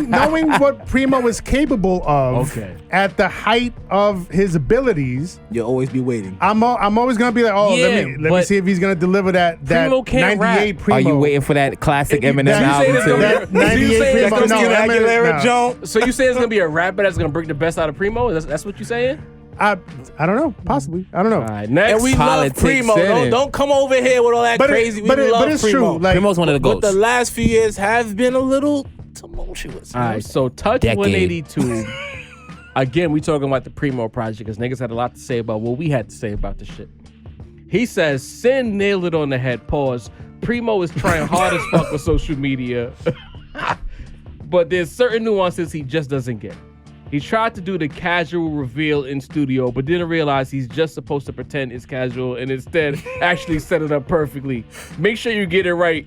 knowing what Primo is capable of Okay. at the height of his abilities, You'll always be waiting. I'm always gonna be like, oh, Yeah, let me but see if he's gonna deliver that Primo can't 98 rap. Primo. Are you waiting for that classic Eminem that- album it's too? gonna That be- so you 98 saying Primo. it's gonna No, be I mean, Aguilera no. Jones. So you say it's gonna be a rapper that's gonna bring the best out of Primo? That's what you saying? I don't know. Possibly. I don't know. All right, next. And we Politics love Primo. in it. Don't come over here with all that But crazy. but we love it's Primo. true. Like, Primo's one of the But goats. the last few years have been a little tumultuous. All right, so Touch Decade. 182. Again, we talking about the Primo project because niggas had a lot to say about what we had to say about the shit. He says, Sin nailed it on the head. Pause. Primo is trying hard as fuck with social media. But there's certain nuances he just doesn't get. He tried to do the casual reveal in studio, but didn't realize he's just supposed to pretend it's casual and instead actually set it up perfectly. Make sure you get it right.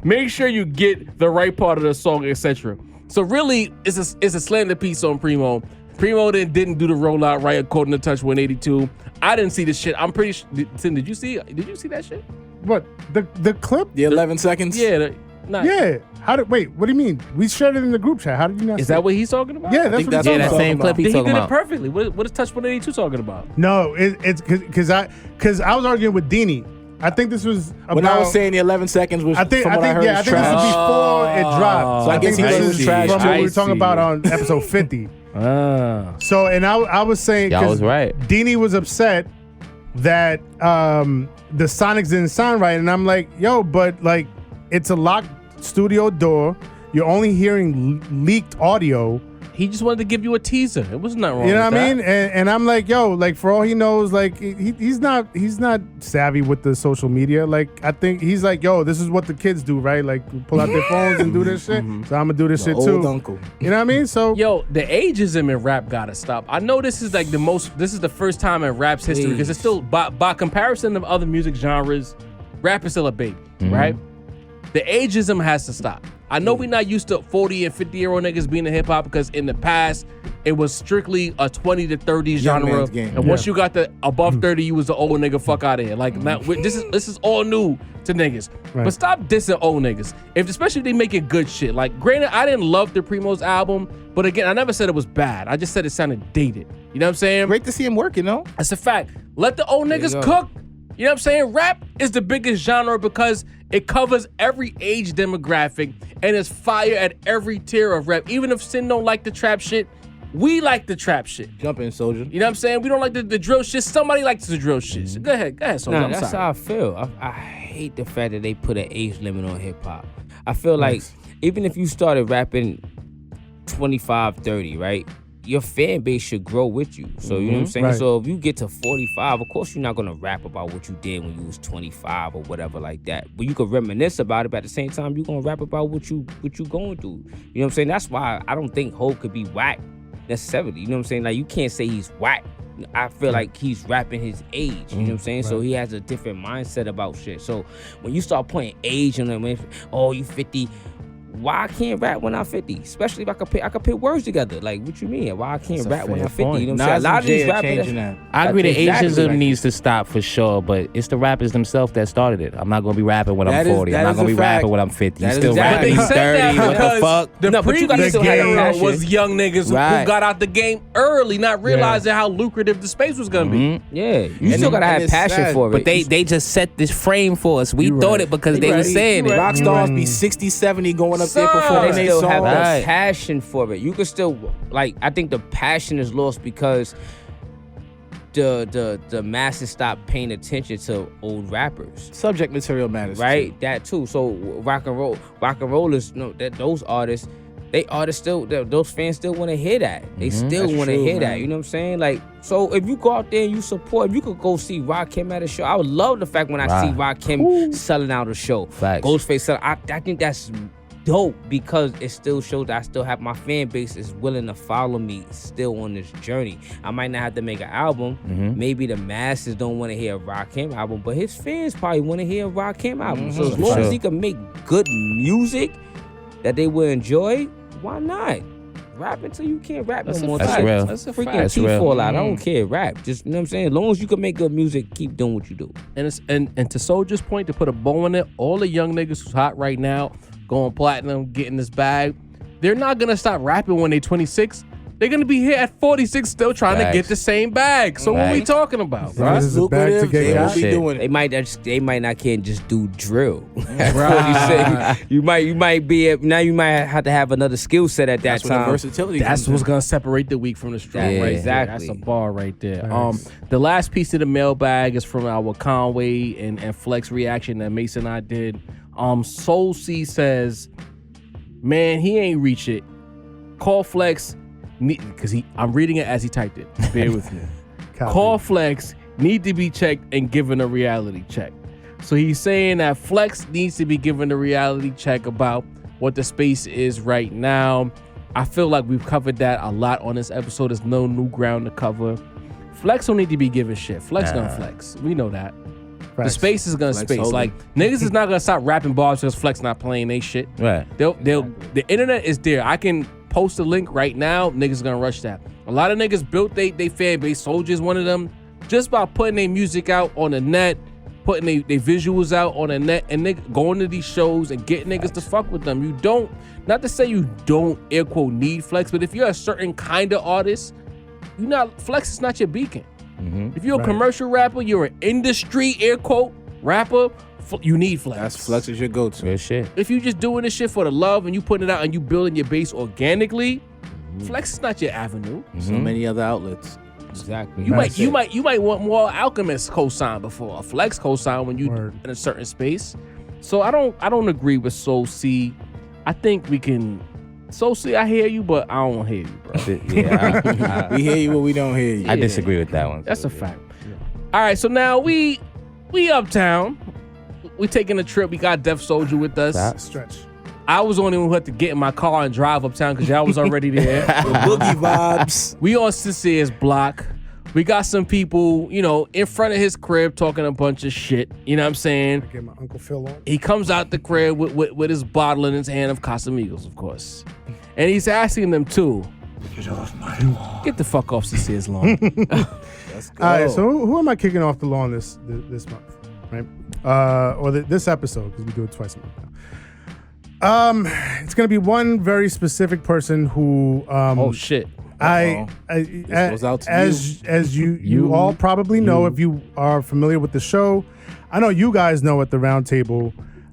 Make sure you get the right part of the song, etc. So really, it's a slander piece on Primo. Primo didn't do the rollout right according to Touch 182. I didn't see the shit. I'm pretty sure. Tim, did you see that shit? what the clip? The 11 seconds. Yeah. Yeah. Wait, what do you mean? We shared it in the group chat. How did you not Is see that it? what he's talking about? Yeah, that's think what that's he's Yeah, talking that about. same clip He he's did talking it about. perfectly. What is Touch 182 talking about? No, it's because I was arguing with Deanie. I think this was about, When I was saying the 11 seconds was I think from what I heard I is think this trash. was before it dropped. So I guess think he this thought it is was trash, from too. what we I were talking see. about on episode 50. So and I was saying Y'all 'cause was right. Deanie was upset that the Sonics didn't sound right, and I'm like, yo, but like it's a locked studio door. You're only hearing leaked audio. He just wanted to give you a teaser. It was nothing wrong You know with what I that. mean? And I'm like, yo, like for all he knows, like he's not savvy with the social media. Like I think he's like, yo, this is what the kids do, right? Like pull out their phones and do this shit. So I'm gonna do this shit Old too. uncle. You know what I mean? So Yo, the ageism in rap gotta stop. I know this is like this is the first time in rap's history because it's still, by comparison of other music genres, rap is still a baby, right? The ageism has to stop. I know we're not used to 40 and 50-year-old niggas being in hip hop because in the past it was strictly a 20 to 30 Young genre, man's game. and once you got the above 30, you was the old nigga. Fuck out of here. Like now, this is all new to niggas. Right. But stop dissing old niggas. Especially if they making good shit. Like granted, I didn't love the Primo's album, but again, I never said it was bad. I just said it sounded dated. You know what I'm saying? Great to see him work, you know? That's a fact. Let the old niggas cook. You know what I'm saying? Rap is the biggest genre because it covers every age demographic and is fire at every tier of rap. Even if Sin don't like the trap shit, we like the trap shit. Jump in, Soulja. You know what I'm saying? We don't like the drill shit. Somebody likes the drill shit. So go ahead, Soulja. Nah, I'm that's sorry. how I feel. I hate the fact that they put an age limit on hip hop. I feel like even if you started rapping 25, 30, right? Your fan base should grow with you. So you know what I'm saying? Right. So if you get to 45, of course you're not gonna rap about what you did when you was 25 or whatever like that. But you could reminisce about it, but at the same time, you're gonna rap about what you going through. You know what I'm saying? That's why I don't think Hov could be whack necessarily. You know what I'm saying? Like you can't say he's whack. I feel like he's rapping his age. You know what I'm saying? So he has a different mindset about shit. So when you start putting age on him, oh, you 50. Why I can't rap when I'm 50? Especially if I could put words together. Like, what you mean? Why I can't rap when I'm 50? You know what I'm saying? A lot of these rappers. I agree that Exactly ageism right. needs to stop for sure, but it's the rappers themselves that started it. I'm not gonna be rapping when I'm 40. I'm not gonna be rapping when I'm 50. You That is still exactly- rapping But they said 30. that What the because fuck? the No, but you gotta previous still have that era passion. was young niggas Right. who got out the game early, not realizing how lucrative the space was gonna be. Yeah, you still gotta have it's passion sad, for it. But they just set this frame for us. We thought it because they were saying it. Rock stars be 60, 70 going up there Son. performing they their still have songs. the Right. passion for it. You could still I think the passion is lost because the masses stop paying attention to old rappers. Subject material matters. Right? That too. So rock and roll is those artists, they artists still, those fans still want to hear that. They still want to hear that. You know what I'm saying? Like, so if you go out there and you support, if you could go see Rakim at a show, I would love the fact when I see Rakim selling out a show. Facts. Ghostface selling. I think that's dope because it still shows that I still have my fan base is willing to follow me still on this journey. I might not have to make an album. Maybe the masses don't want to hear a Rakim album, but his fans probably want to hear a Rakim album. So as long as he can make good music that they will enjoy, why not? Rap until you can't rap no more. That's real. That's a freaking teeth fall out. I don't care. Rap. Just, you know what I'm saying? As long as you can make good music, keep doing what you do. And it's and to Soulja's point, to put a bow in it, all the young niggas who's hot right now, going platinum, getting this bag, they're not gonna stop rapping when they're 26. They're gonna be here at 46 still trying to get the same bag. So what are we talking about, bro? This is a bag to get got. They might not can't just do drill. That's what you say. You might be now. You might have to have another skill set at that time. Versatility. That's what's gonna separate the weak from the strong, right? Exactly. That's a bar right there. The last piece of the mailbag is from our Conway and Flex reaction that Mason and I did. Soul C says, "Man, he ain't reach it. Call Flex." Because I'm reading it as he typed it. Bear with me. Call Flex need to be checked and given a reality check. So he's saying that Flex needs to be given a reality check about what the space is right now. I feel like we've covered that a lot on this episode. There's no new ground to cover. Flex don't need to be given shit. Flex gonna flex. We know that. The space is gonna space. Like, niggas is not gonna stop rapping bars because Flex not playing they shit. Right. The internet is there. I can post a link right now, niggas gonna rush that. A lot of niggas built they fan base. Soulja's one of them. Just by putting their music out on the net, putting their visuals out on the net, and going to these shows and getting niggas to fuck with them. You don't, not to say you don't air quote need Flex, but if you're a certain kind of artist, Flex is not your beacon. If you're a commercial rapper, you're an industry air quote rapper, you need Flex. That's Flex is your go-to. Good shit. If you just doing this shit for the love and you putting it out and you building your base organically, Flex is not your avenue. So many other outlets. Exactly. You might want more Alchemist cosign before a Flex cosign when you in a certain space. So I don't agree with Soul C. I think we can. Soul C, I hear you, but I don't hear you, bro. We hear you, but we don't hear you. I disagree with that one. That's a fact. All right, so now we uptown. We taking a trip. We got Def Soulja with us. Stretch. I was the only one who had to get in my car and drive uptown because y'all was already there. Boogie vibes. We on Cinsere's block. We got some people, in front of his crib talking a bunch of shit. You know what I'm saying? I get my Uncle Phil on. He comes out the crib with his bottle in his hand of Casamigos, of course. And he's asking them too. Get off my lawn. Get the fuck off Cinsere's lawn. Let's go. All right, so who am I kicking off the lawn this month? Right? Or this episode, because we do it twice a month now. It's gonna be one very specific person who oh shit. As you all probably know, if you are familiar with the show, I know you guys know at the Roundtable.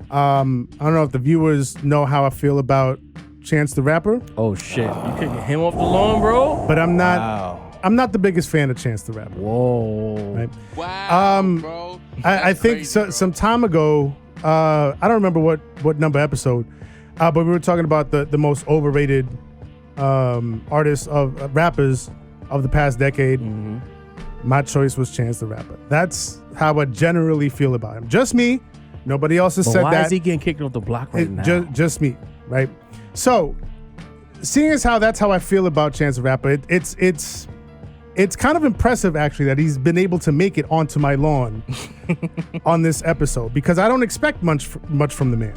I don't know if the viewers know how I feel about Chance the Rapper. Oh shit. You kicking him off the lawn, bro? But I'm not. Wow. I'm not the biggest fan of Chance the Rapper. Whoa. Right? Wow, bro. I think some time ago, I don't remember what number episode, but we were talking about the most overrated artists of rappers of the past decade. My choice was Chance the Rapper. That's how I generally feel about him. Just me. Nobody else has said that. Why is he getting kicked off the block right now? Just me, right? So, seeing as how that's how I feel about Chance the Rapper, it's kind of impressive, actually, that he's been able to make it onto my lawn on this episode, because I don't expect much from the man,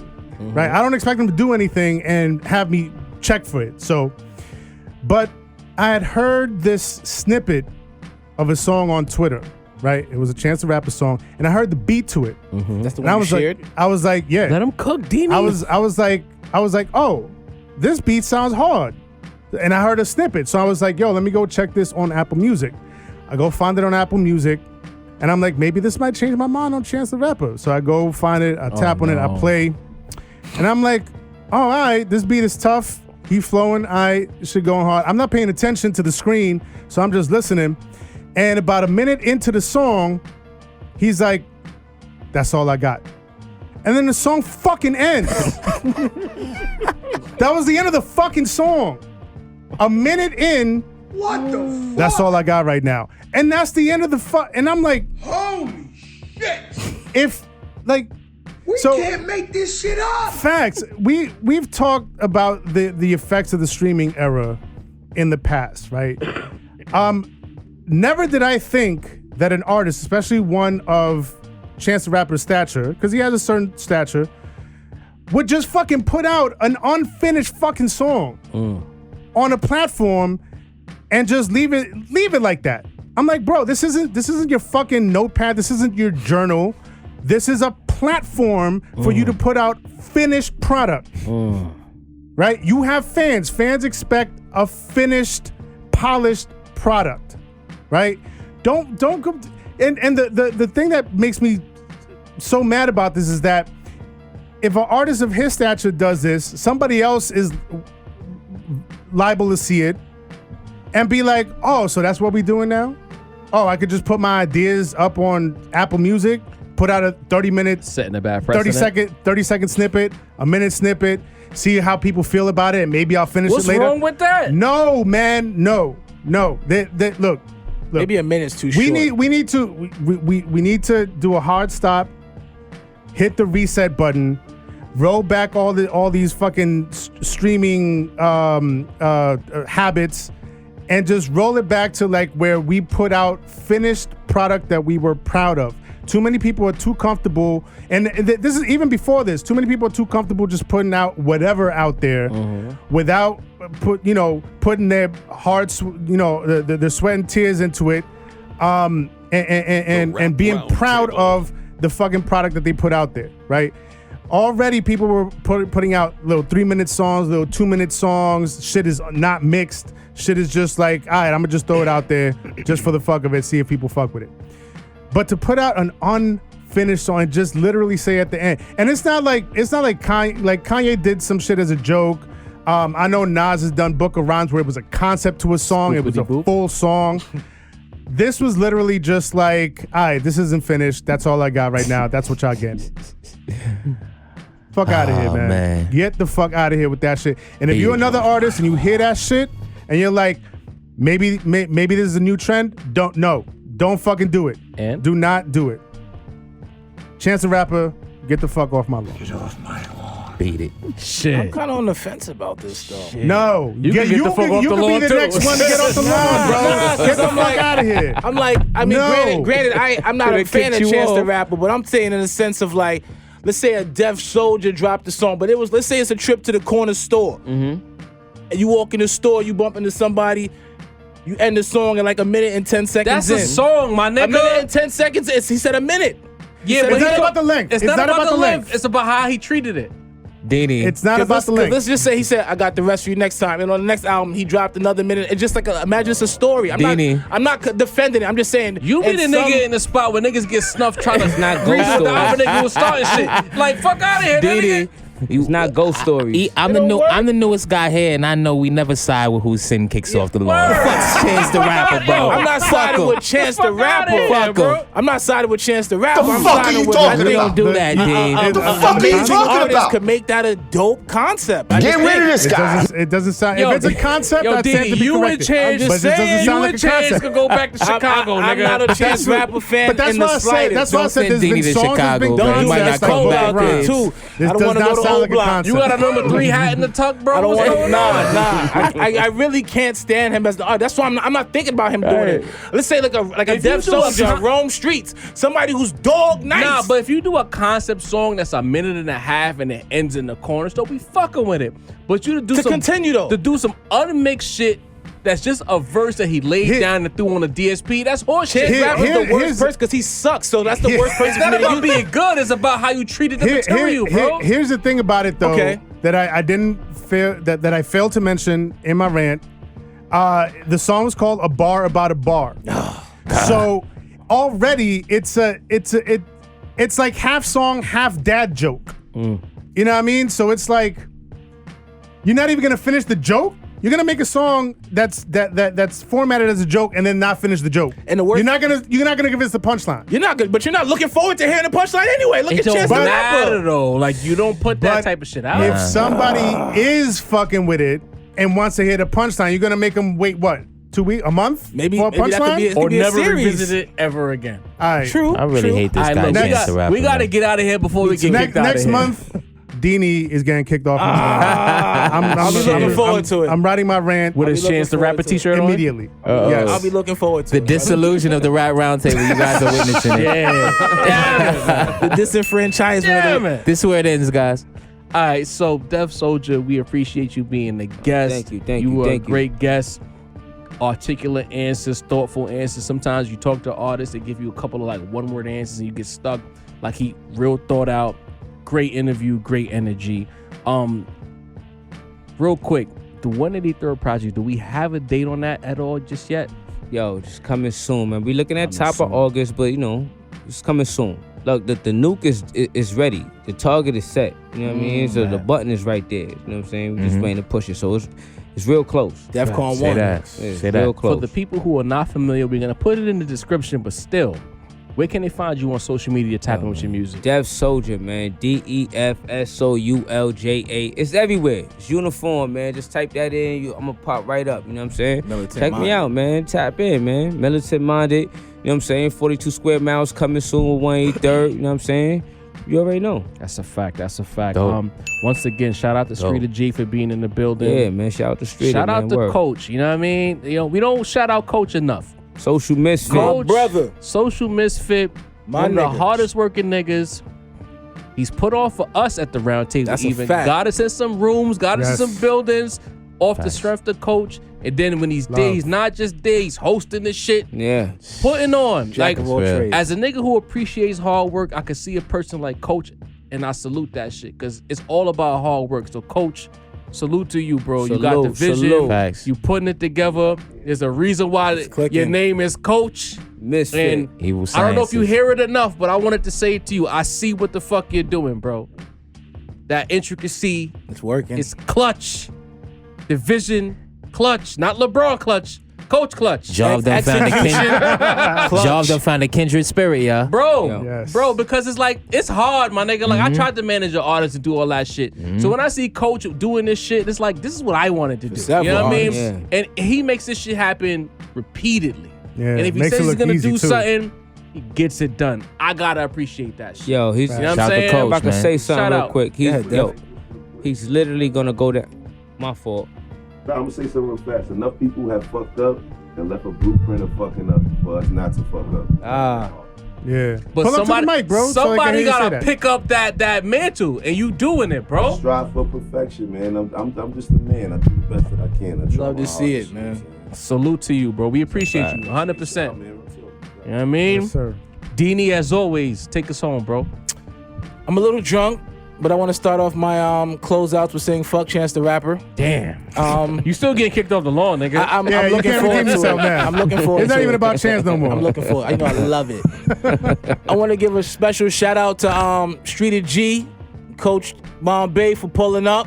right? I don't expect him to do anything and have me check for it. So, but I had heard this snippet of a song on Twitter, right? It was a Chance the Rapper song, and I heard the beat to it. That's the one you shared? I was like, yeah. Let him cook, Dini. I was like, oh, this beat sounds hard. And I heard a snippet. So I was like, yo, let me go check this on Apple Music. I go find it on Apple Music. And I'm like, maybe this might change my mind on Chance the Rapper. So I go find it. I tap on it. I play. And I'm like, oh, all right, this beat is tough. He flowing. I should go hard. I'm not paying attention to the screen. So I'm just listening. And about a minute into the song, he's like, that's all I got. And then the song fucking ends. That was the end of the fucking song. A minute in. What the fuck? That's all I got right now. And that's the end of the and I'm like, holy shit. If like we can't make this shit up. Facts. We've talked about the effects of the streaming era in the past, right? Never did I think that an artist, especially one of Chance the Rapper's stature, because he has a certain stature, would just fucking put out an unfinished fucking song on a platform and just leave it like that. I'm like, bro, this isn't your fucking notepad. This isn't your journal. This is a platform for you to put out finished product. Right? You have fans. Fans expect a finished, polished product. Right? Don't go. And the thing that makes me so mad about this is that if an artist of his stature does this, somebody else is liable to see it and be like, oh, so that's what we doing now? Oh, I could just put my ideas up on Apple Music, put out a 30-minute, setting a bad precedent. 30 second snippet, a minute snippet, see how people feel about it, and maybe I'll finish What's it later. What's wrong with that? No, man, no. Look. Maybe a minute's too short. We need to do a hard stop, hit the reset button, roll back all these fucking streaming habits, and just roll it back to like where we put out finished product that we were proud of. Too many people are too comfortable, and this is even before this. Too many people are too comfortable just putting out whatever out there without putting their hearts, their sweat and tears into it, and being proud of the fucking product that they put out there, right? Already people were putting out little 3-minute songs, little 2-minute songs. Shit is not mixed. Shit is just like, all right, I'm gonna just throw it out there just for the fuck of it, see if people fuck with it. But to put out an unfinished song and just literally say at the end, and it's not like Kanye did some shit as a joke. I know Nas has done Book of Rhymes where it was a concept to a song, it was a full song. This was literally just like, all right, this isn't finished. That's all I got right now. That's what y'all get. Fuck out of here, man. Get the fuck out of here with that shit. And if you're another artist and you hear that shit and you're like, maybe this is a new trend, don't fucking do it. And? Do not do it. Chance the Rapper, get the fuck off my lawn. Get off my lawn. Beat it. Shit. I'm kind of on the fence about this, though. Shit. No. You can get the fuck off the lawn, You can be the next one to get off the lawn, bro. Get the fuck out of here. I'm like, granted, I'm not a fan of Chance the Rapper, but I'm saying in the sense of like, let's say a deaf Soulja dropped the song, but let's say it's a trip to the corner store. And you walk in the store, you bump into somebody, you end the song in like a minute and 10 seconds. That's a song, my nigga. A minute and 10 seconds. He said a minute. Yeah, but it's not about the length. It's not about the length. It's about how he treated it. Dini. It's not about the length. Let's just say he said, I got the rest for you next time. And on the next album, he dropped another minute. It's just like, imagine it's a story. I'm not defending it. I'm just saying. You be the nigga in the spot where niggas get snuffed trying to not grease the other nigga was starting shit. Like, fuck out of here, nigga. It's not ghost stories. I'm the newest guy here, and I know we never side with whose sin kicks off the lawn. Fuck Chance the Rapper, bro. I'm not siding with Chance the Rapper. Fuck him. I'm not siding with Chance the Rapper. The fuck are you talking about? Don't do that, Dean. The fuck are you talking about? Could make that a dope concept. Get rid of this guy. It doesn't sound. If it's a concept, I'd say to be corrected. You and Chance could go back to Chicago, nigga. I'm not a Chance Rapper fan. But that's why I said. That's why I said there's been songs that's been done. That's cold out there too. This does not sound like a concept. Got a number 3 hat in the tuck, bro. I don't want to. Nah. I really can't stand him as the artist. That's why I'm not thinking about him doing it. Let's say like a deaf Soulja roam streets, somebody who's dog nice. Nah, but if you do a concept song that's a minute and a half and it ends in the corner, don't be fucking with it. But you to do some unmixed shit. That's just a verse that he laid down and threw on the DSP. That's horseshit. Chance Rapper's the worst person because he sucks. So that's the worst person. It's not about being good. It's about how you treated the material, bro. Here's the thing about it, though, that I didn't fail that I failed to mention in my rant. The song was called "A Bar About a Bar." So already it's like half song, half dad joke. You know what I mean? So it's like you're not even gonna finish the joke. You're gonna make a song that's formatted as a joke and then not finish the joke. And the worst, you're not gonna give us the punchline. You're not good, but you're not looking forward to hearing the punchline anyway. Look It at don't Chance the matter Rapper. though. Like you don't put that But type of shit out. If somebody is fucking with it and wants to hear the punchline, you're gonna make them wait what? 2 weeks, a month? Maybe for a that could punchline? be a or never series. revisit it ever again. All right. True. I really hate this All guy, right, look, Chance the Rapper. we got to man. get out of here before we get kicked out of Next here. month, Deanie is getting kicked off. I'll be looking forward to it. I'm writing my rant With his Chance the Rapper t-shirt on? immediately. Uh-oh. Yes. I'll be looking forward to The it. disillusion of the Rap Roundtable. You guys are witnessing it. Yeah. The disenfranchisement. Damn it. This is where it ends, guys. All right, so Def Soulja, we appreciate you being the guest. Thank you, You were thank a you. great guest. Articulate answers, thoughtful answers. Sometimes you talk to artists, they give you a couple of like one-word answers and you get stuck. Like he real thought out. Great interview, great energy. Real quick, the 183rd project, do we have a date on that at all just yet? Yo, just coming soon, man. We looking at Coming top soon. of August, but you know, it's coming soon. Look, the nuke is ready. The target is set. You know what I mean? So the button is right there. You know what I'm saying? We're just waiting to push it. So it's real close. DEFCON 1. Say that. It's Say real that. close. For the people who are not familiar, we're gonna put it in the description, but still, where can they find you on social media tapping with your music? Def Soulja, man. DEFSOULJA. It's everywhere. It's uniform, man. Just type that in. I'm gonna pop right up. You know what I'm saying? Militant Check me minded. out, man. Tap in, man. Militant minded. You know what I'm saying? 42 square miles coming soon with 183rd. You know what I'm saying? You already know. That's a fact. That's a fact. Dope. Once again, shout out to Dope. Street of G for being in the building. Yeah, man. Shout out to Street. Shout out man. to Word. Coach. You know what I mean? You know, we don't shout out Coach enough. Social misfit. Coach, brother. social misfit, My one of the nigga. hardest working niggas. He's put on for us at the round table. That's a even fact. got us in some rooms, got us in Yes. some buildings, off the Facts. strength of Coach. And then when he's there, Love. he's not just there, he's hosting the shit, Yeah. putting on. Like, of all Real. trades. as a nigga who appreciates hard work, I could see a person like Coach, and I salute that shit because it's all about hard work. So, Coach, salute to you, bro. You got the Salute, vision. salute. Facts. You putting it together. There's a reason why clicking. your name is Coach. Misfit. And Evil I don't know if you sciences. hear it enough, but I wanted to say it to you. I see what the fuck you're doing, bro. That intricacy It's working. is clutch. The vision, clutch. Not LeBron clutch. Coach clutch. Job done found a Job done found a kindred spirit, yeah. Bro, Yo. Yes. bro, because it's like, it's hard, my nigga. Like, I tried to manage an artist and do all that shit. So when I see Coach doing this shit, it's like, this is what I wanted to do. You several know what I mean? artists. And he makes this shit happen repeatedly. Yeah, And if he makes says it he's look gonna easy, do too. something, he gets it done. I gotta appreciate that shit. Yo, he's. You know what Shout I'm out to saying? Coach, If I can man. say something Shout real out. quick, Yeah, he's literally gonna go down. My fault. I'm gonna say something real fast. Enough people have fucked up and left a blueprint of fucking up for us not to fuck up. Yeah. But Pull up to somebody, the mic, bro. so I can somebody hear you say gotta that. pick up that mantle, and you doing it, bro. Strive for perfection, man. I'm just a man. I do the best that I can. I try Love my to see hardest, it, man. you know Salute to you, bro. We appreciate Fact. you, what I'm 100%. saying? You know what I mean? Yes, sir. Deanie, as always, take us home, bro. I'm a little drunk, but I want to start off my closeouts with saying "fuck Chance the Rapper." Damn. Um, You still getting kicked off the lawn, nigga. I'm Yeah, you looking can't forward redeem to yourself it. now. I'm looking forward. It's not to even it. about Chance no more. I'm looking forward. I know I love it. I want to give a special shout out to Street of G, Coach Bombay for pulling up.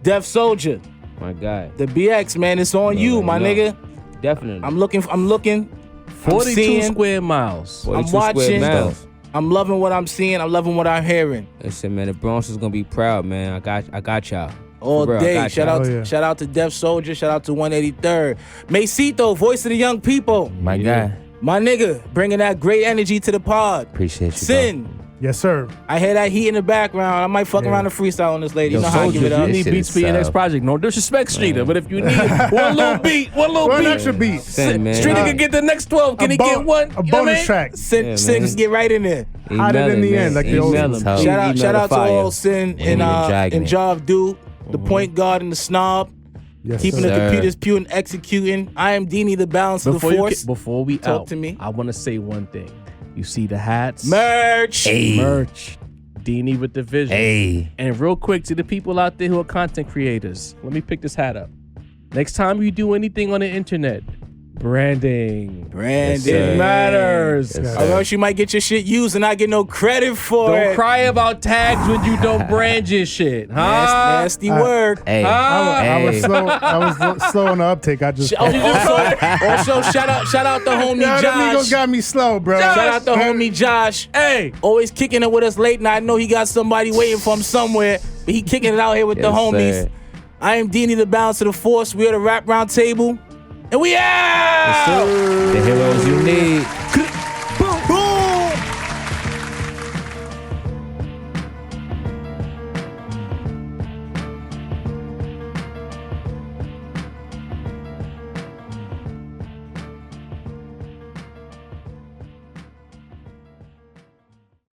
Def Soulja, My guy. the BX man, it's on you, my no. nigga. Definitely. I'm looking. 42 seeing- square miles. 42 I'm square watching. miles. I'm loving what I'm seeing. I'm loving what I'm hearing. Listen, man, the Bronx is gonna be proud, man. I got y'all. All For real, I day. got Shout y'all. out, Oh, yeah. shout out to Def Soulja. Shout out to 183rd. Masito, voice of the young people. My guy. My nigga, bringing that great energy to the pod. Appreciate you. Sin, Yes, sir. I hear that heat in the background. I might fuck around and freestyle on this lady. You Yo, know how I Soulja, give it You up. This need shit beats is for your next sour. project. No disrespect, Streeter, but if you need one little beat, one One beat, extra beat. Sin, man. Streeter can get the next 12. Can he bo- get one? A You know what I bonus mean? track. Sin, Yeah, Sin, man. get right in there. Hotter than the end, like the old Email ones. him. Shout Shout out, Email shout the out to fire. all Sin and dragging it. Job Do, the point guard and the snob, Yes, keeping sir. the Sir. computers pure and executing. I am Deanie, the balance of the force. Before we Talk out, to me. I want to say one thing. You see the hats, Merch. Hey. merch, Deanie with the vision. Hey. And real quick to the people out there who are content creators, let me pick this hat up. Next time you do anything on the internet, Branding. Branding. It matters. Or else you might get your shit used and not get no credit for it. Don't cry about tags when you don't brand your shit, huh? Nasty word. Hey, I was slow on the uptake. I just. Also, shout out the homie Yo, Josh. them niggas got me slow, bro. Shout out the homie Josh. Hey, always kicking it with us late night. I know he got somebody waiting for him somewhere, but he kicking it out here with the homies. Sir. I am Dini, the balance of the force. We are the Rap Roundtable, and we out. The heroes you need.